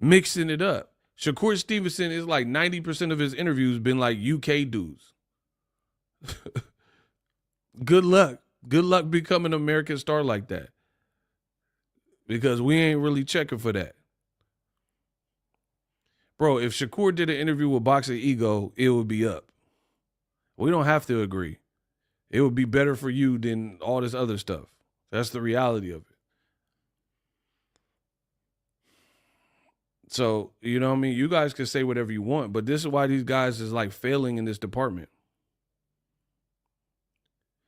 S1: Shakur Stevenson is like 90% of his interviews been like UK dudes. Good luck. Good luck becoming an American star like that. Because we ain't really checking for that. Bro, if Shakur did an interview with Boxingego, it would be up. We don't have to agree. It would be better for you than all this other stuff. That's the reality of it. So, you know what I mean? You guys can say whatever you want, but this is why these guys is like failing in this department.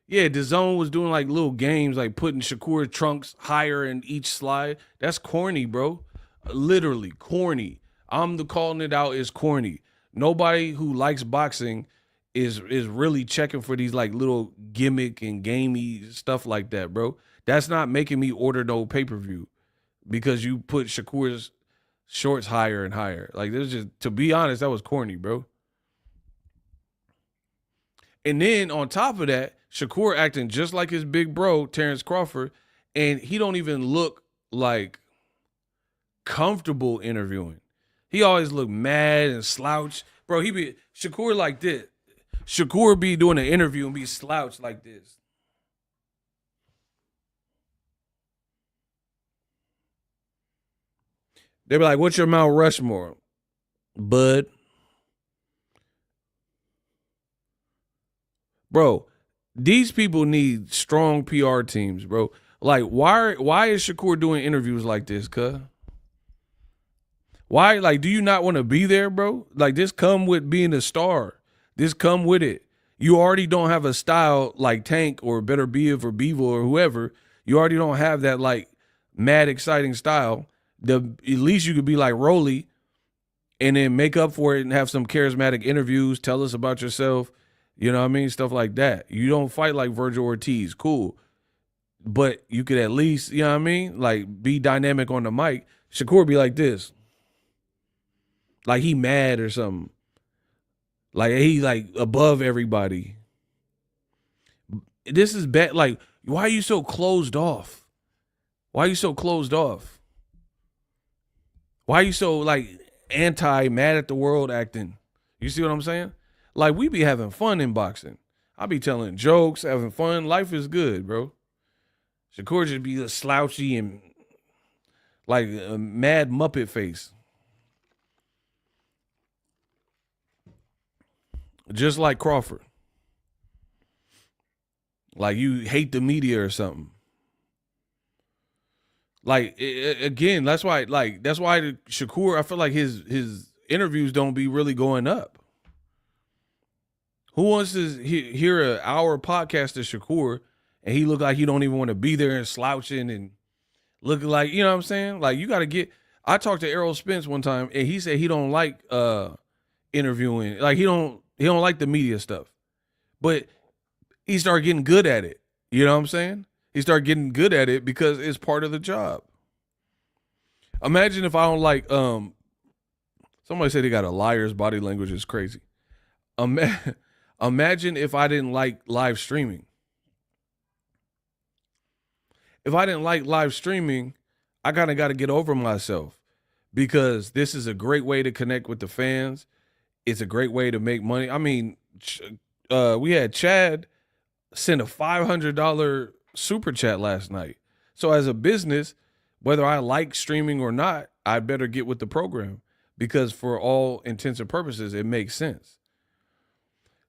S1: Yeah, DAZN was doing like little games, like putting Shakur trunks higher in each slide. That's corny, bro. Literally corny. I'm calling it out as corny. Nobody who likes boxing is really checking for these like little gimmick and gamey stuff like that, bro. That's not making me order no pay-per-view because you put Shakur's shorts higher and higher. Like, there's just, to be honest, that was corny, bro. And then on top of that, Shakur acting just like his big bro, Terrence Crawford, and he don't even look like comfortable interviewing. He always look mad and slouched. Bro, Shakur like this. Shakur be doing an interview and be slouched like this. They be like, what's your Mount Rushmore? Bud. Bro, these people need strong PR teams, bro. Like, why is Shakur doing interviews like this, cuz? Why, like, do you not want to be there, bro? Like, this come with being a star. This come with it. You already don't have a style like Tank or Better Beav or Bevo or whoever. You already don't have that, like, mad exciting style. At least you could be like Rolly and then make up for it and have some charismatic interviews, tell us about yourself, you know what I mean? Stuff like that. You don't fight like Virgil Ortiz, cool. But you could at least, you know what I mean? Like, be dynamic on the mic. Shakur be like this. Like he mad or something. Like he like above everybody. This is bad. Like, why are you so closed off? Why are you so closed off? Why are you so like anti, mad at the world acting? You see what I'm saying? Like, we be having fun in boxing. I be telling jokes, having fun. Life is good, bro. Shakur just be a slouchy and like a mad Muppet face. Just like Crawford. Like you hate the media or something. Like, again, that's why Shakur, I feel like his interviews don't be really going up. Who wants to hear an hour podcast of Shakur and he look like he don't even want to be there and slouching and looking like, you know what I'm saying? Like, you got to get, I talked to Errol Spence one time and he said he don't like interviewing. Like, he don't like the media stuff. But he started getting good at it. You know what I'm saying? He started getting good at it because it's part of the job. Imagine if I don't like, somebody said he got a liar's body language is crazy. Imagine if I didn't like live streaming. If I didn't like live streaming, I kind of got to get over myself because this is a great way to connect with the fans. It's a great way to make money. I mean, we had Chad send a $500 super chat last night. So as a business, whether I like streaming or not, I better get with the program because for all intents and purposes, it makes sense.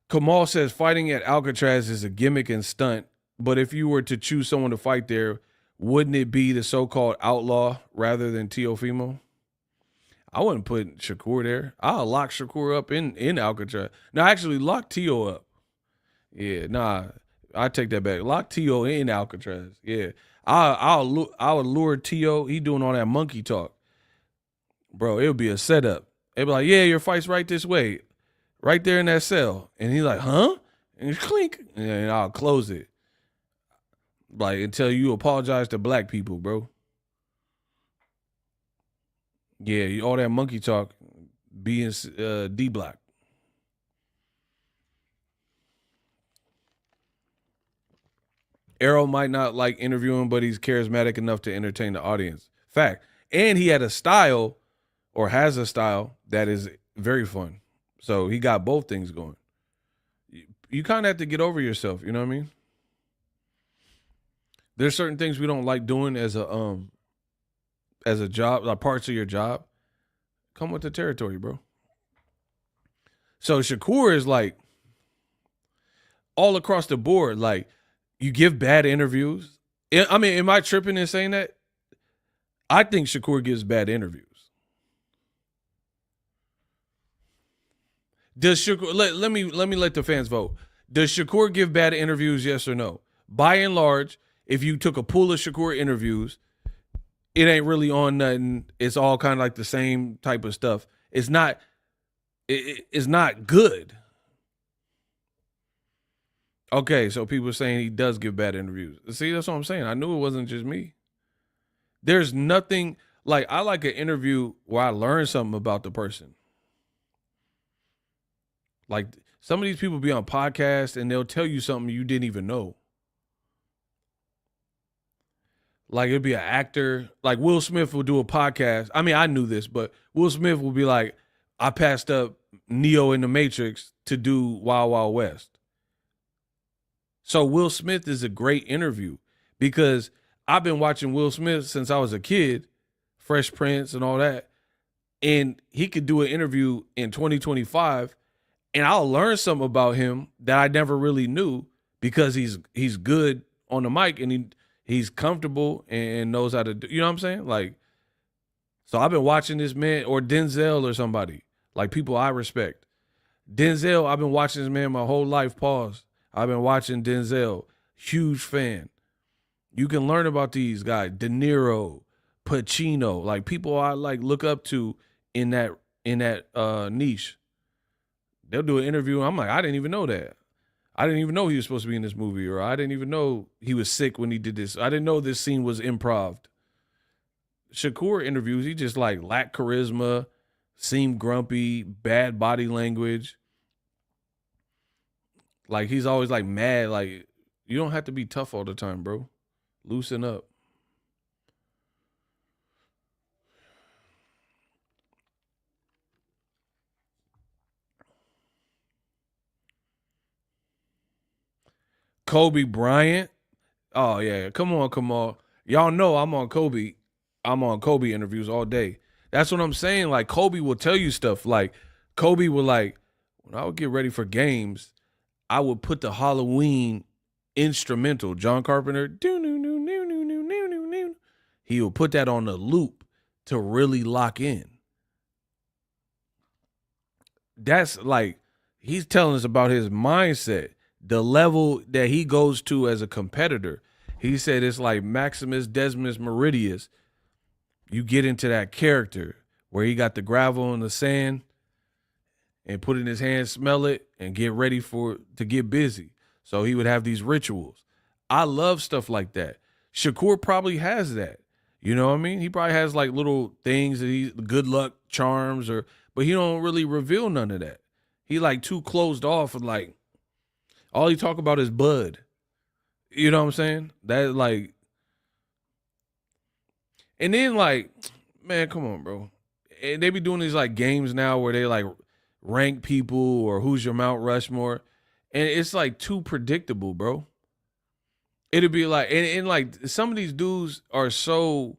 S1: Kamal says fighting at Alcatraz is a gimmick and stunt, but if you were to choose someone to fight there, wouldn't it be the so-called outlaw rather than Teofimo? I wouldn't put Shakur there. I'll lock Shakur up in Alcatraz. Now, actually, lock Teo up. Yeah, nah, I take that back. Lock Teo in Alcatraz. Yeah, I would lure Teo. He doing all that monkey talk, bro. It would be a setup. They'd be like, "Yeah, your fight's right this way, right there in that cell," and he's like, "Huh?" And clink, and I'll close it. Like, until you apologize to black people, bro. Yeah, all that monkey talk, being D-block. Arrow might not like interviewing, but he's charismatic enough to entertain the audience. Fact. And he had a style, or has a style, that is very fun. So he got both things going. You kind of have to get over yourself, you know what I mean? There's certain things we don't like doing as a job, like parts of your job. Come with the territory, bro. So Shakur is like all across the board. Like, you give bad interviews. I mean, am I tripping in saying that? I think Shakur gives bad interviews. Does Shakur, let me let the fans vote. Does Shakur give bad interviews, yes or no? By and large, if you took a pool of Shakur interviews, it ain't really on nothing. It's all kind of like the same type of stuff. It's not good. Okay, so people are saying he does give bad interviews. See, that's what I'm saying. I knew it wasn't just me. There's nothing, like, I like an interview where I learn something about the person. Like, some of these people be on podcasts and they'll tell you something you didn't even know. Like, it'd be an actor. Like, Will Smith will do a podcast. I mean, I knew this, but Will Smith will be like, I passed up Neo in the Matrix to do Wild Wild West. So Will Smith is a great interview because I've been watching Will Smith since I was a kid, Fresh Prince and all that. And he could do an interview in 2025 and I'll learn something about him that I never really knew because he's good on the mic and He's comfortable and knows how to do, you know what I'm saying? Like, so I've been watching this man, or Denzel or somebody, like people I respect. Denzel, I've been watching this man my whole life, pause. I've been watching Denzel, huge fan. You can learn about these guys, De Niro, Pacino, like people I like look up to in that niche. They'll do an interview. I'm like, I didn't even know that. I didn't even know he was supposed to be in this movie, or I didn't even know he was sick when he did this. I didn't know this scene was improv. Shakur interviews, he just like lacked charisma, seemed grumpy, bad body language. Like he's always like mad. Like you don't have to be tough all the time, bro. Loosen up. Kobe Bryant. Oh yeah, come on. Y'all know I'm on Kobe. I'm on Kobe interviews all day. That's what I'm saying. Like Kobe will tell you stuff. Like Kobe will like, when I would get ready for games, I would put the Halloween instrumental, John Carpenter. He will put that on the loop to really lock in. That's like, he's telling us about his mindset, the level that he goes to as a competitor. He said it's like Maximus Decimus Meridius. You get into that character where he got the gravel and the sand and put it in his hand, smell it, and get ready to get busy. So he would have these rituals. I love stuff like that. Shakur probably has that. You know what I mean? He probably has like little things that he good luck charms, but he don't really reveal none of that. He like too closed off, and like all he talk about is bud. You know what I'm saying? That like, and then like, man, come on, bro. And they be doing these like games now where they like rank people or who's your Mount Rushmore, and it's like too predictable, bro. It'd be like, and like some of these dudes are so,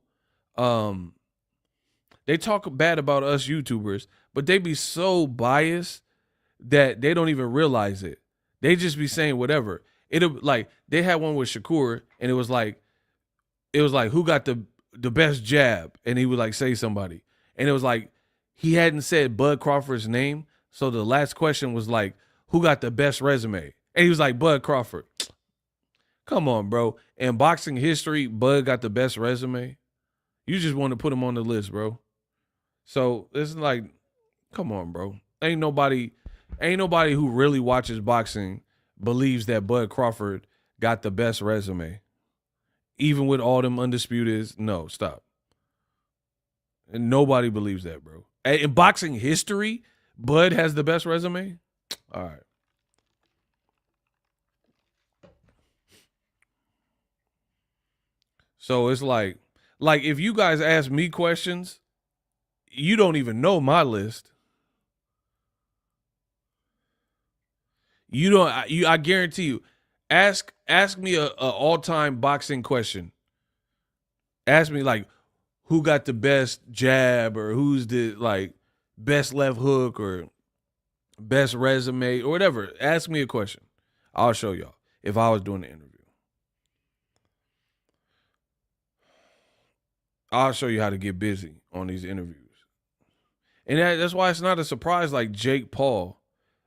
S1: they talk bad about us YouTubers, but they be so biased that they don't even realize it. They just be saying whatever. It'll like, they had one with Shakur, and it was like who got the best jab, and he would like say somebody, and it was like he hadn't said Bud Crawford's name, so the last question was like, who got the best resume, and he was like Bud Crawford. Come on, bro. In boxing history, Bud got the best resume. You just want to put him on the list, bro. So it's like, come on, bro. Ain't nobody who really watches boxing believes that Bud Crawford got the best resume. Even with all them undisputeds, no, stop. And nobody believes that, bro. In boxing history, Bud has the best resume? All right. So it's like if you guys ask me questions, you don't even know my list. You don't. I guarantee you. Ask me a all-time boxing question. Ask me like who got the best jab, or who's the like best left hook, or best resume, or whatever. Ask me a question. I'll show y'all if I was doing the interview. I'll show you how to get busy on these interviews. And that's why it's not a surprise like Jake Paul,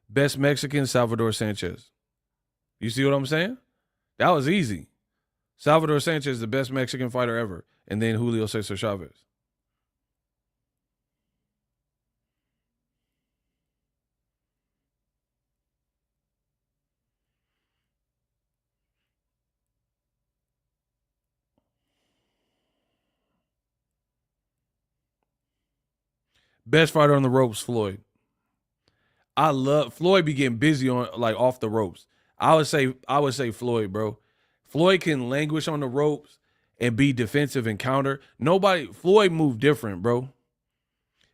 S1: best Mexican, Salvador Sanchez. You see what I'm saying? That was easy. Salvador Sanchez, the best Mexican fighter ever. And then Julio Cesar Chavez. Best fighter on the ropes, Floyd. I love Floyd be getting busy on like off the ropes. I would say Floyd, bro. Floyd can languish on the ropes and be defensive and counter. Floyd moved different, bro.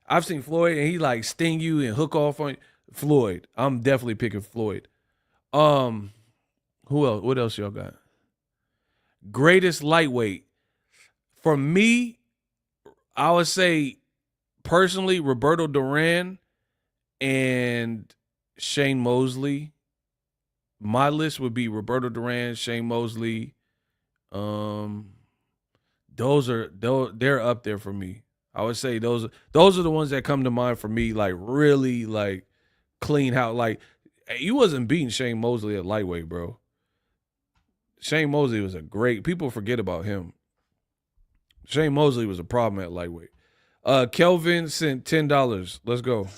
S1: I've seen Floyd and he like sting you and hook off on Floyd. I'm definitely picking Floyd. Who else? What else y'all got? Greatest lightweight. For me, I would say personally, Roberto Duran and Shane Mosley. My list would be Roberto Duran, Shane Mosley, They're up there for me. I would say those are the ones that come to mind for me, like really like clean house. Like you wasn't beating Shane Mosley at lightweight, bro. Shane Mosley was a great. People forget about him. Shane Mosley was a problem at lightweight. Kelvin sent $10. Let's go.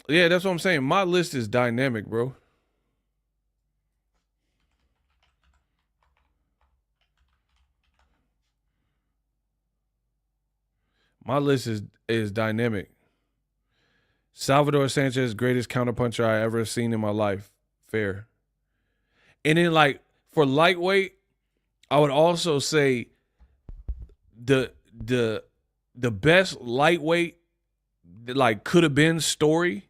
S1: Yeah, that's what I'm saying. My list is dynamic, bro. My list is dynamic. Salvador Sanchez, greatest counterpuncher I ever seen in my life. Fair. And then like for lightweight, I would also say the best lightweight like could have been story,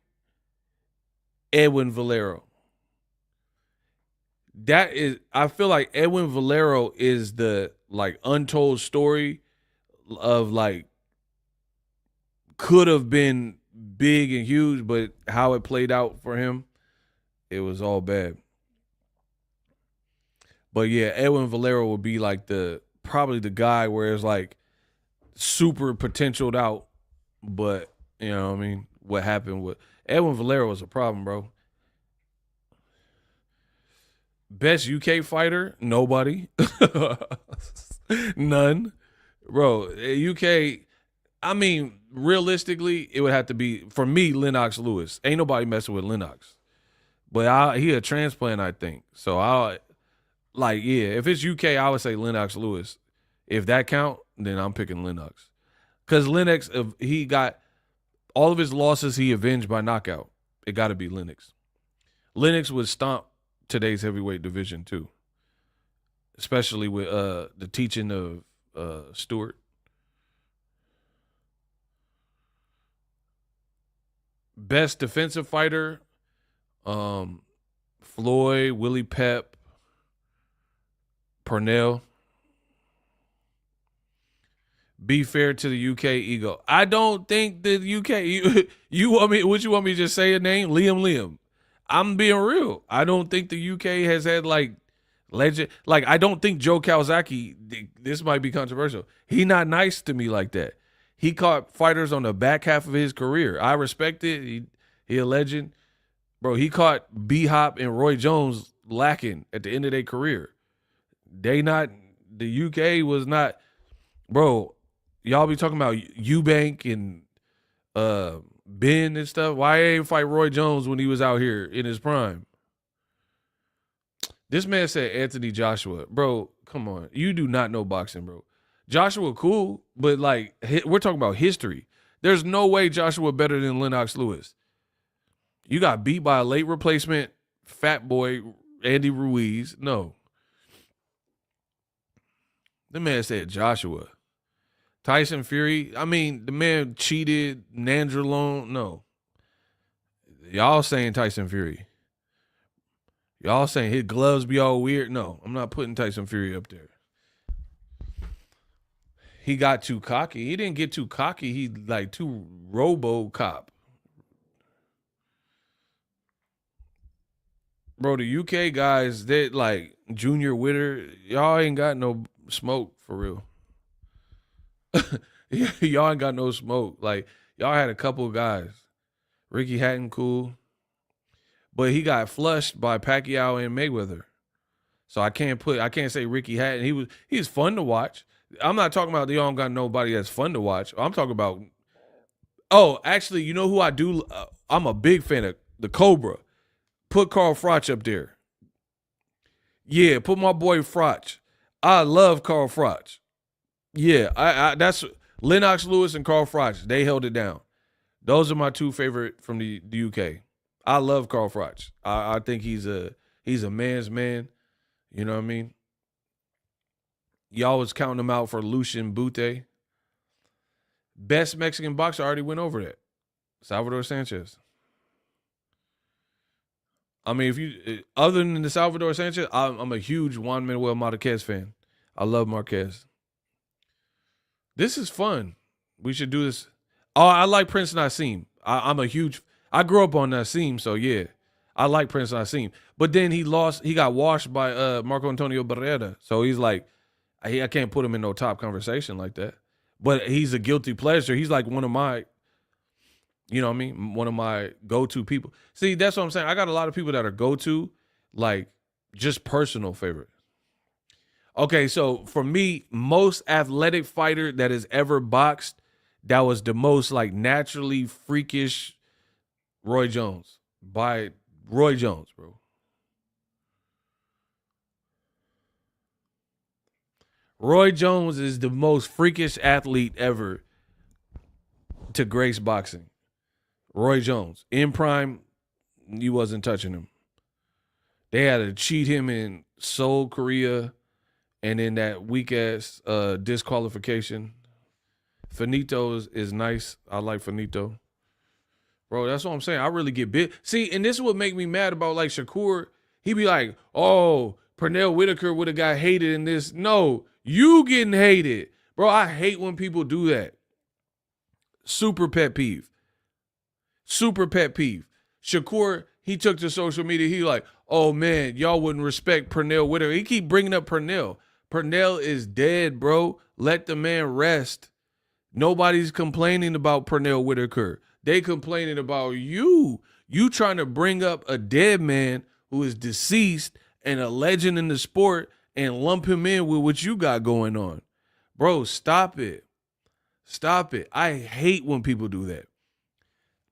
S1: Edwin Valero. That is, I feel like Edwin Valero is the like untold story of like could have been big and huge, but how it played out for him, it was all bad. But yeah, Edwin Valero would be like probably the guy where it's like super potentialed out, but you know what I mean? What happened with Edwin Valero was a problem, bro. Best UK fighter? Nobody. None. Bro, UK, I mean, realistically, it would have to be, for me, Lennox Lewis. Ain't nobody messing with Lennox. But he a transplant, I think. So, if it's UK, I would say Lennox Lewis. If that count, then I'm picking Lennox. Because Lennox, he got all of his losses he avenged by knockout. It got to be Lennox. Lennox would stomp today's heavyweight division too, especially with the teaching of Stewart. Best defensive fighter, Floyd, Willie Pep, Purnell. Be fair to the UK ego. I don't think the UK. You want me? What you want me to just say a name? Liam. I'm being real. I don't think the UK has had like legend. Like I don't think Joe Calzaghe. This might be controversial. He not nice to me like that. He caught fighters on the back half of his career. I respect it. He a legend, bro. He caught B-Hop and Roy Jones lacking at the end of their career. The UK was not, bro. Y'all be talking about Eubank and Ben and stuff. Why ain't fight Roy Jones when he was out here in his prime? This man said Anthony Joshua. Bro, come on. You do not know boxing, bro. Joshua cool, but like we're talking about history. There's no way Joshua better than Lennox Lewis. You got beat by a late replacement fat boy, Andy Ruiz. No. The man said Joshua. Tyson Fury, I mean, the man cheated, Nandrolone. No. Y'all saying Tyson Fury. Y'all saying his gloves be all weird. No, I'm not putting Tyson Fury up there. He got too cocky. He didn't get too cocky. He like too robo-cop. Bro, the UK guys, they like Junior Witter, y'all ain't got no smoke for real. Y'all ain't got no smoke. Like, y'all had a couple of guys. Ricky Hatton, cool. But he got flushed by Pacquiao and Mayweather. So I can't say Ricky Hatton. He's fun to watch. I'm not talking about y'all don't got nobody that's fun to watch. I'm talking about, actually, you know who I do? I'm a big fan of the Cobra. Put Carl Froch up there. Yeah, put my boy Froch. I love Carl Froch. Yeah, I that's Lennox Lewis and Carl Froch. They held it down. Those are my two favorite from the UK. I love Carl Froch. I think he's a man's man. You know what I mean? Y'all was counting him out for Lucian Bute. Best Mexican boxer, I already went over that. Salvador Sanchez. I mean, if you other than the Salvador Sanchez, I'm a huge Juan Manuel Marquez fan. I love Marquez. This is fun. We should do this. Oh, I like Prince Nassim. I grew up on Nassim, so yeah. I like Prince Nassim. But then he got washed by Marco Antonio Barrera. So he's like, I can't put him in no top conversation like that. But he's a guilty pleasure. He's like one of my, you know what I mean? One of my go-to people. See, that's what I'm saying. I got a lot of people that are go-to, like just personal favorite. Okay, so for me, most athletic fighter that has ever boxed, that was the most like naturally freakish, Roy Jones. By Roy Jones, bro. Roy Jones is the most freakish athlete ever to grace boxing. Roy Jones. In prime, you wasn't touching him. They had to cheat him in Seoul, Korea, and in that weak-ass disqualification. Finito is nice. I like Finito. Bro, that's what I'm saying. I really get bit. See, and this is what make me mad about like Shakur. He be like, oh, Pernell Whitaker would have got hated in this. No, you getting hated. Bro, I hate when people do that. Super pet peeve. Super pet peeve. Shakur, he took to social media. He like, oh man, y'all wouldn't respect Pernell Whitaker. He keep bringing up Pernell. Pernell is dead, bro. Let the man rest. Nobody's complaining about Pernell Whitaker. They complaining about you. You trying to bring up a dead man who is deceased and a legend in the sport and lump him in with what you got going on. Bro, stop it. Stop it. I hate when people do that.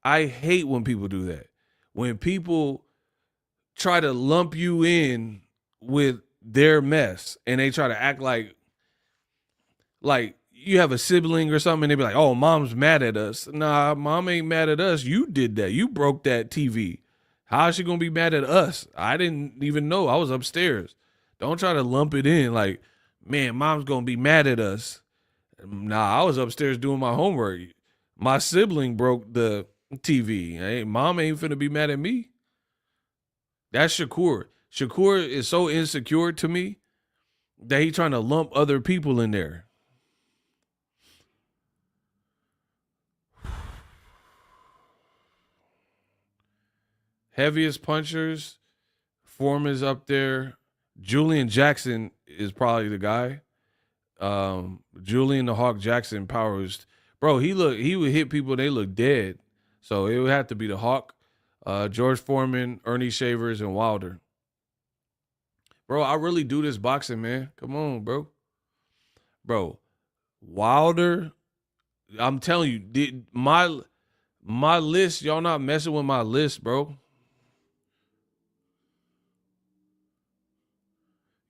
S1: I hate when people do that. When people try to lump you in with their mess and they try to act like you have a sibling or something and they be like, oh, mom's mad at us. Nah, mom ain't mad at us. You did that. You broke that TV. How is she going to be mad at us? I didn't even know. I was upstairs. Don't try to lump it in like, man, mom's going to be mad at us. Nah, I was upstairs doing my homework. My sibling broke the TV. Hey, mom ain't finna be mad at me. That's Shakur. Shakur is so insecure to me that he trying to lump other people in there. Heaviest punchers, Foreman's up there. Julian Jackson is probably the guy. Julian the Hawk Jackson powers. Bro, he would hit people, they look dead. So it would have to be the Hawk, George Foreman, Ernie Shavers, and Wilder. Bro, I really do this boxing, man. Come on, bro. Bro, Wilder, I'm telling you, my list, y'all not messing with my list, bro.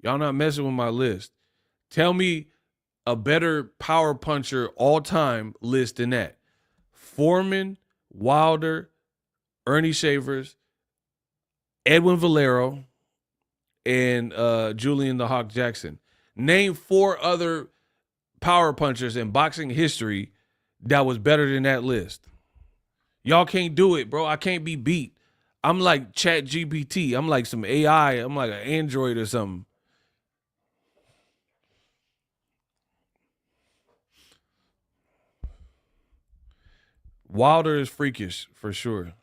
S1: Y'all not messing with my list. Tell me a better power puncher all-time list than that. Foreman, Wilder, Ernie Shavers, Edwin Valero, and Julian the Hawk Jackson. Name 4 other power punchers in boxing history that was better than that list. Y'all can't do it, bro. I can't be beat. I'm like Chat GPT. I'm like some AI. I'm like an android or something. Wilder is freakish for sure.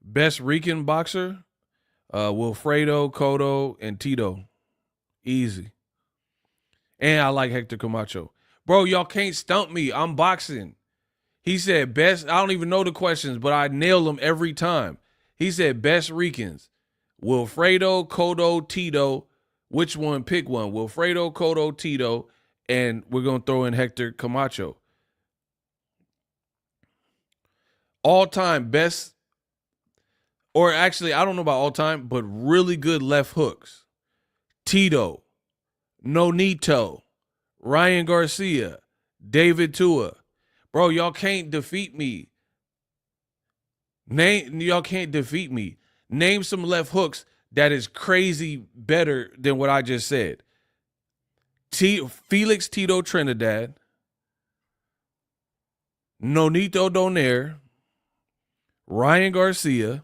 S1: Best Rican boxer, Wilfredo, Cotto, and Tito. Easy. And I like Hector Camacho. Bro, y'all can't stump me. I'm boxing. He said best. I don't even know the questions, but I nail them every time. He said best Ricans. Wilfredo, Cotto, Tito. Which one? Pick one. Wilfredo, Cotto, Tito. And we're going to throw in Hector Camacho. All-time best, or actually, I don't know about all-time, but really good left hooks. Tito, Nonito, Ryan Garcia, David Tua. Bro, y'all can't defeat me. Y'all can't defeat me. Name some left hooks that is crazy better than what I just said. Felix Tito Trinidad, Nonito Donaire, Ryan Garcia,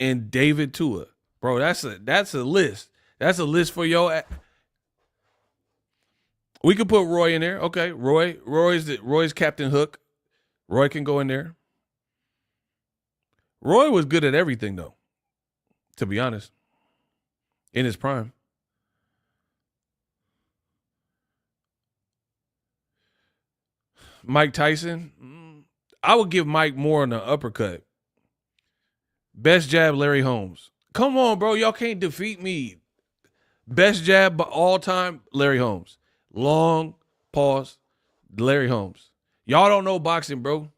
S1: and David Tua. Bro, that's a list. That's a list for your. We could put Roy in there. Okay, Roy's Captain Hook. Roy can go in there. Roy was good at everything, though, to be honest, in his prime. Mike Tyson, I would give Mike more on the uppercut. Best jab, Larry Holmes. Come on, bro. Y'all can't defeat me. Best jab all time, Larry Holmes. Long pause, Larry Holmes. Y'all don't know boxing, bro.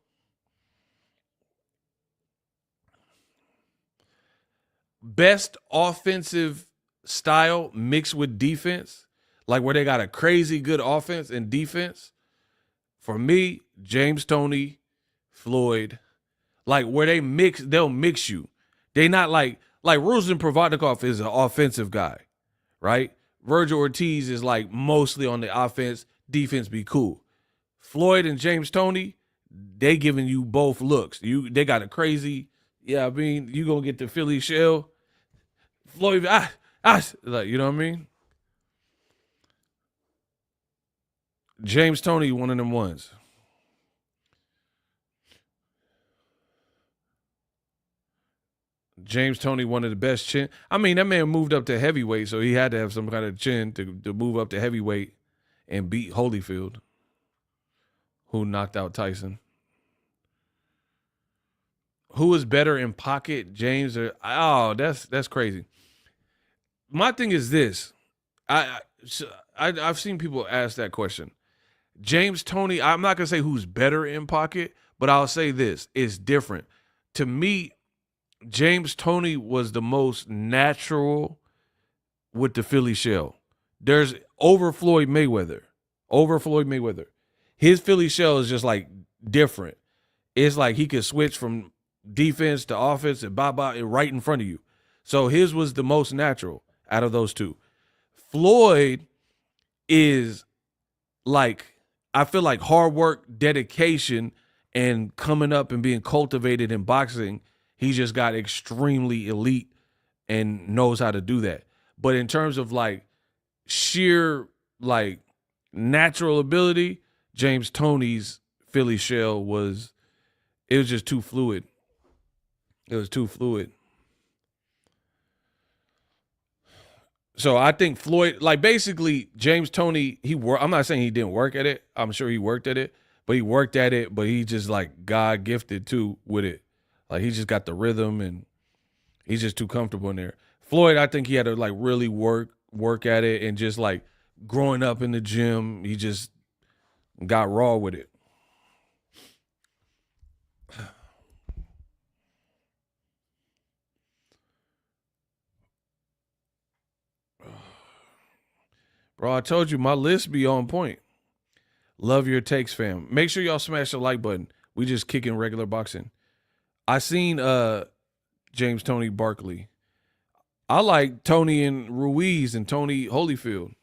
S1: Best offensive style mixed with defense, like where they got a crazy good offense and defense. For me, James Toney, Floyd, like where they'll mix you. They not like Ruslan Provodnikov is an offensive guy, right? Virgil Ortiz is like mostly on the offense, defense be cool. Floyd and James Toney, they giving you both looks. They got a crazy, I mean, you gonna get the Philly shell. Floyd, like, you know what I mean? James Toney, one of them ones. James Toney, one of the best chin. I mean, that man moved up to heavyweight, so he had to have some kind of chin to move up to heavyweight and beat Holyfield, who knocked out Tyson. Who is better in pocket, James or that's crazy. My thing is this. I've seen people ask that question. James Toney, I'm not going to say who's better in pocket, but I'll say this. It's different. To me, James Toney was the most natural with the Philly shell. There's over Floyd Mayweather. His Philly shell is just like different. It's like he could switch from defense to offense and right in front of you. So his was the most natural out of those two. Floyd is like, I feel like hard work, dedication, and coming up and being cultivated in boxing, he just got extremely elite and knows how to do that. But in terms of like sheer like natural ability, James Toney's Philly shell was just too fluid. It was too fluid. So I think Floyd, like basically James Toney, I'm not saying he didn't work at it. I'm sure he worked at it, but he just like God gifted too with it. Like he just got the rhythm and he's just too comfortable in there. Floyd, I think he had to like really work at it, and just like growing up in the gym, he just got raw with it. Bro, I told you my list be on point. Love your takes, fam. Make sure y'all smash the like button. We just kicking regular boxing. I seen James Toney Barkley. I like Tony and Ruiz and Tony Holyfield.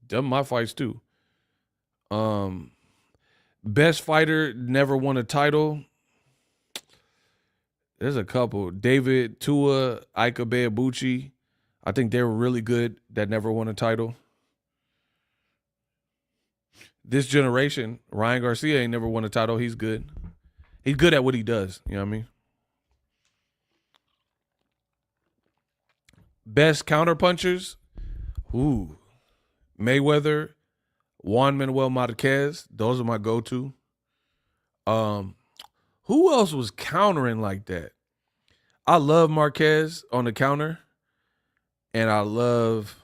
S1: Them my fights too. Best fighter, never won a title. There's a couple. David Tua, Ika Beabuchi. I think they were really good that never won a title. This generation, Ryan Garcia ain't never won a title. He's good. He's good at what he does. You know what I mean? Best counterpunchers. Ooh. Mayweather, Juan Manuel Marquez. Those are my go-to. Who else was countering like that? I love Marquez on the counter. And I love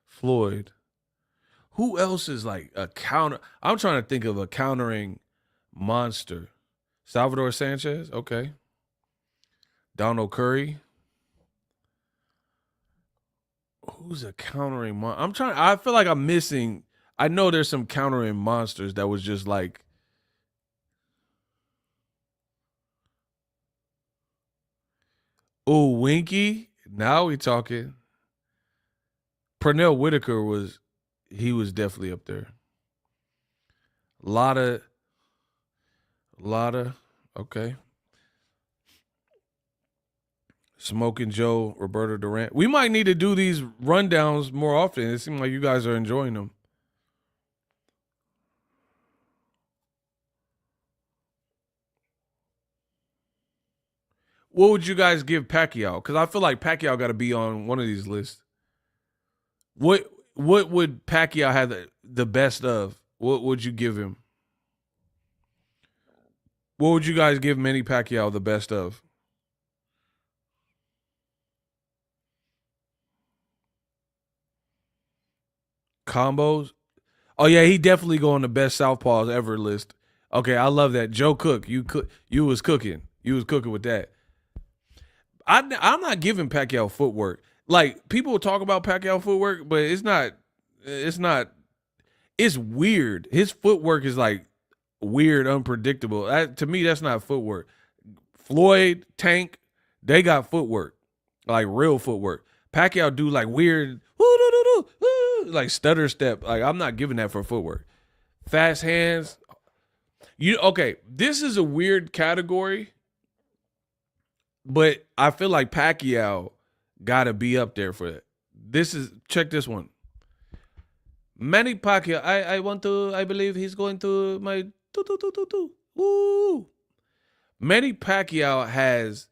S1: Floyd. Who else is like a counter? I'm trying to think of a countering monster. Salvador Sanchez, okay. Donald Curry. Who's a countering monster? I feel like I'm missing. I know there's some countering monsters that was just like. Oh, Winky. Now we talking. Pernell Whitaker was definitely up there. Lotta, okay. Smoking Joe, Roberto Durant. We might need to do these rundowns more often. It seems like you guys are enjoying them. What would you guys give Pacquiao? Because I feel like Pacquiao got to be on one of these lists. What would Pacquiao have the best of? What would you give him? What would you guys give Manny Pacquiao the best of? Combos? Oh yeah, he definitely go on the best southpaws ever list. Okay, I love that. Joe Cook, you was cooking. You was cooking with that. I'm not giving Pacquiao footwork. Like people talk about Pacquiao footwork, but it's not. It's weird. His footwork is like weird, unpredictable. To me, that's not footwork. Floyd, Tank, they got footwork, like real footwork. Pacquiao do like weird, like stutter step. Like I'm not giving that for footwork. Fast hands. Okay? This is a weird category, but I feel like Pacquiao got to be up there for that. Check this one. Manny Pacquiao. I believe he's going to my Woo. Manny Pacquiao has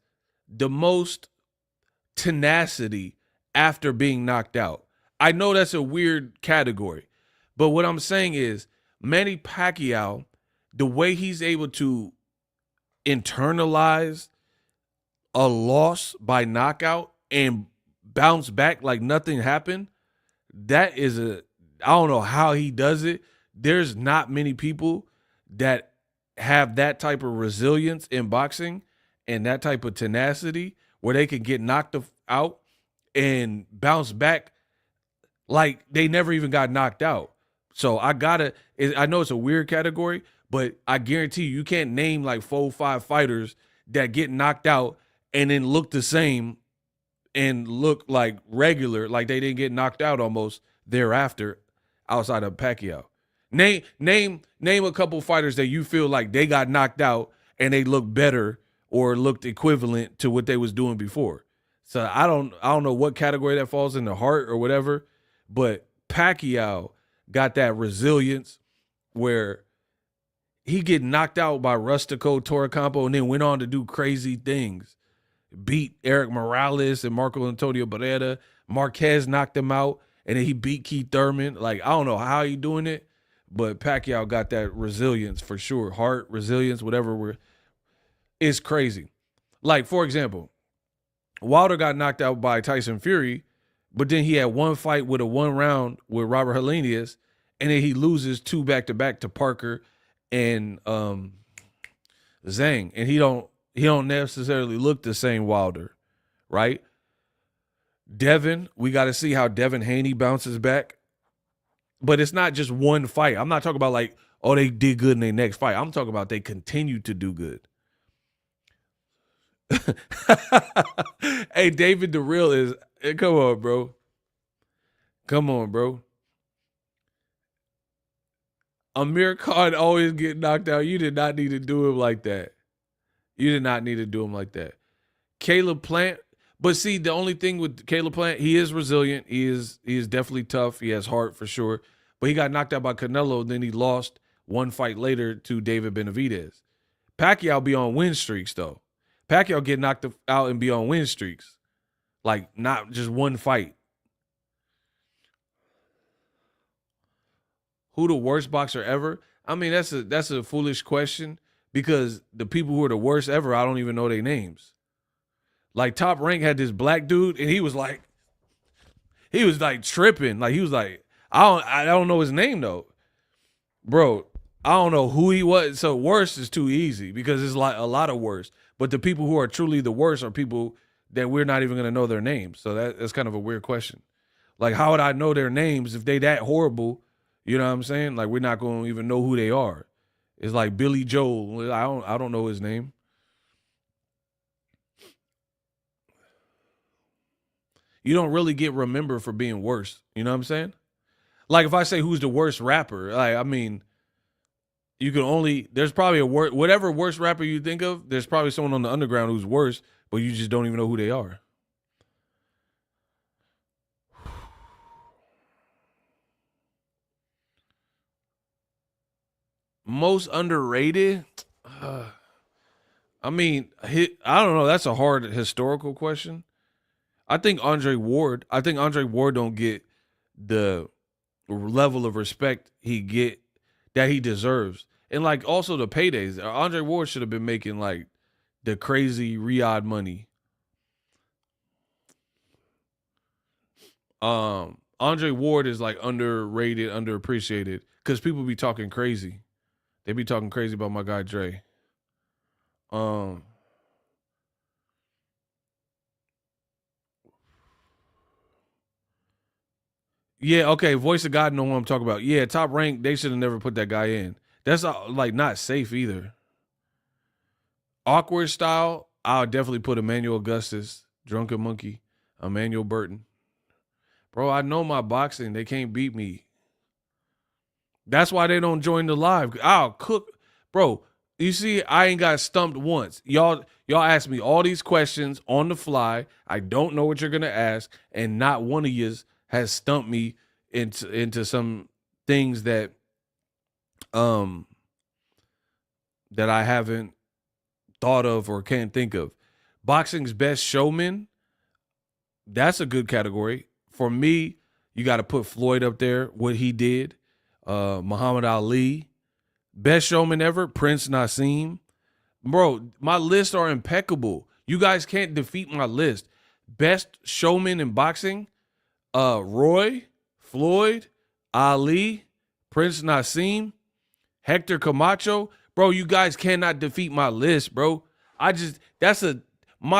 S1: the most tenacity after being knocked out. I know that's a weird category, but what I'm saying is Manny Pacquiao, the way he's able to internalize a loss by knockout and bounce back like nothing happened, that is I don't know how he does it. There's not many people that have that type of resilience in boxing and that type of tenacity where they can get knocked out and bounce back like they never even got knocked out. So I know it's a weird category, but I guarantee you can't name like 4 or 5 fighters that get knocked out and then look the same and look like regular, like they didn't get knocked out almost thereafter outside of Pacquiao. Name a couple fighters that you feel like they got knocked out and they look better or looked equivalent to what they was doing before. So I don't know what category that falls in, the heart or whatever, but Pacquiao got that resilience where he get knocked out by Rustico Torrecampo and then went on to do crazy things. Beat Eric Morales and Marco Antonio Barrera. Marquez knocked him out, and then he beat Keith Thurman. Like, I don't know how he doing it, but Pacquiao got that resilience for sure. Heart, resilience, whatever. It's crazy. Like, for example, Wilder got knocked out by Tyson Fury, but then he had one fight with a 1 round with Robert Helenius, and then he loses 2 back-to-back to Parker and Zhang, and he don't necessarily look the same Wilder, right? Devin, we got to see how Devin Haney bounces back. But it's not just one fight. I'm not talking about like, oh, they did good in their next fight. I'm talking about they continue to do good. Hey, David the Real is, come on, bro. Come on, bro. Amir Khan always get knocked out. You did not need to do him like that. You did not need to do him like that. Caleb Plant, but see, the only thing with Caleb Plant, he is resilient. He is definitely tough. He has heart for sure. But he got knocked out by Canelo, then he lost one fight later to David Benavidez. Pacquiao be on win streaks, though. Pacquiao get knocked out and be on win streaks. Like, not just one fight. Who the worst boxer ever? I mean, that's a foolish question because the people who are the worst ever, I don't even know their names. Like Top Rank had this black dude, and he was like tripping. Like he was like, I don't know his name though, bro. I don't know who he was. So worst is too easy because it's like a lot of worst. But the people who are truly the worst are people that we're not even gonna know their names. So that's kind of a weird question. Like, how would I know their names if they that horrible? You know what I'm saying? Like, we're not gonna even know who they are. It's like Billy Joel. I don't know his name. You don't really get remembered for being worse. You know what I'm saying? Like if I say who's the worst rapper, like I mean, you can only, there's probably whatever worst rapper you think of, there's probably someone on the underground who's worse, but you just don't even know who they are. Most underrated? I mean, I don't know. That's a hard historical question. I think Andre Ward don't get the level of respect that he deserves. And like also the paydays. Andre Ward should have been making like the crazy Riyadh money. Andre Ward is like underrated, underappreciated because people be talking crazy. They be talking crazy about my guy Dre. Yeah, okay. Voice of God know what I'm talking about. Yeah, Top Rank, they should have never put that guy in. That's like not safe either. Awkward style, I'll definitely put Emmanuel Augustus, Drunken Monkey, Emmanuel Burton. Bro, I know my boxing. They can't beat me. That's why they don't join the live. I'll cook. Bro, you see, I ain't got stumped once. Y'all ask me all these questions on the fly. I don't know what you're going to ask, and not one of you has stumped me into some things that that I haven't thought of or can't think of. Boxing's best showman, that's a good category. For me, you got to put Floyd up there, what he did. Muhammad Ali, best showman ever, Prince Nassim. Bro, my lists are impeccable. You guys can't defeat my list. Best showman in boxing, Roy, Floyd, Ali, Prince Nassim, Hector Camacho. Bro, you guys cannot defeat my list, bro. My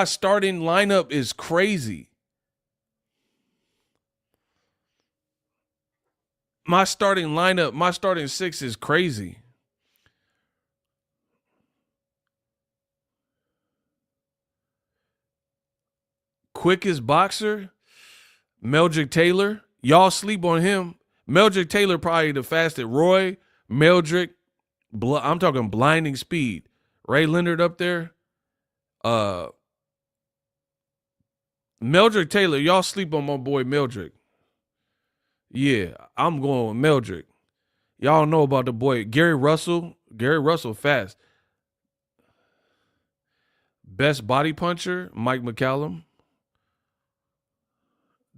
S1: starting lineup is crazy. My starting six is crazy. Quickest boxer, Meldrick Taylor. Y'all sleep on him. Meldrick Taylor probably the fastest. Roy, Meldrick, I'm talking blinding speed. Ray Leonard up there. Meldrick Taylor, y'all sleep on my boy Meldrick. Yeah, I'm going with Meldrick. Y'all know about the boy Gary Russell. Gary Russell fast. Best body puncher, Mike McCallum.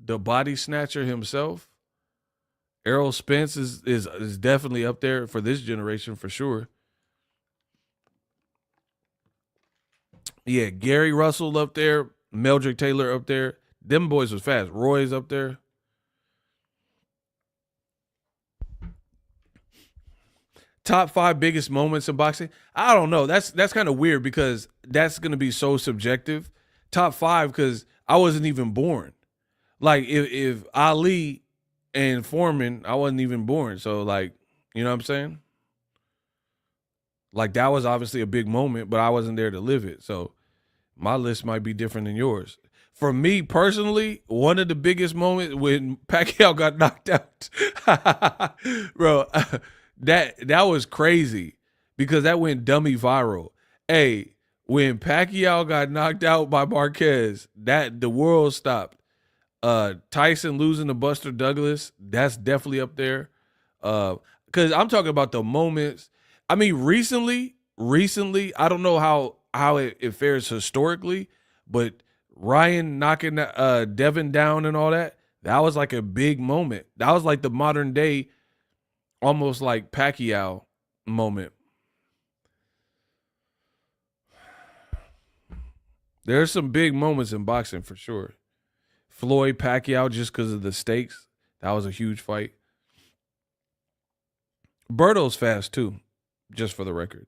S1: The body snatcher himself. Errol Spence is definitely up there for this generation for sure. Yeah, Gary Russell up there. Meldrick Taylor up there. Them boys was fast. Roy's up there. Top 5 biggest moments in boxing. I don't know. That's kind of weird because that's going to be so subjective. Top 5 because I wasn't even born. Like if Ali and Foreman, I wasn't even born. So like, you know what I'm saying? Like that was obviously a big moment, but I wasn't there to live it. So my list might be different than yours. For me personally, one of the biggest moments when Pacquiao got knocked out, bro, that was crazy because that went dummy viral. Hey, when Pacquiao got knocked out by Marquez, the world stopped. Tyson losing to Buster Douglas, that's definitely up there. Because I'm talking about the moments. I mean, recently, I don't know how it fares historically, but Ryan knocking Devin down and all that was like a big moment. That was like the modern day, almost like Pacquiao moment. There's some big moments in boxing for sure. Floyd Pacquiao, just because of the stakes, that was a huge fight. Berto's fast too, just for the record.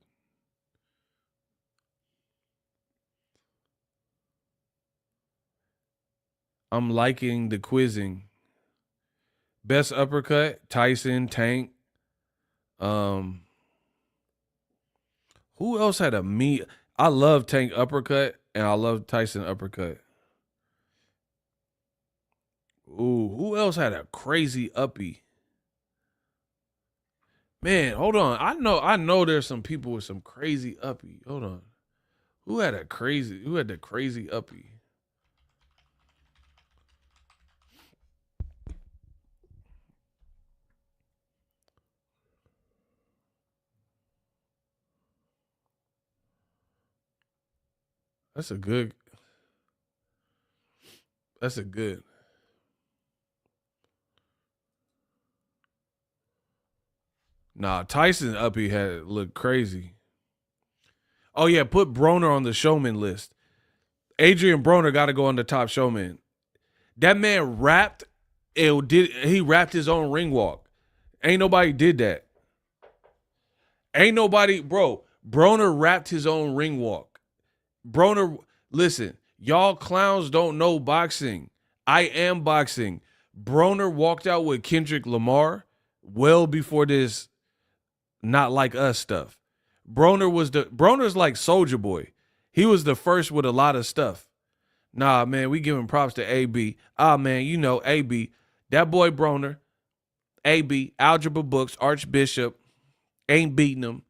S1: I'm liking the quizzing. Best uppercut, Tyson, Tank. Who else had a meat? I love Tank uppercut and I love Tyson uppercut. Ooh, who else had a crazy uppie? Man, hold on. I know there's some people with some crazy uppie. Hold on. Who had the crazy uppie? That's a good. Nah, Tyson uppie had looked crazy. Oh yeah, put Broner on the showman list. Adrian Broner got to go on the top showman. That man rapped. He rapped his own ring walk. Ain't nobody did that. Ain't nobody, bro. Broner rapped his own ring walk. Broner, listen, y'all clowns don't know boxing. I am boxing. Broner walked out with Kendrick Lamar well before this not like us stuff. Broner's like Soulja Boy. He was the first with a lot of stuff. Nah, man, we giving props to AB. Ah, man, you know AB. That boy Broner, AB, algebra books, Archbishop, ain't beating him.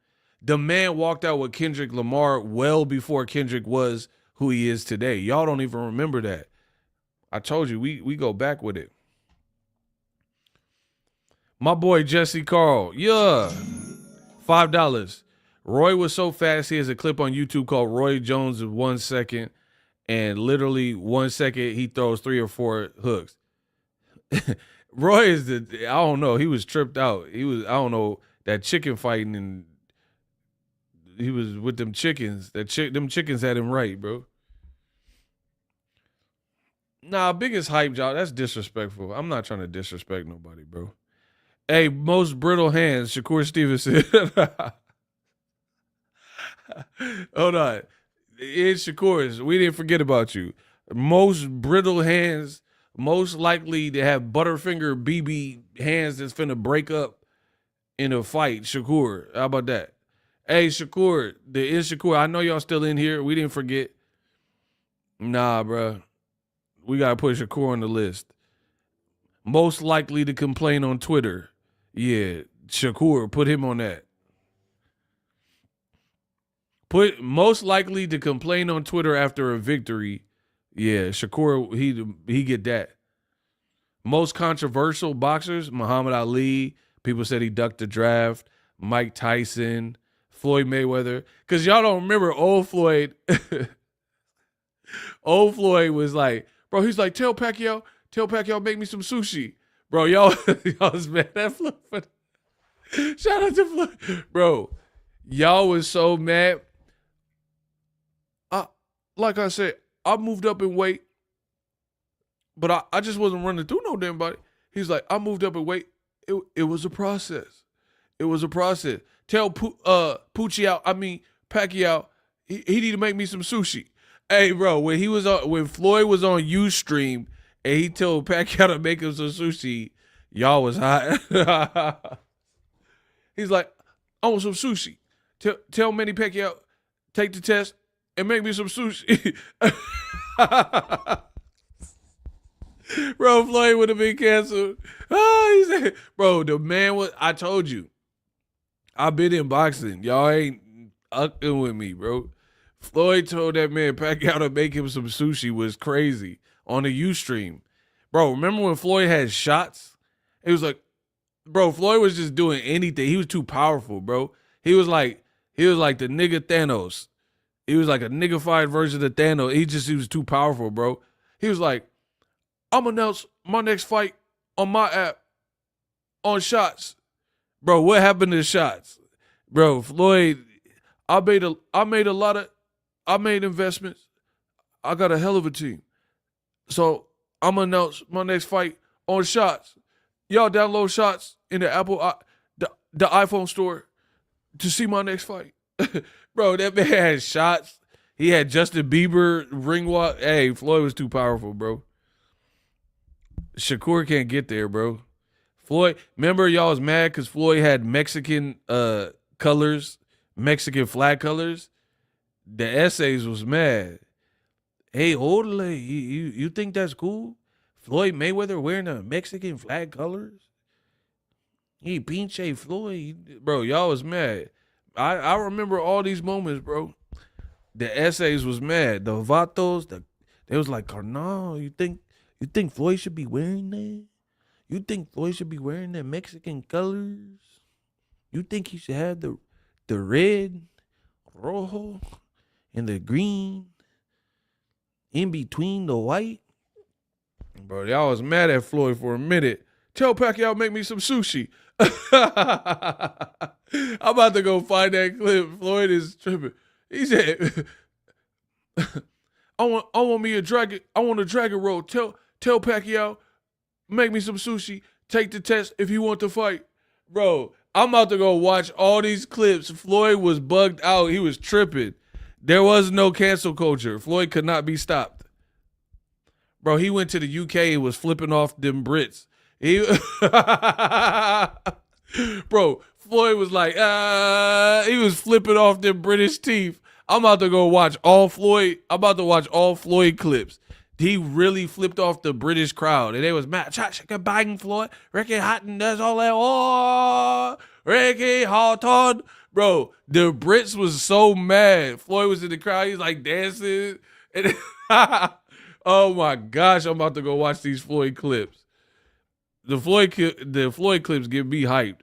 S1: The man walked out with Kendrick Lamar well before Kendrick was who he is today. Y'all don't even remember that. I told you, we go back with it. My boy Jesse Carl, yeah. $5. Roy was so fast, he has a clip on YouTube called Roy Jones in 1 second. And literally 1 second, he throws 3 or 4 hooks. Roy is I don't know, he was tripped out. I don't know, that chicken fighting, and he was with them chickens. Them chickens had him right, bro. Nah, biggest hype job, that's disrespectful. I'm not trying to disrespect nobody, bro. Hey, most brittle hands, Shakur Stevenson. Hold on. It's Shakur's. We didn't forget about you. Most brittle hands, most likely to have Butterfinger BB hands that's finna break up in a fight. Shakur. How about that? Hey, Shakur. Shakur. I know y'all still in here. We didn't forget. Nah, bro. We got to put Shakur on the list. Most likely to complain on Twitter. Yeah, Shakur. Put him on that. Put most likely to complain on Twitter after a victory. Yeah, Shakur, he get that. Most controversial boxers, Muhammad Ali. People said he ducked the draft. Mike Tyson, Floyd Mayweather. Because y'all don't remember old Floyd. Old Floyd was like, bro, he's like, tell Pacquiao make me some sushi. Bro, y'all was mad at Floyd. Shout out to Floyd. Bro, y'all was so mad. Like I said, I moved up in weight, but I just wasn't running through no damn body. He's like, I moved up in weight. It was a process. It was a process. Tell Pacquiao, he need to make me some sushi. Hey, bro, when Floyd was on Ustream and he told Pacquiao to make him some sushi, y'all was hot. He's like, I want some sushi. Tell Manny Pacquiao, take the test and make me some sushi. Bro, Floyd would have been canceled. Oh, he said, bro, the man was, I told you, I've been in boxing. Y'all ain't ucking with me, bro. Floyd told that man Pacquiao to make him some sushi was crazy on the Ustream. Bro, remember when Floyd had shots? It was like, bro, Floyd was just doing anything. He was too powerful, bro. He was like the nigga Thanos. He was like a niggified version of Thanos. He was too powerful, bro. He was like, I'm announce my next fight on my app on shots. Bro, what happened to shots? Bro, Floyd, I made investments. I got a hell of a team. So I'm gonna announce my next fight on shots. Y'all download shots in the the iPhone store to see my next fight. Bro, that man had shots. He had Justin Bieber ring walk. Hey, Floyd was too powerful, bro. Shakur can't get there, bro. Floyd, remember y'all was mad because Floyd had Mexican colors, Mexican flag colors? The essays was mad. Hey, orderly, you think that's cool? Floyd Mayweather wearing the Mexican flag colors? He pinche Floyd. Bro, y'all was mad. I remember all these moments, bro. The essays was mad. The vatos, they was like, Carnal, you think Floyd should be wearing that? You think Floyd should be wearing the Mexican colors? You think he should have the red, rojo, and the green in between the white? Bro, y'all was mad at Floyd for a minute. Tell Pacquiao make me some sushi. I'm about to go find that clip. Floyd is tripping. He said, I want me a dragon. I want a dragon roll. Tell Pacquiao, make me some sushi. Take the test if you want to fight. Bro, I'm about to go watch all these clips. Floyd was bugged out. He was tripping. There was no cancel culture. Floyd could not be stopped. Bro, he went to the UK and was flipping off them Brits. Bro, Floyd was like, he was flipping off them British teeth. I'm about to go watch all Floyd. I'm about to watch all Floyd clips. He really flipped off the British crowd. And they was mad. Bang Floyd. Ricky Hatton does all that. Oh, Ricky Hatton. Bro, the Brits was so mad. Floyd was in the crowd. He's like dancing. And oh my gosh, I'm about to go watch these Floyd clips. The Floyd clips get me hyped.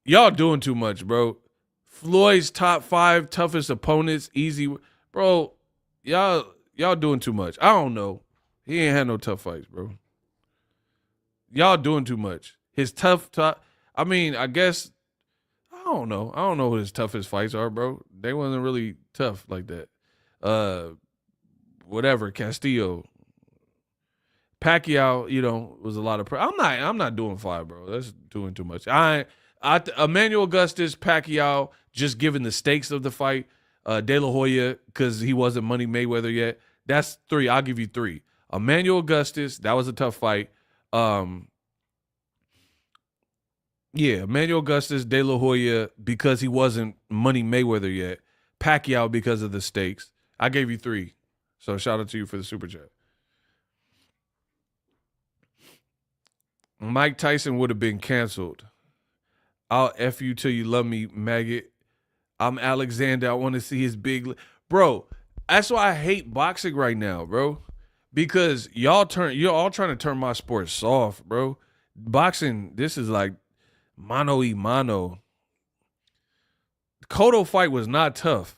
S1: Y'all doing too much, bro. Floyd's top 5 toughest opponents, easy. Bro, y'all doing too much. I don't know. He ain't had no tough fights, bro. Y'all doing too much. His I mean, I guess, I don't know. I don't know what his toughest fights are, bro. They wasn't really tough like that. Whatever, Castillo. Pacquiao, was a lot of I'm not doing 5, bro. That's doing too much. Emmanuel Augustus, Pacquiao, just given the stakes of the fight. De La Hoya, because he wasn't Money Mayweather yet. That's 3. I'll give you 3. Emmanuel Augustus, that was a tough fight. Emmanuel Augustus, De La Hoya, because he wasn't Money Mayweather yet. Pacquiao, because of the stakes. I gave you 3. So shout out to you for the super chat. Mike Tyson would have been canceled. I'll F you till you love me, maggot. I'm Alexander. I want to see his big... Bro, that's why I hate boxing right now, bro. Because you're all trying to turn my sport soft, bro. Boxing, this is like mano y mano. Cotto fight was not tough.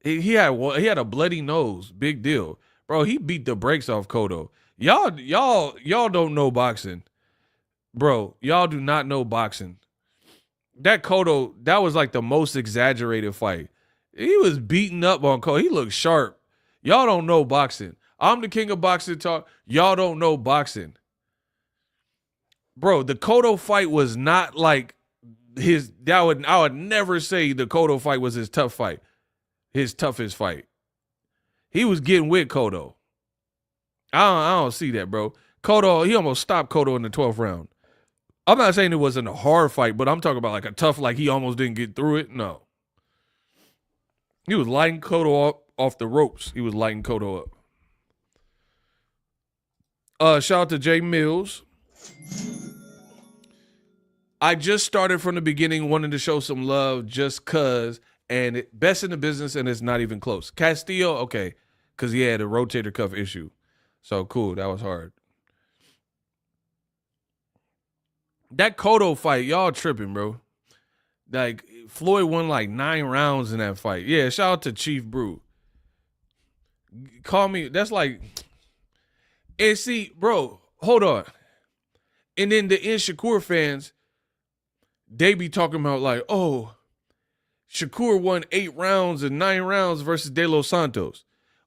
S1: He had a bloody nose. Big deal. Bro, he beat the brakes off Cotto. Y'all don't know boxing. Bro, y'all do not know boxing. That Cotto, that was like the most exaggerated fight. He was beating up on Cotto. He looked sharp. Y'all don't know boxing. I'm the king of boxing talk. Y'all don't know boxing. Bro, the Cotto fight was not like I would never say the Cotto fight was his tough fight. His toughest fight. He was getting with Cotto. I don't see that, bro. Cotto, he almost stopped Cotto in the 12th round. I'm not saying it wasn't a hard fight, but I'm talking about like a tough, like he almost didn't get through it. No. He was lighting Cotto off the ropes. He was lighting Cotto up. Shout out to Jay Mills. I just started from the beginning wanting to show some love just cause, and best in the business, and it's not even close. Castillo, okay, because he had a rotator cuff issue. So cool, that was hard. That Cotto fight, y'all tripping, bro. Like, Floyd won like 9 rounds in that fight. Yeah, shout out to Chief Brew. Call me, that's like, and see, bro, hold on. And then the Shakur fans, they be talking about like, oh, Shakur won 8 rounds and 9 rounds versus De Los Santos.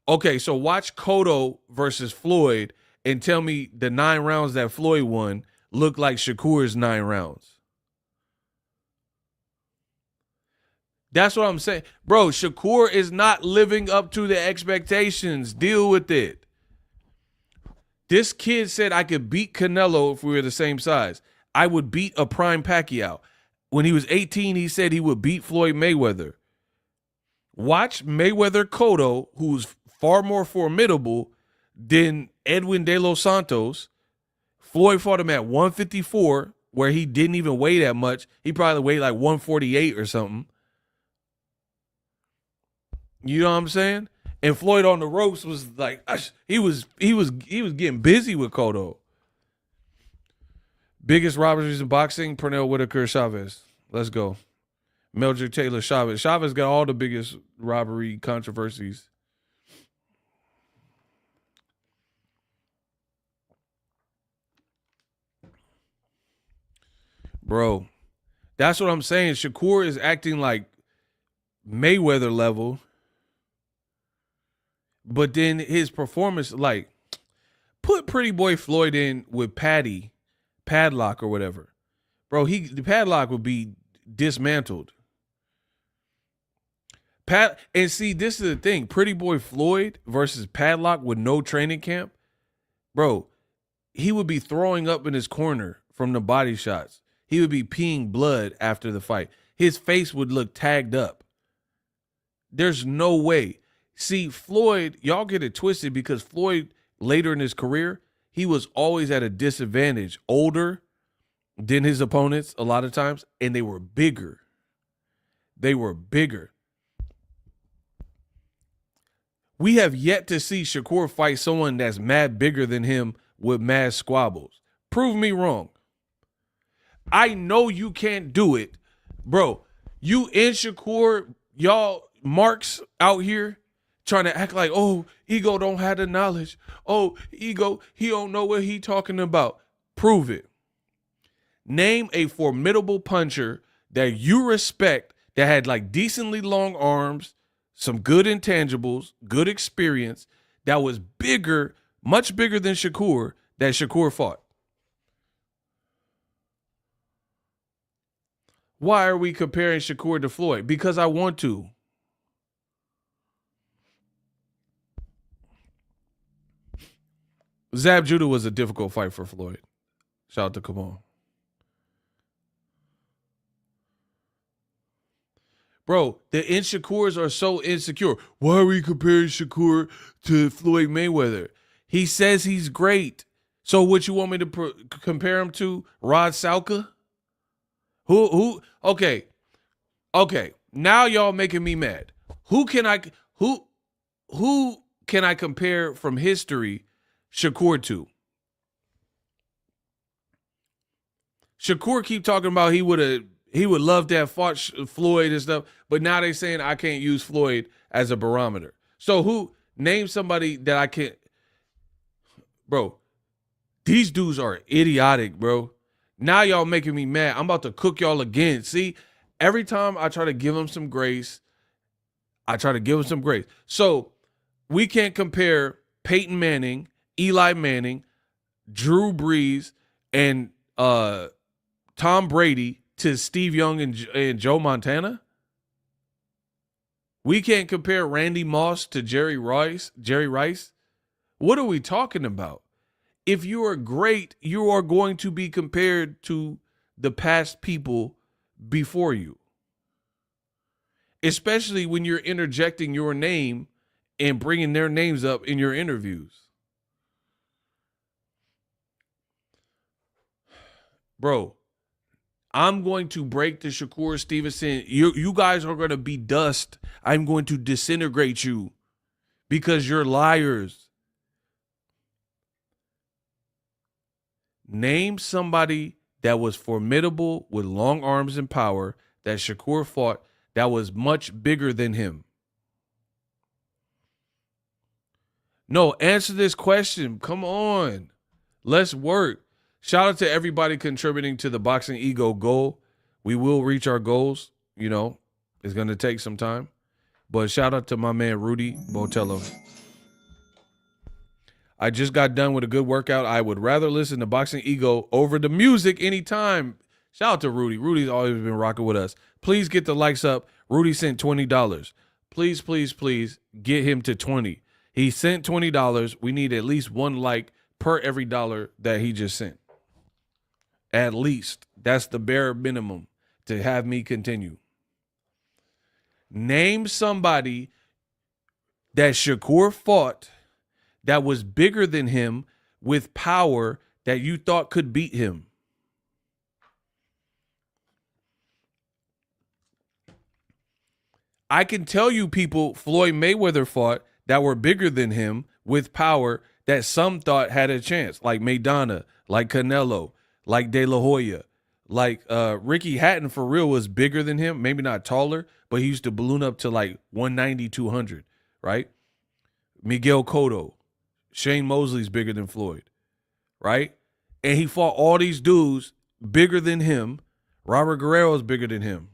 S1: Okay, so watch Cotto versus Floyd and tell me the 9 rounds that Floyd won look like Shakur's 9 rounds. That's what I'm saying. Bro, Shakur is not living up to the expectations. Deal with it. This kid said I could beat Canelo if we were the same size. I would beat a prime Pacquiao. When he was 18, he said he would beat Floyd Mayweather. Watch Mayweather Cotto, who's far more formidable than Edwin De Los Santos, Floyd fought him at 154, where he didn't even weigh that much. He probably weighed like 148 or something. You know what I'm saying? And Floyd on the ropes was like, he was getting busy with Cotto. Biggest robberies in boxing: Pernell Whitaker, Chavez. Let's go. Meldrick Taylor, Chavez. Chavez got all the biggest robbery controversies. Bro, that's what I'm saying. Shakur is acting like Mayweather level, but then his performance, like, put Pretty Boy Floyd in with Padlock or whatever. Bro, the Padlock would be dismantled. And see, this is the thing. Pretty Boy Floyd versus Padlock with no training camp. Bro, he would be throwing up in his corner from the body shots. He would be peeing blood after the fight. His face would look tagged up. There's no way. See, Floyd, y'all get it twisted because Floyd, later in his career, he was always at a disadvantage, older than his opponents a lot of times, and they were bigger. They were bigger. We have yet to see Shakur fight someone that's mad bigger than him with mad squabbles. Prove me wrong. I know you can't do it. Bro, you and Shakur, y'all marks out here trying to act like, oh, Ego don't have the knowledge. Oh, Ego, he don't know what he talking about. Prove it. Name a formidable puncher that you respect that had like decently long arms, some good intangibles, good experience, that was bigger, much bigger than Shakur, that Shakur fought. Why are we comparing Shakur to Floyd? Because I want to. Zab Judah was a difficult fight for Floyd. Shout out to Kamal. Bro, the Inshakurs are so insecure. Why are we comparing Shakur to Floyd Mayweather? He says he's great. So what you want me to compare him to? Rod Salka? Who? Okay. Now y'all making me mad. Who can I compare from history Shakur to? Shakur keep talking about he would love to have fought Floyd and stuff, but now they saying I can't use Floyd as a barometer. So name somebody that I can't. Bro, these dudes are idiotic, bro. Now y'all making me mad. I'm about to cook y'all again. See, every time I try to give them some grace, So we can't compare Peyton Manning, Eli Manning, Drew Brees, and Tom Brady to Steve Young and Joe Montana. We can't compare Randy Moss to Jerry Rice. What are we talking about? If you are great, you are going to be compared to the past people before you. Especially when you're interjecting your name and bringing their names up in your interviews. Bro, I'm going to break the Shakur Stevenson. You guys are going to be dust. I'm going to disintegrate you because you're liars. Name somebody that was formidable with long arms and power that Shakur fought that was much bigger than him. No, answer this question. Come on. Let's work. Shout out to everybody contributing to the Boxingego goal. We will reach our goals. You know, it's going to take some time. But shout out to my man, Rudy Botello. I just got done with a good workout. I would rather listen to Boxingego over the music anytime. Shout out to Rudy. Rudy's always been rocking with us. Please get the likes up. Rudy sent $20. Please, please, please get him to 20. He sent $20. We need at least one like per every dollar that he just sent. At least. That's the bare minimum to have me continue. Name somebody that Shakur fought that was bigger than him with power that you thought could beat him. I can tell you people Floyd Mayweather fought that were bigger than him with power that some thought had a chance, like Maidana, like Canelo, like De La Hoya, like Ricky Hatton for real was bigger than him, maybe not taller, but he used to balloon up to like 190, 200, right? Miguel Cotto, Shane Mosley's bigger than Floyd, right? And he fought all these dudes bigger than him. Robert Guerrero's bigger than him.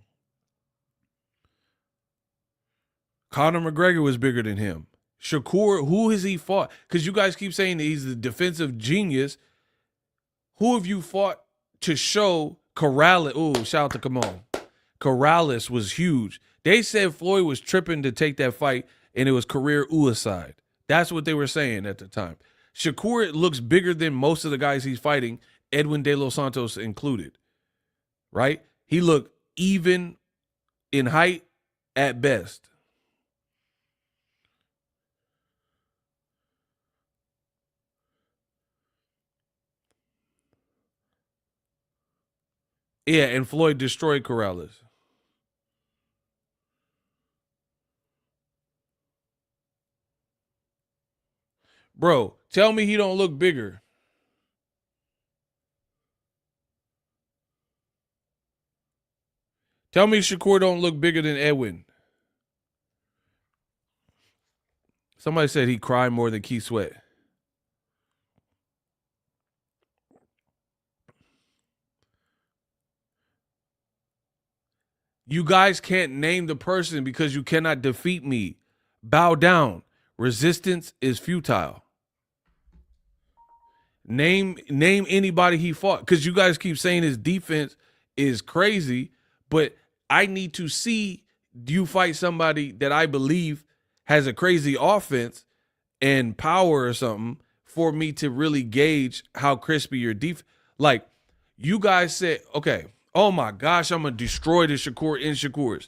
S1: Conor McGregor was bigger than him. Shakur, who has he fought? Because you guys keep saying that he's the defensive genius. Who have you fought to show Corrales? Oh, shout out to Kamon. Corrales was huge. They said Floyd was tripping to take that fight, and it was career suicide. That's what they were saying at the time. Shakur looks bigger than most of the guys he's fighting, Edwin De Los Santos included, right? He looked even in height at best. Yeah, and Floyd destroyed Corrales. Bro, tell me he don't look bigger. Tell me Shakur don't look bigger than Edwin. Somebody said he cried more than Keith Sweat. You guys can't name the person because you cannot defeat me. Bow down. Resistance is futile. Name anybody he fought, because you guys keep saying his defense is crazy, but I need to see you fight somebody that I believe has a crazy offense and power or something for me to really gauge how crispy your defense. Like, you guys said, okay, oh my gosh, I'm going to destroy the Shakur in Shakur's.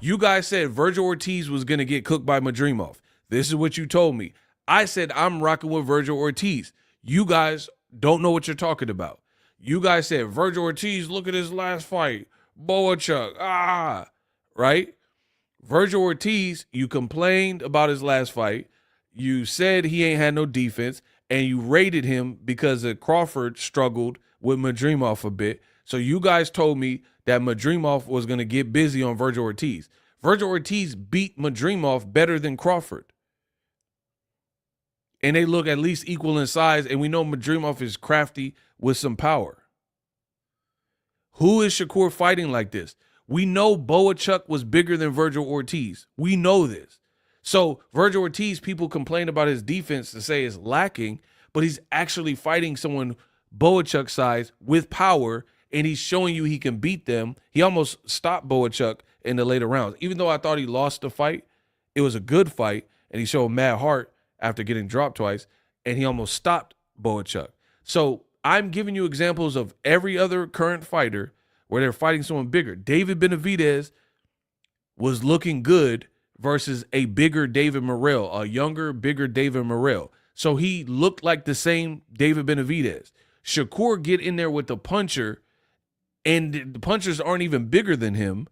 S1: You guys said Virgil Ortiz was going to get cooked by Madrimov. This is what you told me. I said I'm rocking with Virgil Ortiz. You guys don't know what you're talking about. You guys said Virgil Ortiz, look at his last fight. Boachuk, right? Virgil Ortiz, you complained about his last fight. You said he ain't had no defense, and you rated him because Crawford struggled with Madrimov a bit. So you guys told me that Madrimov was going to get busy on Virgil Ortiz. Virgil Ortiz beat Madrimov better than Crawford. And they look at least equal in size, and we know Madrimov is crafty with some power. Who is Shakur fighting like this? We know Boachuk was bigger than Virgil Ortiz. We know this. So Virgil Ortiz, people complain about his defense to say is lacking, but he's actually fighting someone Boachuk size with power, and he's showing you he can beat them. He almost stopped Boachuk in the later rounds. Even though I thought he lost the fight, it was a good fight, and he showed mad heart after getting dropped twice, and he almost stopped Boachuk. So I'm giving you examples of every other current fighter where they're fighting someone bigger. David Benavidez was looking good versus a bigger David Morrell, a younger, bigger David Morrell. So he looked like the same David Benavidez. Shakur get in there with the puncher, and the punchers aren't even bigger than him,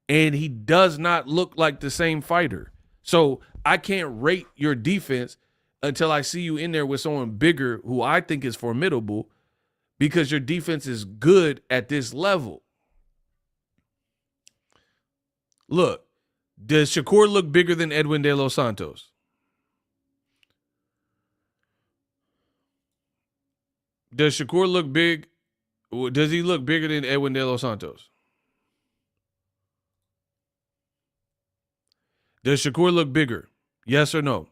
S1: and he does not look like the same fighter. So I can't rate your defense until I see you in there with someone bigger who I think is formidable, because your defense is good at this level. Look, does Shakur look bigger than Edwin De Los Santos? Does Shakur look big? Does he look bigger than Edwin De Los Santos? Does Shakur look bigger? Yes or no?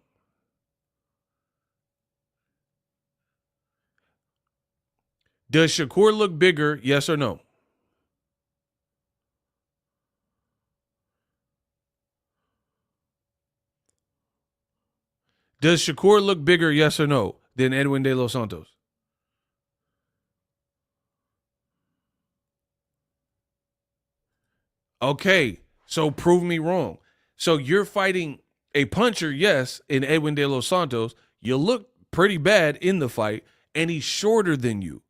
S1: Does Shakur look bigger? Yes or no? Does Shakur look bigger? Yes or no? Than Edwin De Los Santos? Okay, so prove me wrong. So you're fighting a puncher, yes, in Edwin De Los Santos. You look pretty bad in the fight, and he's shorter than you.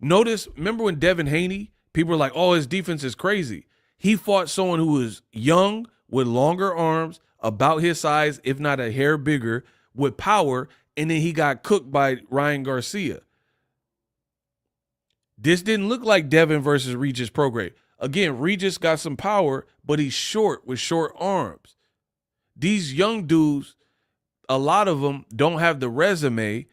S1: Notice, remember when Devin Haney, people were like, oh, his defense is crazy. He fought someone who was young with longer arms, about his size, if not a hair bigger, with power, and then he got cooked by Ryan Garcia. This didn't look like Devin versus Regis Prograis. Again, Regis got some power, but he's short with short arms. These young dudes, a lot of them don't have the resume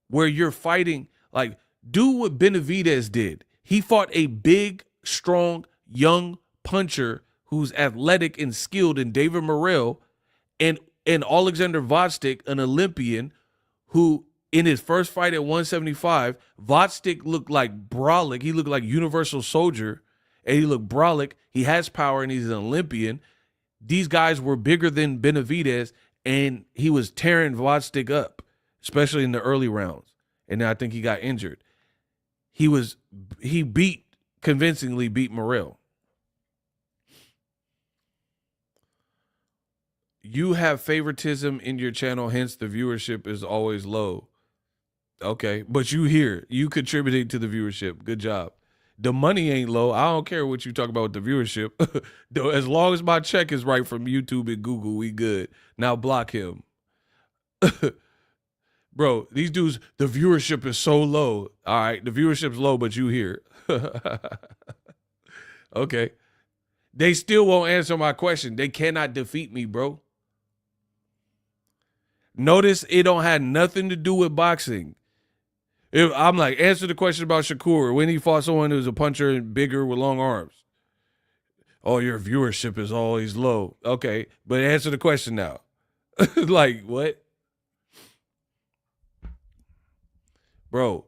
S1: where you're fighting. Like, do what Benavidez did. He fought a big, strong, young puncher who's athletic and skilled in David Morrell, and Alexander Vostik, an Olympian, who in his first fight at 175, Vostik looked like brolic. He looked like Universal Soldier, and he looked brolic. He has power, and he's an Olympian. These guys were bigger than Benavidez, and he was tearing Vostik up, especially in the early rounds. And then I think he got injured. He convincingly beat Morrell. You have favoritism in your channel, hence the viewership is always low. Okay, but you contributing to the viewership. Good job. The money ain't low. I don't care what you talk about with the viewership. As long as my check is right from YouTube and Google, we good. Now block him. Bro, these dudes, the viewership is so low. All right, the viewership's low, but you here. Okay. They still won't answer my question. They cannot defeat me, bro. Notice it don't have nothing to do with boxing. If I'm like, answer the question about Shakur when he fought someone who's a puncher and bigger with long arms. Oh, your viewership is always low. Okay, but answer the question now. Like, what? Bro,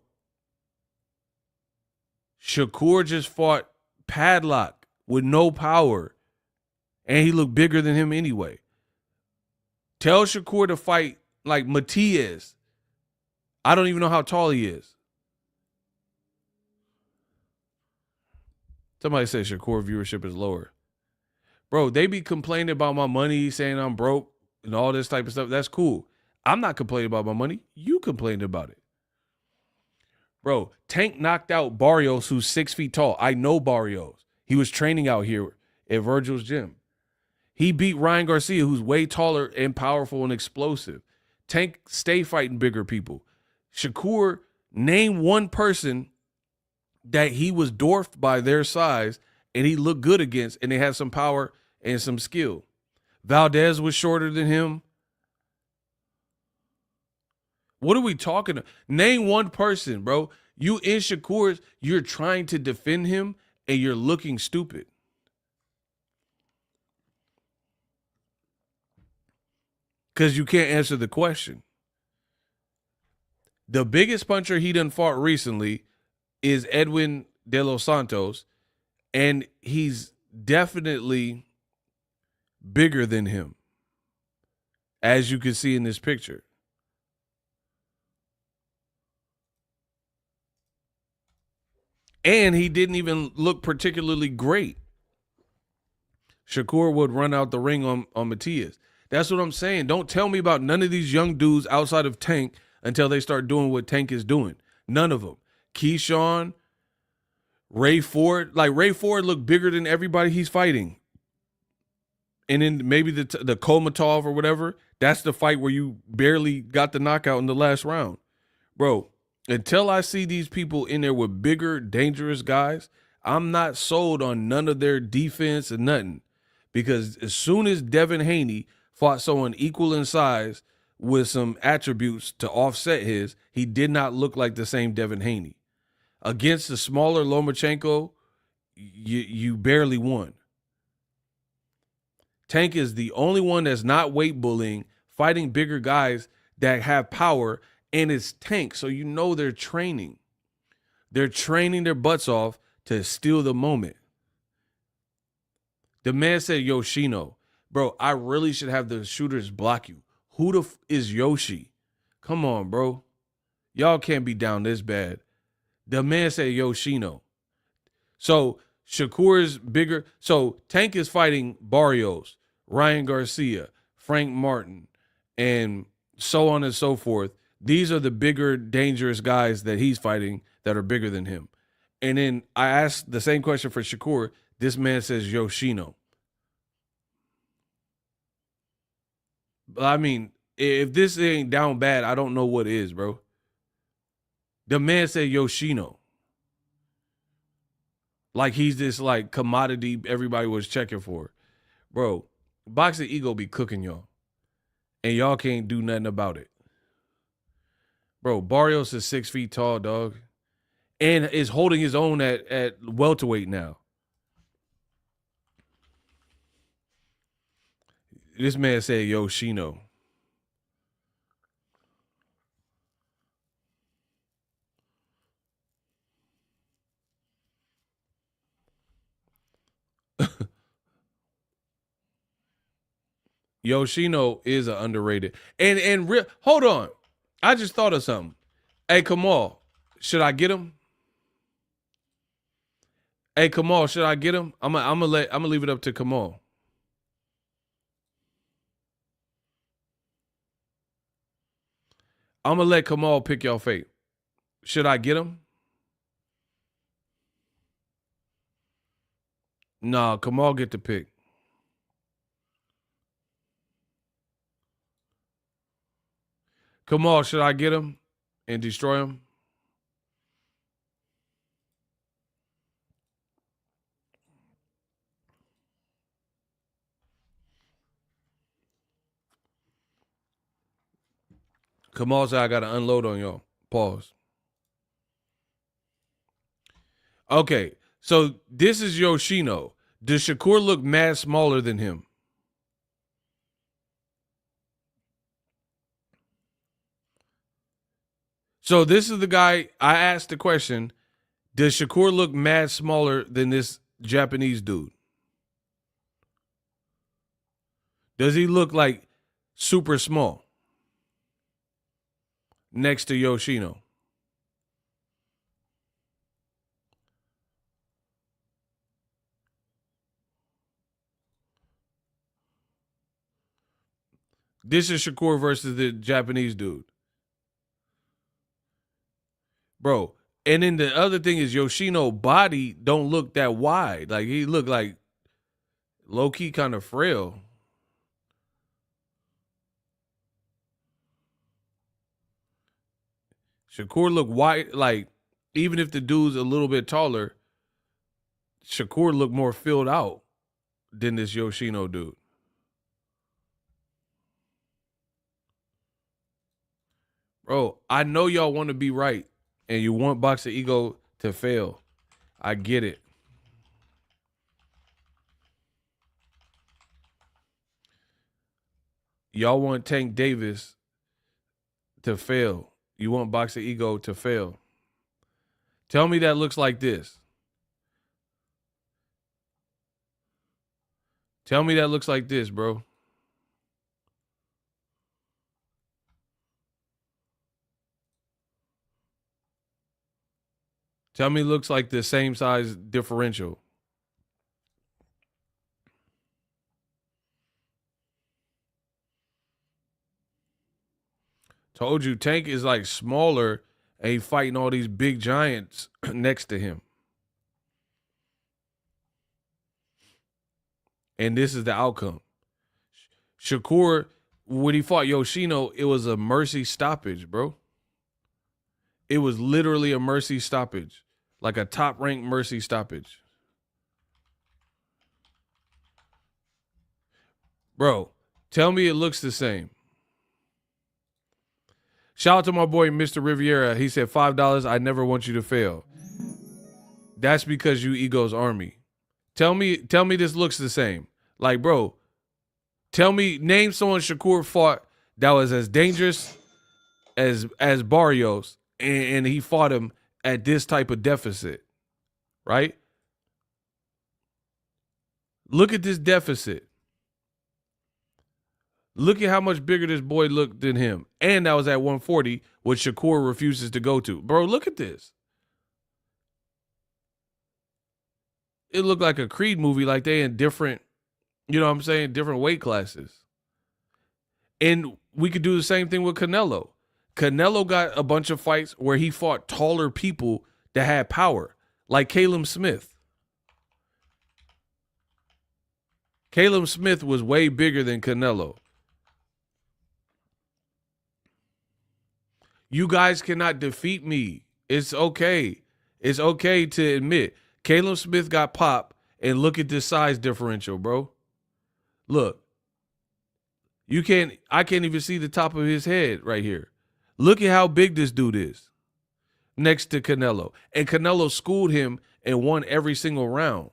S1: Shakur just fought Padlock with no power, and he looked bigger than him anyway. Tell Shakur to fight like Matias. I don't even know how tall he is. Somebody said Shakur viewership is lower. Bro, they be complaining about my money, saying I'm broke and all this type of stuff. That's cool. I'm not complaining about my money. You complained about it. Bro, Tank knocked out Barrios, who's 6 feet tall. I know Barrios. He was training out here at Virgil's gym. He beat Ryan Garcia, who's way taller and powerful and explosive. Tank stay fighting bigger people. Shakur, name one person that he was dwarfed by their size and he looked good against, and they had some power and some skill. Valdez was shorter than him. What are we talking about? Name one person, bro. You in Shakur's, you're trying to defend him and you're looking stupid. Because you can't answer the question. The biggest puncher he done fought recently is Edwin De Los Santos, and he's definitely bigger than him, as you can see in this picture. And he didn't even look particularly great. Shakur would run out the ring on Matias. That's what I'm saying. Don't tell me about none of these young dudes outside of Tank until they start doing what Tank is doing. None of them. Keyshawn, Ray Ford. Like, Ray Ford looked bigger than everybody he's fighting. And then maybe the Komatov or whatever, that's the fight where you barely got the knockout in the last round. Bro, until I see these people in there with bigger, dangerous guys, I'm not sold on none of their defense and nothing. Because as soon as Devin Haney fought someone equal in size with some attributes to offset his, he did not look like the same Devin Haney. Against the smaller Lomachenko, you barely won. Tank is the only one that's not weight bullying, fighting bigger guys that have power, and it's Tank, so you know they're training. They're training their butts off to steal the moment. The man said Yoshino. Bro, I really should have the shooters block you. Who the is Yoshi? Come on, bro. Y'all can't be down this bad. The man said Yoshino. So Shakur is bigger. So Tank is fighting Barrios, Ryan Garcia, Frank Martin, and so on and so forth. These are the bigger, dangerous guys that he's fighting that are bigger than him. And then I asked the same question for Shakur. This man says Yoshino. But I mean, if this ain't down bad, I don't know what is, bro. The man said Yoshino. Like he's this like commodity everybody was checking for. Bro, Boxingego be cooking y'all. And y'all can't do nothing about it. Bro, Barrios is 6 feet tall, dog. And is holding his own at welterweight now. This man said Yoshino. Yoshino is an underrated. Hold on. I just thought of something. Hey, Kamal, should I get him? Hey, Kamal, should I get him? I'm gonna leave it up to Kamal. I'm gonna let Kamal pick your fate. Should I get him? Nah, Kamal get the pick. Kamal, should I get him and destroy him? Kamal said I got to unload on y'all. Pause. Okay, so this is Yoshino. Does Shakur look mad smaller than him? So this is the guy, I asked the question, does Shakur look mad smaller than this Japanese dude? Does he look like super small next to Yoshino? This is Shakur versus the Japanese dude. Bro, and then the other thing is Yoshino body don't look that wide. Like he look like low-key kind of frail. Shakur look wide, like even if the dude's a little bit taller, Shakur look more filled out than this Yoshino dude. Bro, I know y'all want to be right and you want Boxingego to fail. I get it. Y'all want Tank Davis to fail. You want Boxingego to fail. Tell me that looks like this. Tell me that looks like this, bro. Tell me it looks like the same size differential. Told you, Tank is like smaller and he fighting all these big giants next to him. And this is the outcome. Shakur, when he fought Yoshino, it was a mercy stoppage, bro. It was literally a mercy stoppage. Like a top-ranked mercy stoppage. Bro, tell me it looks the same. Shout out to my boy, Mr. Riviera. He said, $5, I never want you to fail. That's because you Ego's army. Tell me this looks the same. Like, bro, name someone Shakur fought that was as dangerous as Barrios, and he fought him at this type of deficit, right? Look at this deficit. Look at how much bigger this boy looked than him. And that was at 140, which Shakur refuses to go to. Bro, look at this. It looked like a Creed movie, like they in different, you know what I'm saying, different weight classes. And we could do the same thing with Canelo. Canelo got a bunch of fights where he fought taller people that had power, like Caleb Smith. Caleb Smith was way bigger than Canelo. You guys cannot defeat me. It's okay. It's okay to admit. Caleb Smith got popped, and look at this size differential, bro. Look. I can't even see the top of his head right here. Look at how big this dude is next to Canelo. And Canelo schooled him and won every single round.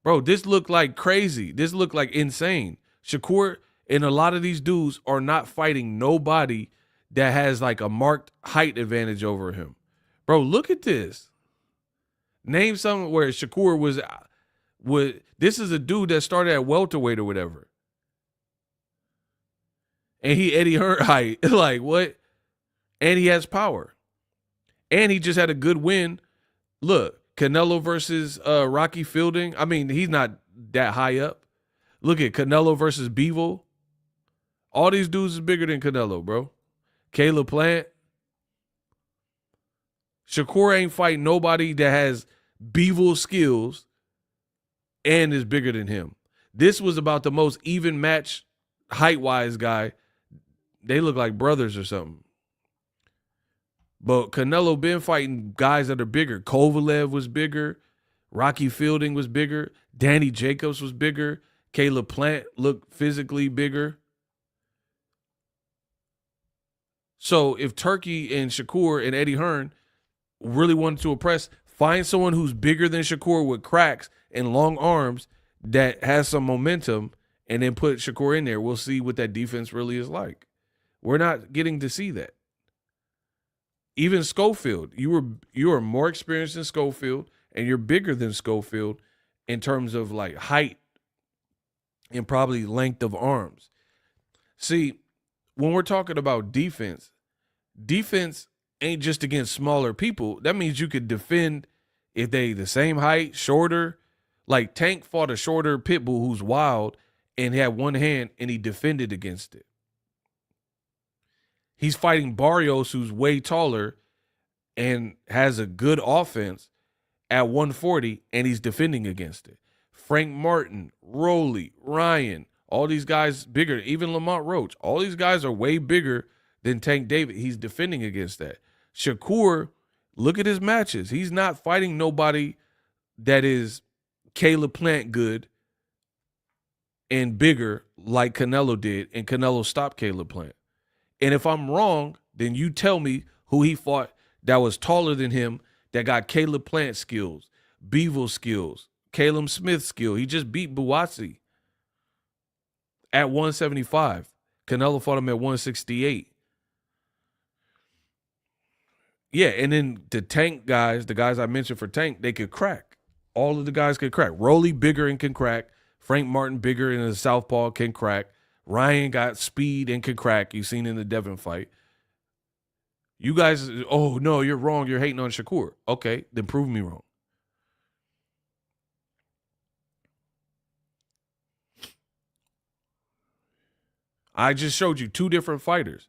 S1: Bro, this looked like crazy. This looked like insane. Shakur and a lot of these dudes are not fighting nobody that has like a marked height advantage over him. Bro, look at this. Name something where Shakur was this is a dude that started at welterweight or whatever. And he Eddie Hearn height. Like, what? And he has power. And he just had a good win. Look, Canelo versus Rocky Fielding. I mean, he's not that high up. Look at Canelo versus Bivol. All these dudes is bigger than Canelo, bro. Caleb Plant. Shakur ain't fighting nobody that has Bivol skills and is bigger than him. This was about the most even match height-wise guy. They look like brothers or something. But Canelo been fighting guys that are bigger. Kovalev was bigger. Rocky Fielding was bigger. Danny Jacobs was bigger. Caleb Plant looked physically bigger. So if Turki and Shakur and Eddie Hearn really wanted to impress, find someone who's bigger than Shakur with cracks and long arms that has some momentum, and then put Shakur in there. We'll see what that defense really is like. We're not getting to see that. Even Schofield, you are more experienced than Schofield, and you're bigger than Schofield in terms of like height and probably length of arms. See, when we're talking about defense ain't just against smaller people. That means you could defend if they the same height, shorter. Like Tank fought a shorter pit bull who's wild and had one hand, and he defended against it. He's fighting Barrios, who's way taller and has a good offense at 140, and he's defending against it. Frank Martin, Rolly, Ryan, all these guys bigger, even Lamont Roach, all these guys are way bigger than Tank Davis. He's defending against that. Shakur, look at his matches. He's not fighting nobody that is Caleb Plant good and bigger like Canelo did, and Canelo stopped Caleb Plant. And if I'm wrong, then you tell me who he fought that was taller than him, that got Caleb Plant skills, Bivol skills, Caleb Smith skill. He just beat Buatsi at 175. Canelo fought him at 168. Yeah, and then the Tank guys, the guys I mentioned for Tank, they could crack. All of the guys could crack. Rolly bigger and can crack. Frank Martin bigger and a southpaw can crack. Ryan got speed and can crack. You've seen in the Devin fight. You guys, oh, no, you're wrong. You're hating on Shakur. Okay, then prove me wrong. I just showed you two different fighters.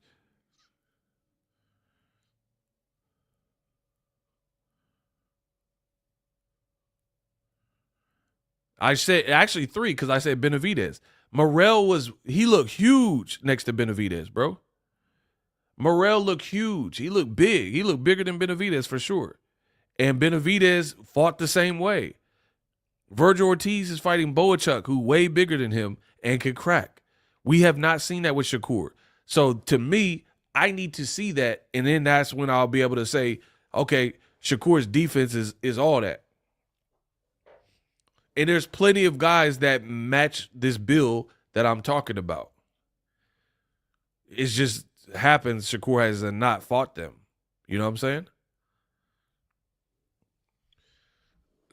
S1: I said, actually three, because I said Benavidez. Morrell he looked huge next to Benavidez, bro. Morrell looked huge. He looked big. He looked bigger than Benavidez for sure. And Benavidez fought the same way. Virgil Ortiz is fighting Boachuk, who way bigger than him and can crack. We have not seen that with Shakur. So to me, I need to see that, and then that's when I'll be able to say, okay, Shakur's defense is all that. And there's plenty of guys that match this bill that I'm talking about. It just happens Shakur has not fought them. You know what I'm saying?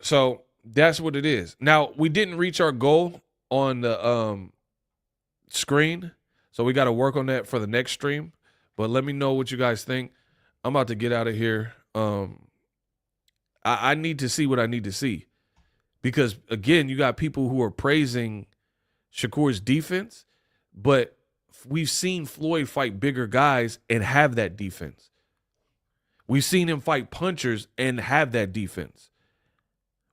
S1: So that's what it is. Now, we didn't reach our goal on the screen, so we got to work on that for the next stream. But let me know what you guys think. I'm about to get out of here. I need to see what I need to see. Because, again, you got people who are praising Shakur's defense, but we've seen Floyd fight bigger guys and have that defense. We've seen him fight punchers and have that defense.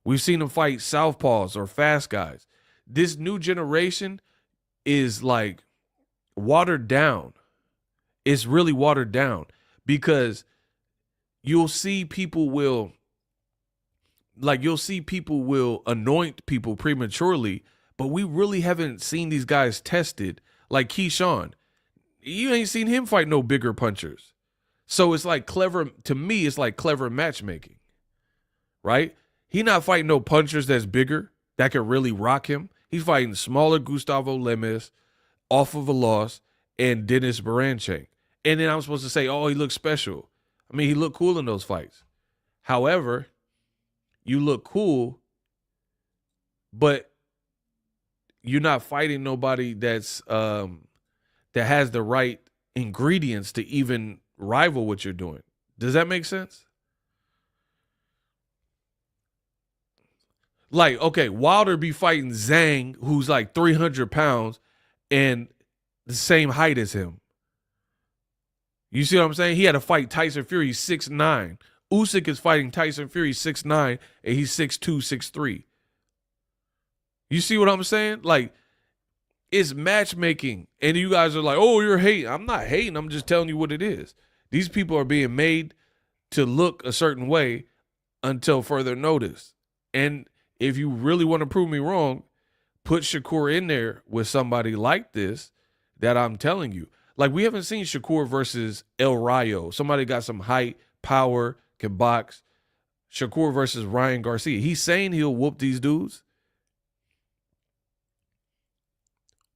S1: We've seen him fight southpaws or fast guys. This new generation is like watered down. It's really watered down because you'll see people will anoint people prematurely, but we really haven't seen these guys tested. Like Keyshawn, you ain't seen him fight no bigger punchers. So it's like to me, it's like clever matchmaking, right? He not fighting no punchers that's bigger, that could really rock him. He's fighting smaller Gustavo Lemes off of a loss and Dennis Baranchenko. And then I'm supposed to say, oh, he looks special. I mean, he looked cool in those fights. However, you look cool, but you're not fighting nobody that's that has the right ingredients to even rival what you're doing. Does that make sense? Like, okay, Wilder be fighting Zhang, who's like 300 pounds and the same height as him. You see what I'm saying? He had to fight Tyson Fury 6'9". Usyk is fighting Tyson Fury 6'9", and he's 6'2", 6'3". You see what I'm saying? Like, it's matchmaking. And you guys are like, oh, you're hating. I'm not hating. I'm just telling you what it is. These people are being made to look a certain way until further notice. And if you really want to prove me wrong, put Shakur in there with somebody like this that I'm telling you. Like, we haven't seen Shakur versus El Rayo. Somebody got some height, power, can box. Shakur versus Ryan Garcia. He's saying he'll whoop these dudes.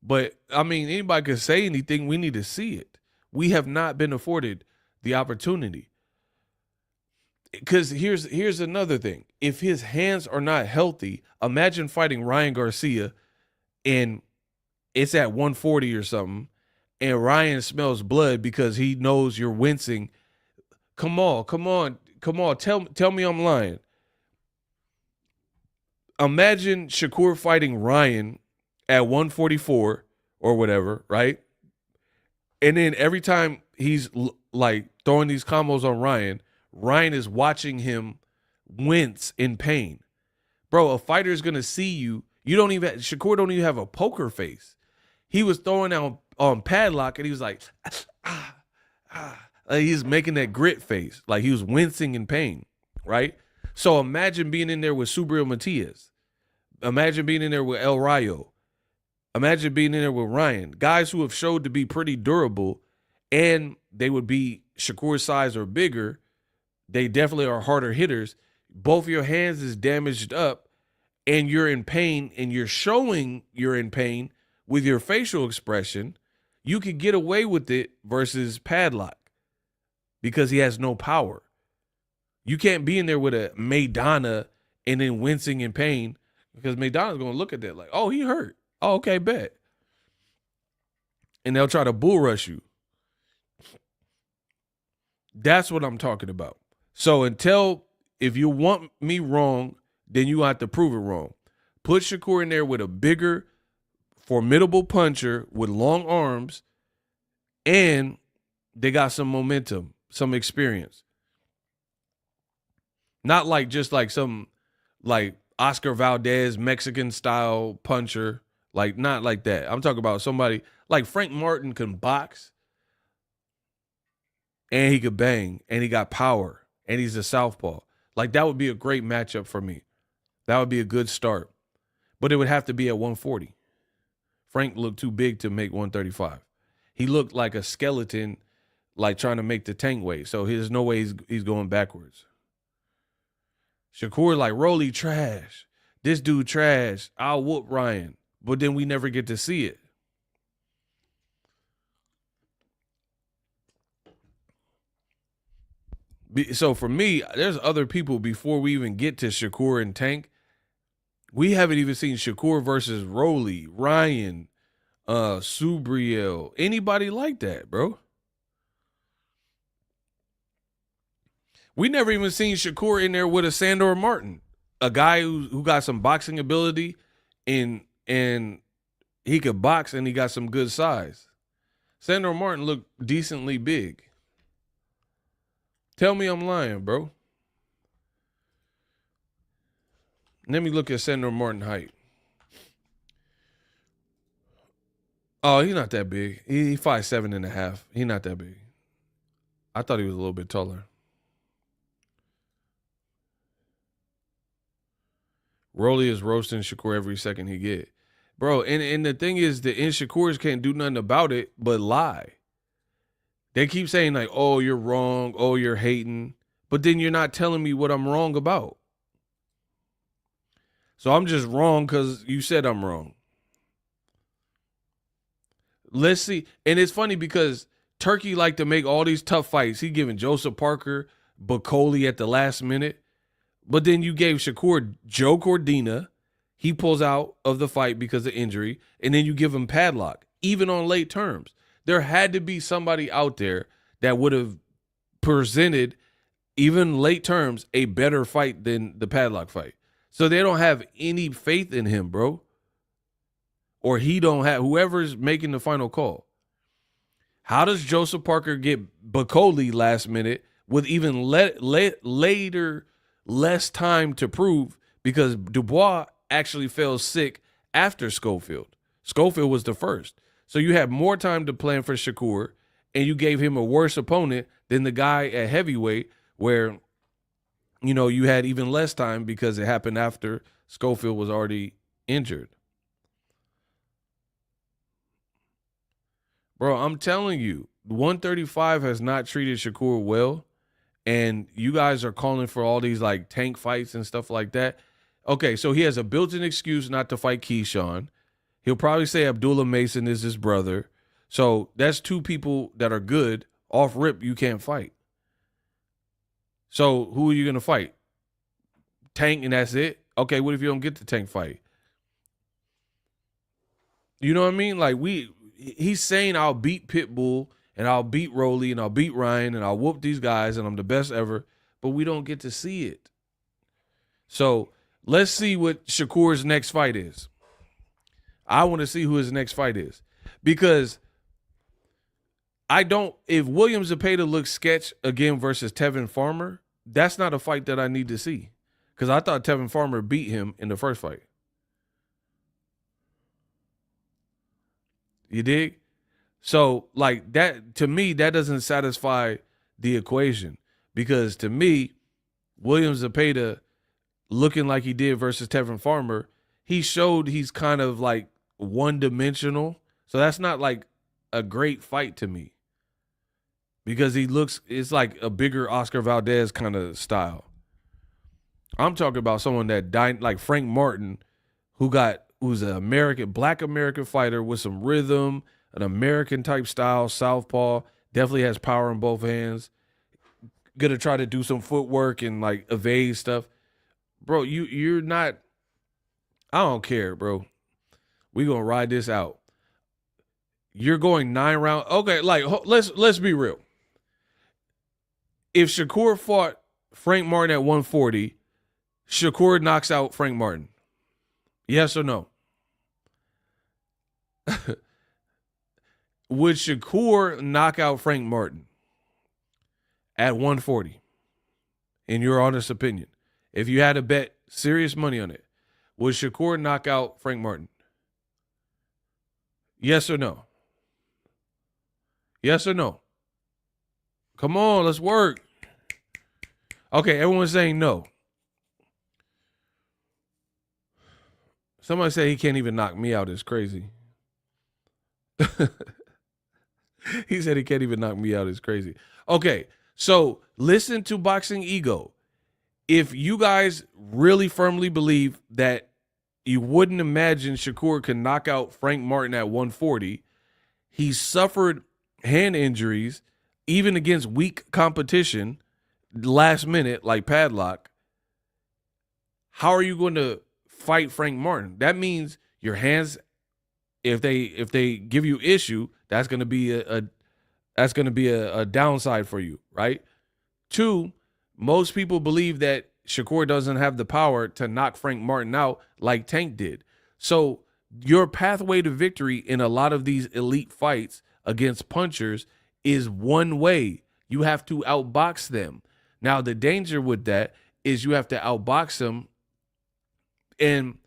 S1: But, I mean, anybody can say anything. We need to see it. We have not been afforded the opportunity. Because here's another thing. If his hands are not healthy, imagine fighting Ryan Garcia and it's at 140 or something, and Ryan smells blood because he knows you're wincing. Come on. Tell me I'm lying. Imagine Shakur fighting Ryan at 144 or whatever, right? And then every time he's like throwing these combos on Ryan, Ryan is watching him wince in pain. Bro, a fighter is going to see you. Shakur don't even have a poker face. He was throwing out on padlock and he was like, he's making that grit face. Like he was wincing in pain, right? So imagine being in there with Subriel Matias. Imagine being in there with El Rayo. Imagine being in there with Ryan. Guys who have showed to be pretty durable, and they would be Shakur's size or bigger. They definitely are harder hitters. Both your hands is damaged up, and you're in pain, and you're showing you're in pain with your facial expression. You could get away with it versus Padlock because he has no power. You can't be in there with a Maidana and then wincing in pain because Maidana's going to look at that like, oh, he hurt. Oh, okay, bet. And they'll try to bull rush you. That's what I'm talking about. So if you want me wrong, then you have to prove it wrong. Put Shakur in there with a bigger, formidable puncher with long arms, and they got some momentum, some experience. Not like just like some like Oscar Valdez Mexican style puncher. Like, not like that. I'm talking about somebody like Frank Martin can box and he could bang and he got power and he's a southpaw. Like, that would be a great matchup for me. That would be a good start. But it would have to be at 140. Frank looked too big to make 135. He looked like a skeleton, like trying to make the tank weight. So there's no way he's going backwards. Shakur like, Rolly trash. This dude trash. I'll whoop Ryan. But then we never get to see it. So for me, there's other people before we even get to Shakur and Tank. We haven't even seen Shakur versus Rolly, Ryan, Subriel, anybody like that, bro. We never even seen Shakur in there with a Sandor Martin, a guy who got some boxing ability and he could box and he got some good size. Sandor Martin looked decently big. Tell me I'm lying, bro. Let me look at Sandor Martin height. Oh, he's not that big. He 5'7.5". He's not that big. I thought he was a little bit taller. Rolly is roasting Shakur every second he get. Bro, and the thing is, the Inshakurs can't do nothing about it but lie. They keep saying like, oh, you're wrong. Oh, you're hating. But then you're not telling me what I'm wrong about. So I'm just wrong because you said I'm wrong. Let's see. And it's funny because Turki like to make all these tough fights. He giving Joseph Parker, Bacoli at the last minute. But then you gave Shakur Joe Cordina. He pulls out of the fight because of injury. And then you give him Padlock, even on late terms. There had to be somebody out there that would have presented, even late terms, a better fight than the Padlock fight. So they don't have any faith in him, bro. Or he don't have, whoever's making the final call. How does Joseph Parker get Bacoli last minute with even later less time to prove, because Dubois actually fell sick after Schofield. Schofield was the first. So you had more time to plan for Shakur, and you gave him a worse opponent than the guy at heavyweight where, you know, you had even less time because it happened after Schofield was already injured. Bro, I'm telling you, 135 has not treated Shakur well, and you guys are calling for all these like tank fights and stuff like that. Okay, so he has a built-in excuse not to fight Keyshawn. He'll probably say Abdullah Mason is his brother. So that's two people that are good. Off rip, you can't fight. So who are you going to fight? Tank and that's it? Okay, what if you don't get the Tank fight? You know what I mean? Like he's saying I'll beat Pitbull and I'll beat Rolly and I'll beat Ryan and I'll whoop these guys and I'm the best ever, but we don't get to see it. So let's see what Shakur's next fight is. I want to see who his next fight is, because if William Zepeda looks sketch again versus Tevin Farmer, that's not a fight that I need to see, because I thought Tevin Farmer beat him in the first fight. You dig? So like that, to me, that doesn't satisfy the equation, because to me, William Zepeda looking like he did versus Tevin Farmer, he showed he's kind of like one-dimensional. So that's not like a great fight to me, because it's like a bigger Oscar Valdez kind of style. I'm talking about someone that died, like Frank Martin, who's an black American fighter with some rhythm, an American type style, southpaw, definitely has power in both hands. Gonna try to do some footwork and like evade stuff. Bro, you're not, I don't care, bro. We're gonna ride this out. You're going 9 rounds. Okay, like let's be real. If Shakur fought Frank Martin at 140, Shakur knocks out Frank Martin. Yes or no? Would Shakur knock out Frank Martin at 140? In your honest opinion, if you had to bet serious money on it, would Shakur knock out Frank Martin? Yes or no? Yes or no? Come on, let's work. Okay, everyone's saying no. Somebody say he can't even knock me out. It's crazy. He said he can't even knock me out. It's crazy. Okay, so listen to Boxingego. If you guys really firmly believe that you wouldn't imagine Shakur could knock out Frank Martin at 140, he suffered hand injuries even against weak competition last minute like Padlock. How are you going to fight Frank Martin? That means your hands, if they give you issue, that's going to be a downside for you, right? 2, most people believe that Shakur doesn't have the power to knock Frank Martin out like Tank did. So your pathway to victory in a lot of these elite fights, against punchers is one way. You have to outbox them. Now, the danger with that is you have to outbox them, and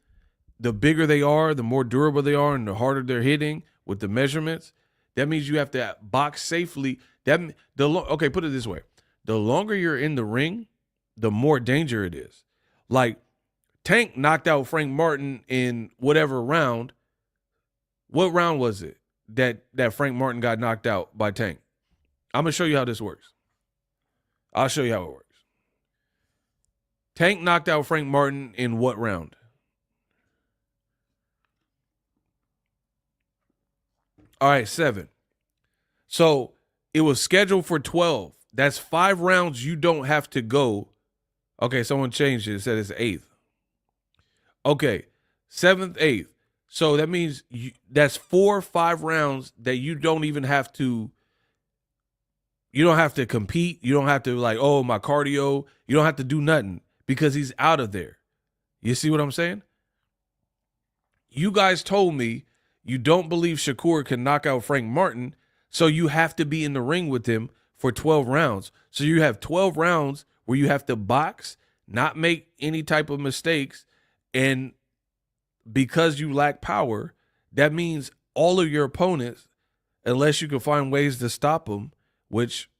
S1: the bigger they are, the more durable they are, and the harder they're hitting with the measurements. That means you have to box safely. Okay, put it this way. The longer you're in the ring, the more danger it is. Like, Tank knocked out Frank Martin in whatever round. What round was it that Frank Martin got knocked out by Tank? I'm going to show you how this works. I'll show you how it works. Tank knocked out Frank Martin in what round? All right, 7. So it was scheduled for 12. That's 5 rounds you don't have to go. Okay, someone changed it. It said it's 8th. Okay, 7th, 8th. So that means that's 4 or 5 rounds that you don't even have to. You don't have to compete. You don't have to like, oh, my cardio. You don't have to do nothing because he's out of there. You see what I'm saying? You guys told me you don't believe Shakur can knock out Frank Martin, so you have to be in the ring with him for 12 rounds. So you have 12 rounds where you have to box, not make any type of mistakes, and because you lack power, that means all of your opponents, unless you can find ways to stop them, which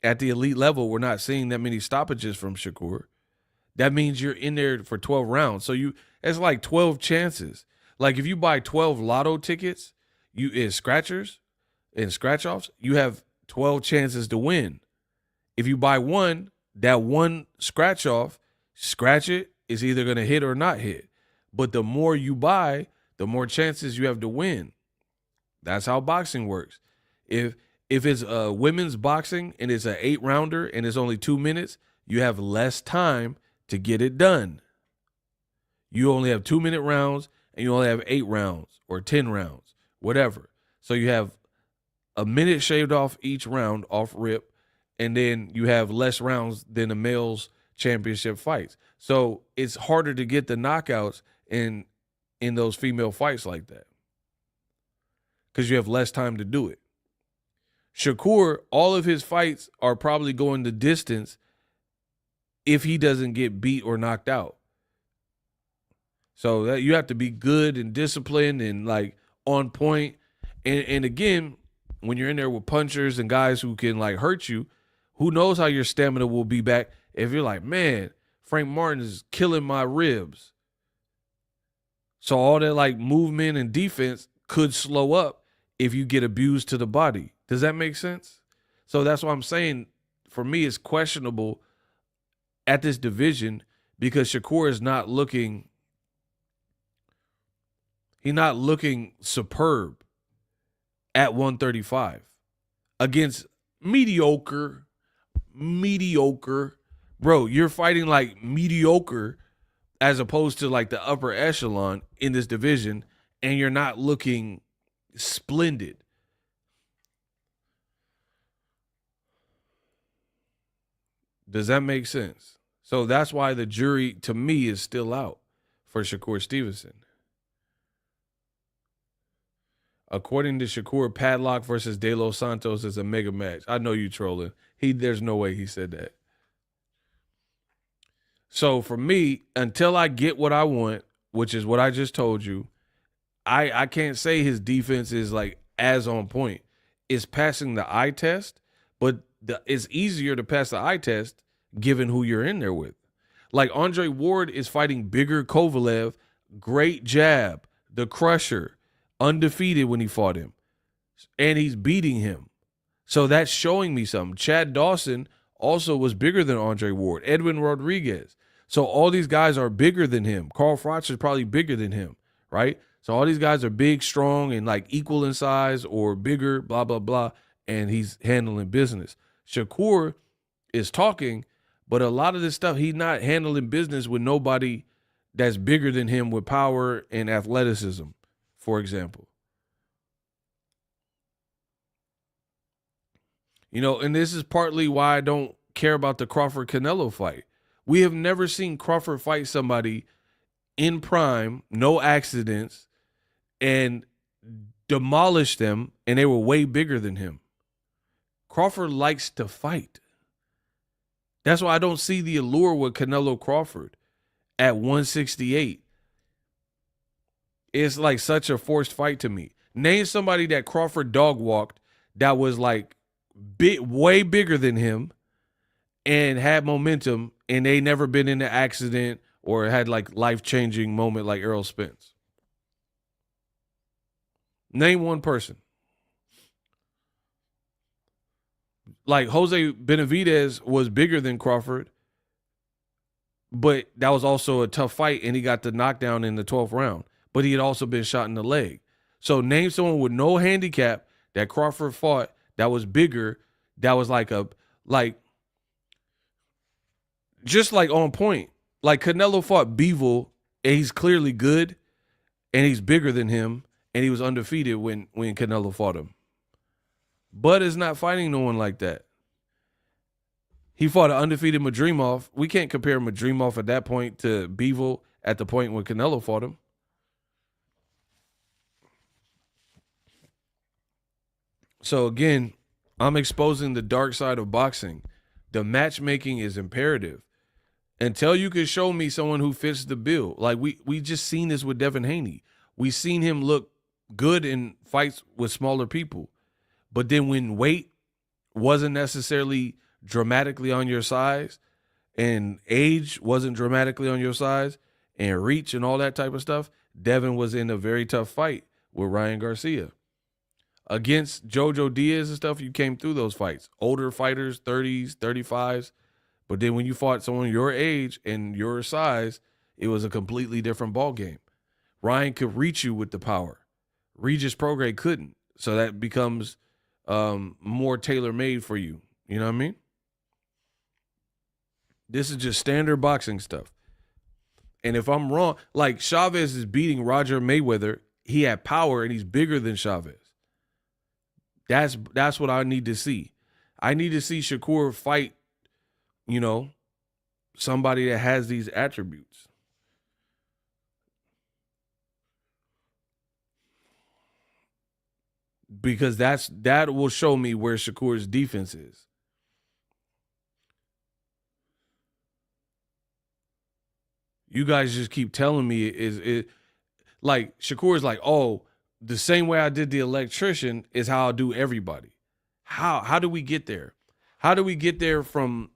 S1: at the elite level, we're not seeing that many stoppages from Shakur. That means you're in there for 12 rounds. So it's like 12 chances. Like if you buy 12 lotto tickets, in scratchers and scratch offs, you have 12 chances to win. If you buy one, that one scratch off, scratch it, is either going to hit or not hit. But the more you buy, the more chances you have to win. That's how boxing works. If it's a women's boxing and it's an 8-rounder and it's only 2 minutes, you have less time to get it done. You only have 2-minute rounds and you only have 8 rounds or 10 rounds, whatever. So you have a minute shaved off each round off rip, and then you have less rounds than the male's championship fights. So it's harder to get the knockouts in those female fights like that because you have less time to do it. Shakur, all of his fights are probably going the distance if he doesn't get beat or knocked out. So that you have to be good and disciplined and like on point. And again, when you're in there with punchers and guys who can like hurt you, who knows how your stamina will be back if you're like, man, Frank Martin is killing my ribs. So all that like movement and defense could slow up if you get abused to the body. Does that make sense? So that's what I'm saying. For me, it's questionable at this division because Shakur is not looking. He's not looking superb at 135 against mediocre. Bro, you're fighting like mediocre as opposed to like the upper echelon in this division, and you're not looking splendid. Does that make sense? So that's why the jury, to me, is still out for Shakur Stevenson. According to Shakur, Padlock versus De Los Santos is a mega match. I know you trolling. There's no way he said that. So for me, until I get what I want, which is what I just told you, I can't say his defense is like as on point. It's passing the eye test, but it's easier to pass the eye test given who you're in there with. Like Andre Ward is fighting bigger Kovalev, great jab, the crusher, undefeated when he fought him, and he's beating him. So that's showing me something. Chad Dawson also was bigger than Andre Ward, Edwin Rodriguez. So all these guys are bigger than him. Carl Froch is probably bigger than him, right? So all these guys are big, strong, and like equal in size or bigger, blah, blah, blah, and he's handling business. Shakur is talking, but a lot of this stuff, he's not handling business with nobody that's bigger than him with power and athleticism, for example. You know, and this is partly why I don't care about the Crawford-Canelo fight. We have never seen Crawford fight somebody in prime, no accidents, and demolished them, and they were way bigger than him. Crawford likes to fight. That's why I don't see the allure with Canelo Crawford at 168. It's like such a forced fight to me. Name somebody that Crawford dog walked that was like way bigger than him and had momentum, and they never been in an accident or had like life-changing moment like Errol Spence. Name one person. Like Jose Benavidez was bigger than Crawford, but that was also a tough fight, and he got the knockdown in the 12th round. But he had also been shot in the leg. So name someone with no handicap that Crawford fought that was bigger, that was just like on point. Like Canelo fought Bivol, and he's clearly good, and he's bigger than him, and he was undefeated when Canelo fought him. Bud is not fighting no one like that. He fought an undefeated Madrimov. We can't compare Madrimov at that point to Bivol at the point when Canelo fought him. So again, I'm exposing the dark side of boxing. The matchmaking is imperative. Until you can show me someone who fits the bill. Like we just seen this with Devin Haney. We seen him look good in fights with smaller people. But then when weight wasn't necessarily dramatically on your size, and age wasn't dramatically on your size, and reach and all that type of stuff, Devin was in a very tough fight with Ryan Garcia. Against Jojo Diaz and stuff, you came through those fights. Older fighters, 30s, 35s. But then when you fought someone your age and your size, it was a completely different ball game. Ryan could reach you with the power. Regis Prograis couldn't. So that becomes more tailor-made for you. You know what I mean? This is just standard boxing stuff. And if I'm wrong, like Chavez is beating Roger Mayweather. He had power and he's bigger than Chavez. That's what I need to see. I need to see Shakur fight, somebody that has these attributes. Because that will show me where Shakur's defense is. You guys just keep telling me it like Shakur is like, oh, the same way I did the electrician is how I'll do everybody. How do we get there? How do we get there from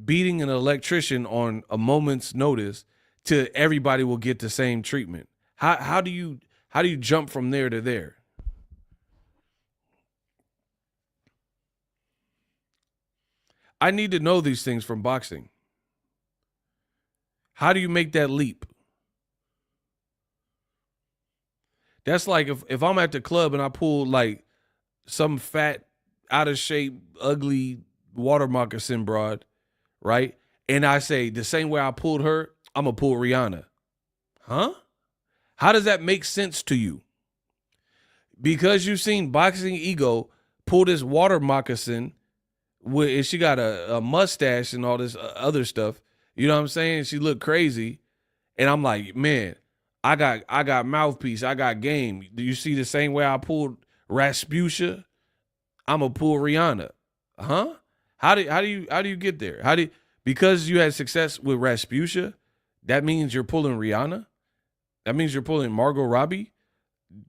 S1: beating an electrician on a moment's notice to everybody will get the same treatment? How do you jump from there to there? I need to know these things from boxing. How do you make that leap? That's like if I'm at the club and I pull like some fat, out of shape, ugly water moccasin broad, right? And I say the same way I pulled her, I'm going to pull Rihanna. Huh? How does that make sense to you? Because you've seen Boxingego pull this water moccasin and she got a mustache and all this other stuff. You know what I'm saying? She looked crazy. And I'm like, man, I got mouthpiece. I got game. Do you see the same way I pulled Rasputia? I'm gonna pull Rihanna. Huh? How do you get there? Because you had success with Rasputia, that means you're pulling Rihanna? That means you're pulling Margot Robbie?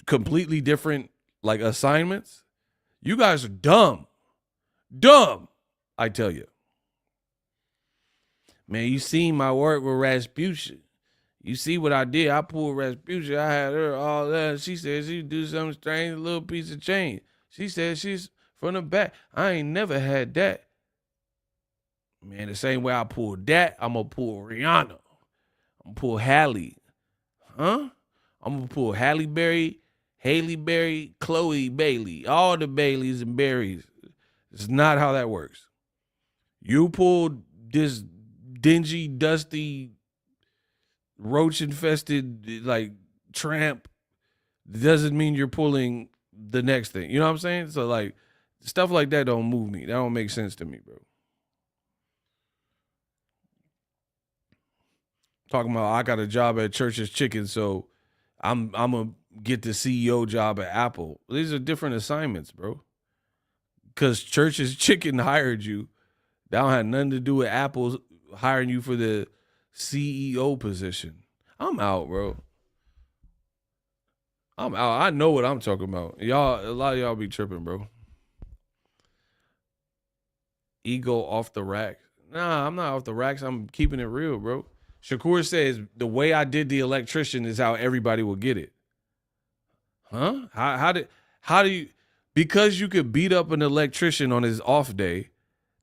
S1: Completely different like assignments? You guys are dumb. Dumb, I tell you. Man, you seen my work with Rasputia. You see what I did. I pulled Rasputia. I had her all that. She said she'd do something strange, a little piece of chain. She said she's from the back. I ain't never had that. Man, the same way I pulled that, I'm going to pull Rihanna. I'm going to pull Halle. Huh? I'm going to pull Halle Berry, Haley Berry, Chloe Bailey. All the Baileys and Berries. It's not how that works. You pulled this dingy, dusty, roach-infested, like, tramp. Doesn't mean you're pulling the next thing. You know what I'm saying? So, like, stuff like that don't move me. That don't make sense to me, bro. Talking about I got a job at Church's Chicken, so I'm a get the CEO job at Apple. These are different assignments, bro. Because Church's Chicken hired you. That don't have nothing to do with Apple hiring you for the CEO position. I'm out, bro. I'm out. I know what I'm talking about. A lot of y'all be tripping, bro. Ego off the rack. Nah, I'm not off the racks. I'm keeping it real, bro. Shakur says the way I did the electrician is how everybody will get it. Huh? How do you, because you could beat up an electrician on his off day,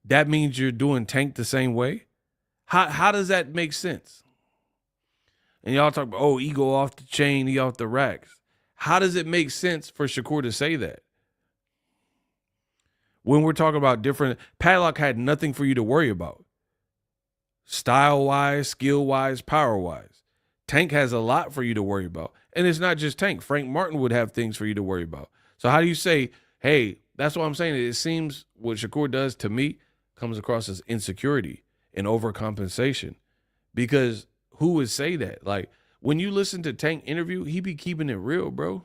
S1: that means you're doing Tank the same way? How does that make sense? And y'all talk about, oh, ego off the chain, he off the racks. How does it make sense for Shakur to say that? When we're talking about different, Padlock had nothing for you to worry about. Style-wise, skill-wise, power-wise. Tank has a lot for you to worry about. And it's not just Tank. Frank Martin would have things for you to worry about. So how do you say, hey, that's what I'm saying. It seems what Shakur does to me comes across as insecurity and overcompensation. Because who would say that? Like, when you listen to Tank interview, he be keeping it real, bro.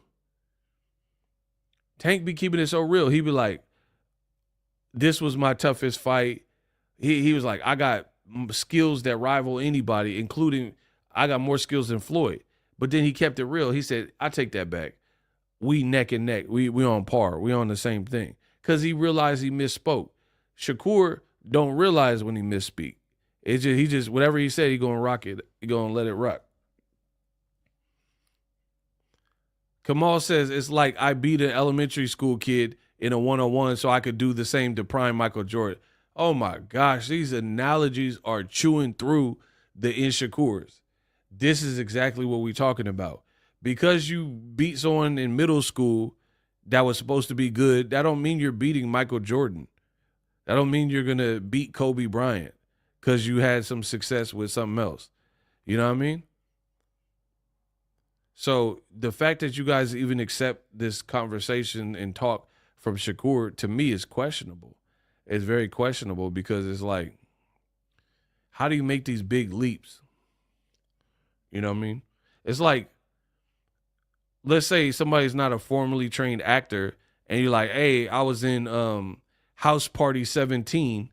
S1: Tank be keeping it so real. He be like, this was my toughest fight. He was like, I got skills that rival anybody, including I got more skills than Floyd. But then he kept it real. He said, I take that back. We neck and neck. We on par. We on the same thing. Because he realized he misspoke. Shakur don't realize when he misspeak. He just whatever he said, he gonna rock it. He gonna let it rock. Kamal says it's like I beat an elementary school kid in a one-on-one so I could do the same to prime Michael Jordan. Oh my gosh, these analogies are chewing through the Inshakurs. This is exactly what we're talking about. Because you beat someone in middle school that was supposed to be good, that don't mean you're beating Michael Jordan. That don't mean you're going to beat Kobe Bryant because you had some success with something else. You know what I mean? So the fact that you guys even accept this conversation and talk from Shakur, to me, is questionable. It's very questionable because it's like, how do you make these big leaps? You know what I mean? It's like, let's say somebody's not a formally trained actor and you're like, hey, I was in House Party 17.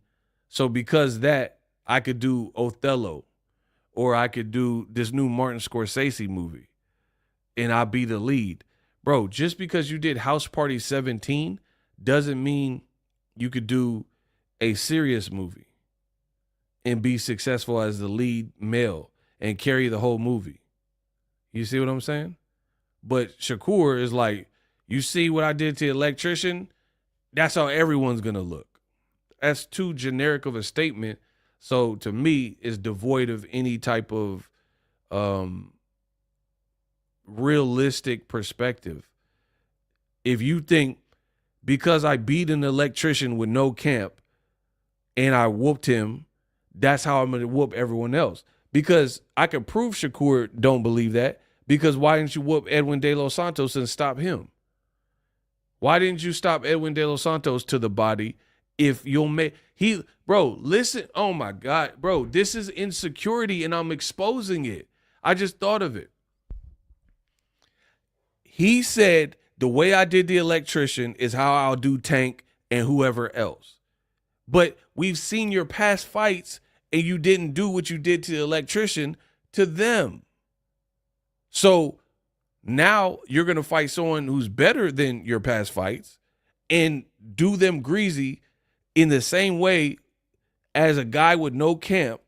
S1: So because that, I could do Othello or I could do this new Martin Scorsese movie and I'll be the lead. Bro, just because you did House Party 17 doesn't mean you could do a serious movie and be successful as the lead male and carry the whole movie. You see what I'm saying? But Shakur is like, you see what I did to Electrician? That's how everyone's going to look. That's too generic of a statement. So to me, it's devoid of any type of realistic perspective. If you think because I beat an electrician with no camp and I whooped him, that's how I'm going to whoop everyone else. Because I can prove Shakur don't believe that. Because why didn't you whoop Edwin De Los Santos and stop him? Why didn't you stop Edwin De Los Santos to the body? If you'll make bro, listen. Oh my God, bro, this is insecurity and I'm exposing it. I just thought of it. He said the way I did the electrician is how I'll do Tank and whoever else. But we've seen your past fights and you didn't do what you did to the electrician to them. So now you're going to fight someone who's better than your past fights and do them greasy in the same way as a guy with no camp.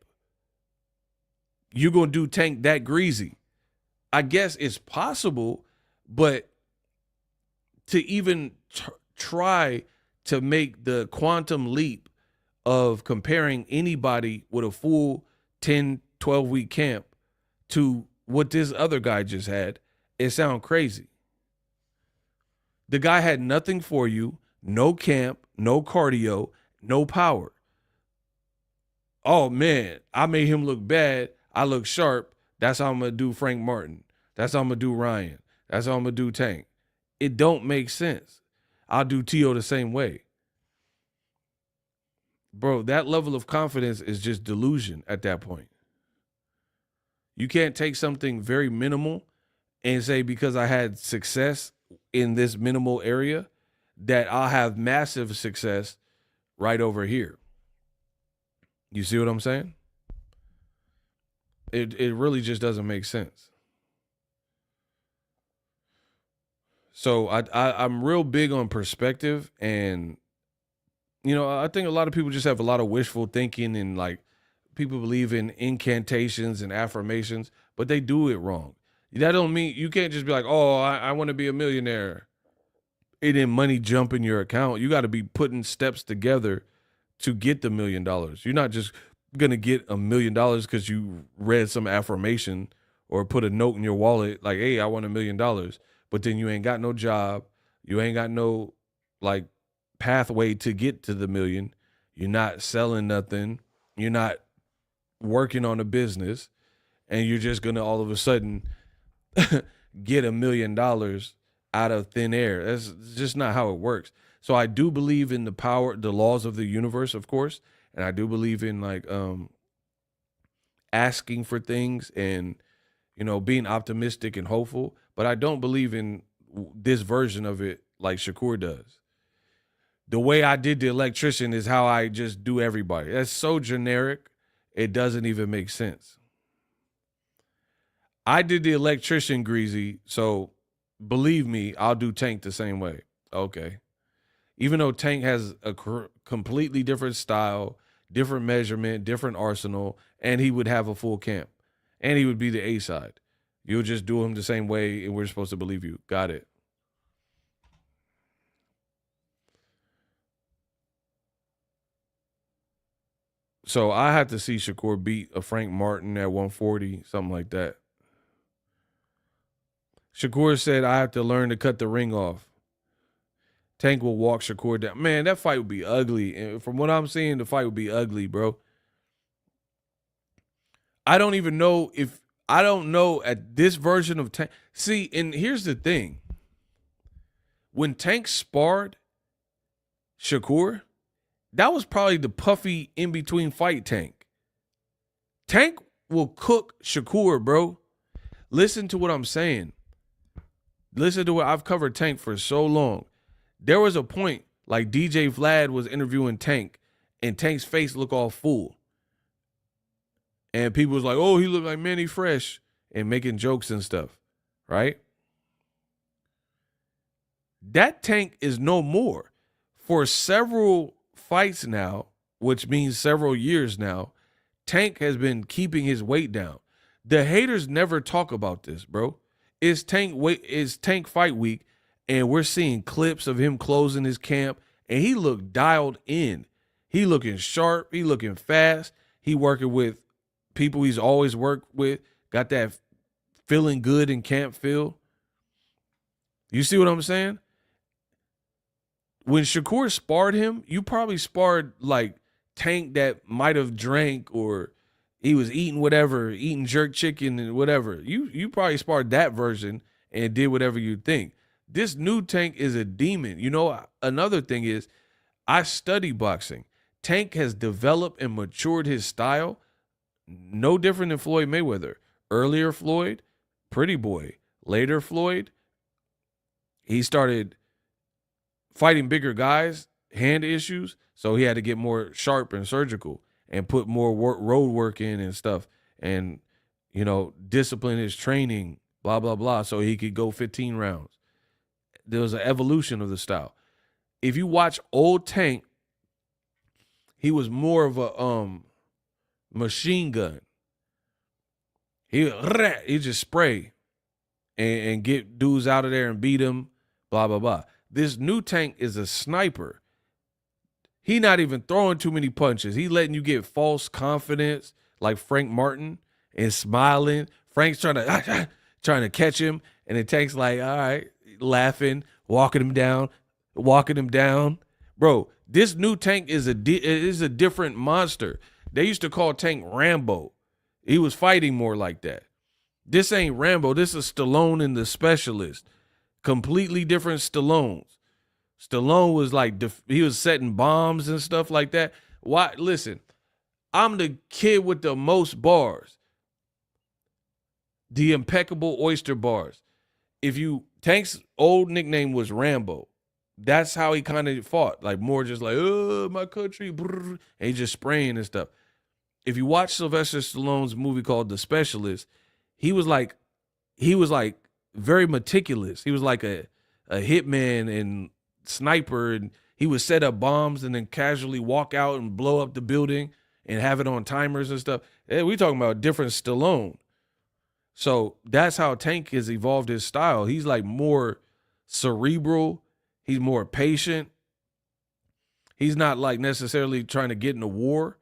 S1: You're going to do Tank that greasy. I guess it's possible, but to even try to make the quantum leap of comparing anybody with a full 10, 12-week camp to what this other guy just had, it sounds crazy. The guy had nothing for you, no camp, no cardio, no power. Oh, man, I made him look bad. I look sharp. That's how I'm going to do Frank Martin. That's how I'm going to do Ryan. That's how I'm going to do Tank. It don't make sense. I'll do T.O. the same way. Bro, that level of confidence is just delusion at that point. You can't take something very minimal and say because I had success in this minimal area that I'll have massive success right over here. You see what I'm saying? It really just doesn't make sense. So I'm real big on perspective, and I think a lot of people just have a lot of wishful thinking, and like people believe in incantations and affirmations, but they do it wrong. That don't mean you can't just be like, oh, I want to be a millionaire. It didn't money jump in your account. You got to be putting steps together to get the $1 million. You're not just going to get $1 million because you read some affirmation or put a note in your wallet like, hey, I want $1 million. But then you ain't got no job. You ain't got no like pathway to get to the million. You're not selling nothing. You're not working on a business. And you're just going to all of a sudden get $1 million out of thin air. That's just not how it works. So I do believe in the power, the laws of the universe, of course. And I do believe in like asking for things and, being optimistic and hopeful. But I don't believe in this version of it like Shakur does. The way I did the electrician is how I just do everybody. That's so generic, it doesn't even make sense. I did the electrician, Greasy, so believe me, I'll do Tank the same way. Okay. Even though Tank has a completely different style, different measurement, different arsenal, and he would have a full camp. And he would be the A side. You'll just do him the same way, and we're supposed to believe you. Got it. So I had to see Shakur beat a Frank Martin at 140, something like that. Shakur said, I have to learn to cut the ring off. Tank will walk Shakur down. Man, that fight would be ugly. And from what I'm seeing, the fight would be ugly, bro. I don't know at this version of Tank. See, and here's the thing. When Tank sparred Shakur, that was probably the puffy in-between fight Tank. Tank will cook Shakur, bro. Listen to what I'm saying. Listen to what I've covered Tank for so long. There was a point like DJ Vlad was interviewing Tank, and Tank's face looked all full. And people was like, oh, he looked like Manny Fresh, and making jokes and stuff, right? That Tank is no more. For several fights now, which means several years now, Tank has been keeping his weight down. The haters never talk about this, bro. It's Tank fight week, and we're seeing clips of him closing his camp, and he looked dialed in. He looking sharp. He looking fast. He working with people he's always worked with. Got that feeling good in camp feel. You see what I'm saying? When Shakur sparred him, you probably sparred like Tank that might have drank, or he was eating whatever, eating jerk chicken and whatever. You probably sparred that version and did whatever you think. This new Tank is a demon. Another thing is, I study boxing. Tank has developed and matured his style, no different than Floyd Mayweather. Earlier Floyd, pretty boy. Later Floyd, he started fighting bigger guys, hand issues, so he had to get more sharp and surgical and put more road work in and stuff, and discipline his training, blah blah blah, so he could go 15 rounds. There was an evolution of the style. If you watch old Tank, he was more of a machine gun. He just spray and get dudes out of there and beat them, blah blah blah. This new Tank is a sniper. He not even throwing too many punches. He letting you get false confidence like Frank Martin and smiling. Frank's trying to catch him, and it Tank's like, all right, laughing, walking him down. Bro, this new Tank is a different monster. They used to call Tank Rambo. He was fighting more like that. This ain't Rambo. This is Stallone and the Specialist. Completely different Stallones. Stallone was like, he was setting bombs and stuff like that. Why? Listen, I'm the kid with the most bars. The impeccable oyster bars. Tank's old nickname was Rambo. That's how he kind of fought, like more just like, oh, my country, brr, and he just spraying and stuff. If you watch Sylvester Stallone's movie called The Specialist, he was like very meticulous. He was like a hitman and sniper, and he would set up bombs and then casually walk out and blow up the building and have it on timers and stuff. And we talking about different Stallone. So that's how Tank has evolved his style. He's like more cerebral. He's more patient. He's not like necessarily trying to get in a war.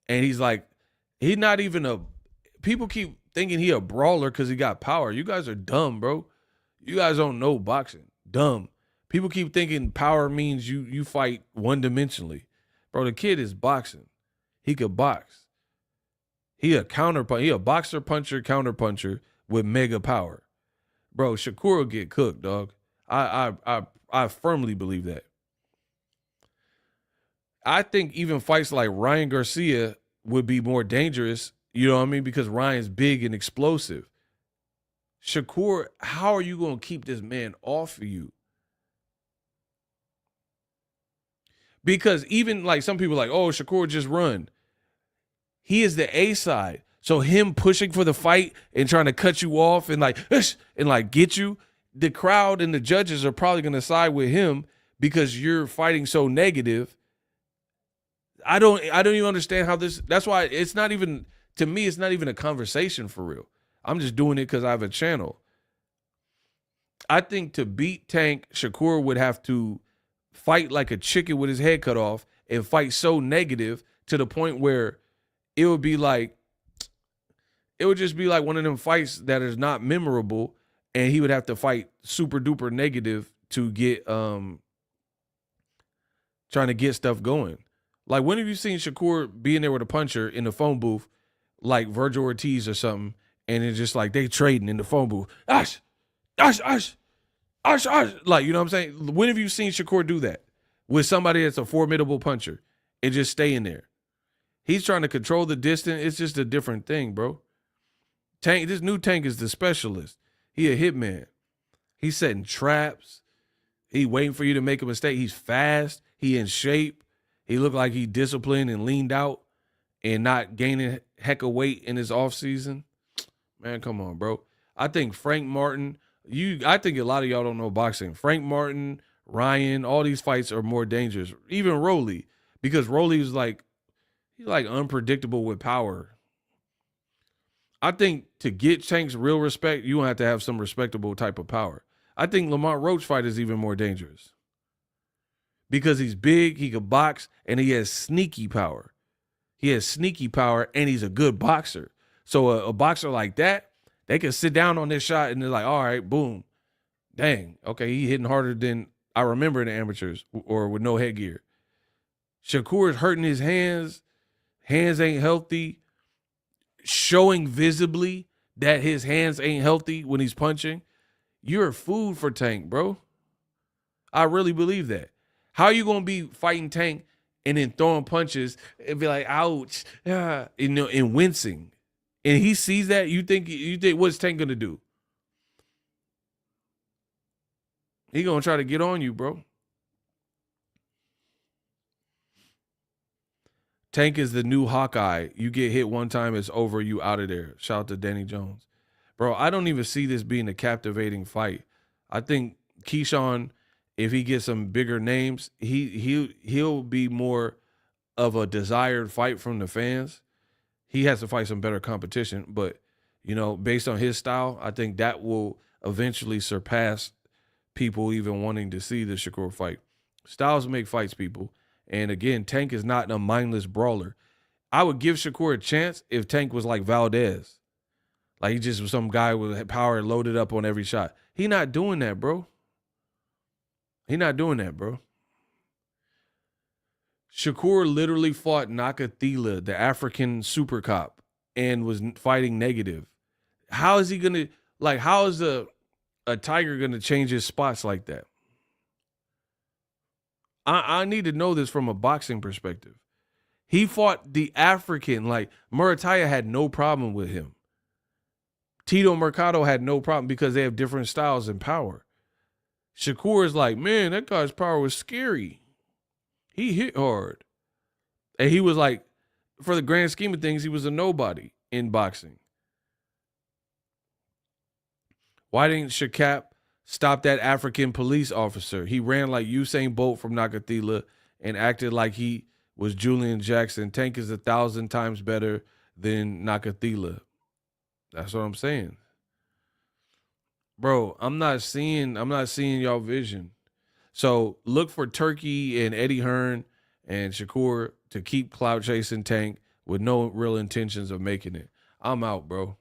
S1: And he's not even people keep thinking he a brawler because he got power. You guys are dumb, bro. You guys don't know boxing. Dumb. People keep thinking power means you fight one-dimensionally. Bro, the kid is boxing. He could box. He a boxer, puncher, counter puncher with mega power. Bro, Shakur will get cooked, dog. I firmly believe that. I think even fights like Ryan Garcia would be more dangerous, you know what I mean? Because Ryan's big and explosive. Shakur, how are you going to keep this man off of you? Because even like some people are like, oh, Shakur just run. He is the A side. So him pushing for the fight and trying to cut you off and get you, the crowd and the judges are probably going to side with him because you're fighting so negative. I don't even understand how that's why it's not even, to me, it's not even a conversation for real. I'm just doing it because I have a channel. I think to beat Tank, Shakur would have to fight like a chicken with his head cut off and fight so negative to the point where it would just be like one of them fights that is not memorable, and he would have to fight super duper negative to get trying to get stuff going. Like, when have you seen Shakur being there with a puncher in the phone booth, like Virgil Ortiz or something, and it's just like they trading in the phone booth? Ash. Like, you know what I'm saying? When have you seen Shakur do that with somebody that's a formidable puncher and just stay in there? He's trying to control the distance. It's just a different thing, bro. This new Tank is the specialist. He a hitman. He's setting traps. He waiting for you to make a mistake. He's fast. He in shape. He looked like he disciplined and leaned out and not gaining heck of weight in his offseason. Man, come on, bro. I think Frank Martin, I think a lot of y'all don't know boxing. Frank Martin, Ryan, all these fights are more dangerous. Even Rolly, because Rolly was he's unpredictable with power. I think to get Tank's real respect, you have to have some respectable type of power. I think Lamont Roach fight is even more dangerous because he's big, he can box, and he has sneaky power. He has sneaky power, and he's a good boxer. So a boxer like that, they can sit down on this shot, and they're like, all right, boom. Dang, okay, he hitting harder than I remember in the amateurs or with no headgear. Shakur is hurting his hands. Hands ain't healthy. Showing visibly that his hands ain't healthy when he's punching. You're food for Tank, bro. I really believe that. How are you going to be fighting Tank and then throwing punches and be like, ouch, and wincing? And he sees that, you think what's Tank going to do? He going to try to get on you, bro. Tank is the new Hawkeye. You get hit one time, it's over, you out of there. Shout out to Danny Jones. Bro, I don't even see this being a captivating fight. I think Keyshawn, if he gets some bigger names, he'll be more of a desired fight from the fans. He has to fight some better competition, but based on his style, I think that will eventually surpass people even wanting to see the Shakur fight. Styles make fights, people. And again, Tank is not a mindless brawler. I would give Shakur a chance if Tank was like Valdez. Like he just was some guy with power loaded up on every shot. He not doing that, bro. Shakur literally fought Nakathila, the African super cop, and was fighting negative. How is he going to, how is a tiger going to change his spots like that? I need to know this from a boxing perspective. He fought the African, Murataya had no problem with him. Tito Mercado had no problem because they have different styles and power. Shakur is like, man, that guy's power was scary. He hit hard. And he was like, for the grand scheme of things, he was a nobody in boxing. Why didn't Shakap stop that African police officer? He ran like Usain Bolt from Nakathila and acted like he was Julian Jackson. Tank is 1,000 times better than Nakathila. That's what I'm saying. Bro, I'm not seeing y'all vision. So look for Turki and Eddie Hearn and Shakur to keep clout chasing Tank with no real intentions of making it. I'm out, bro.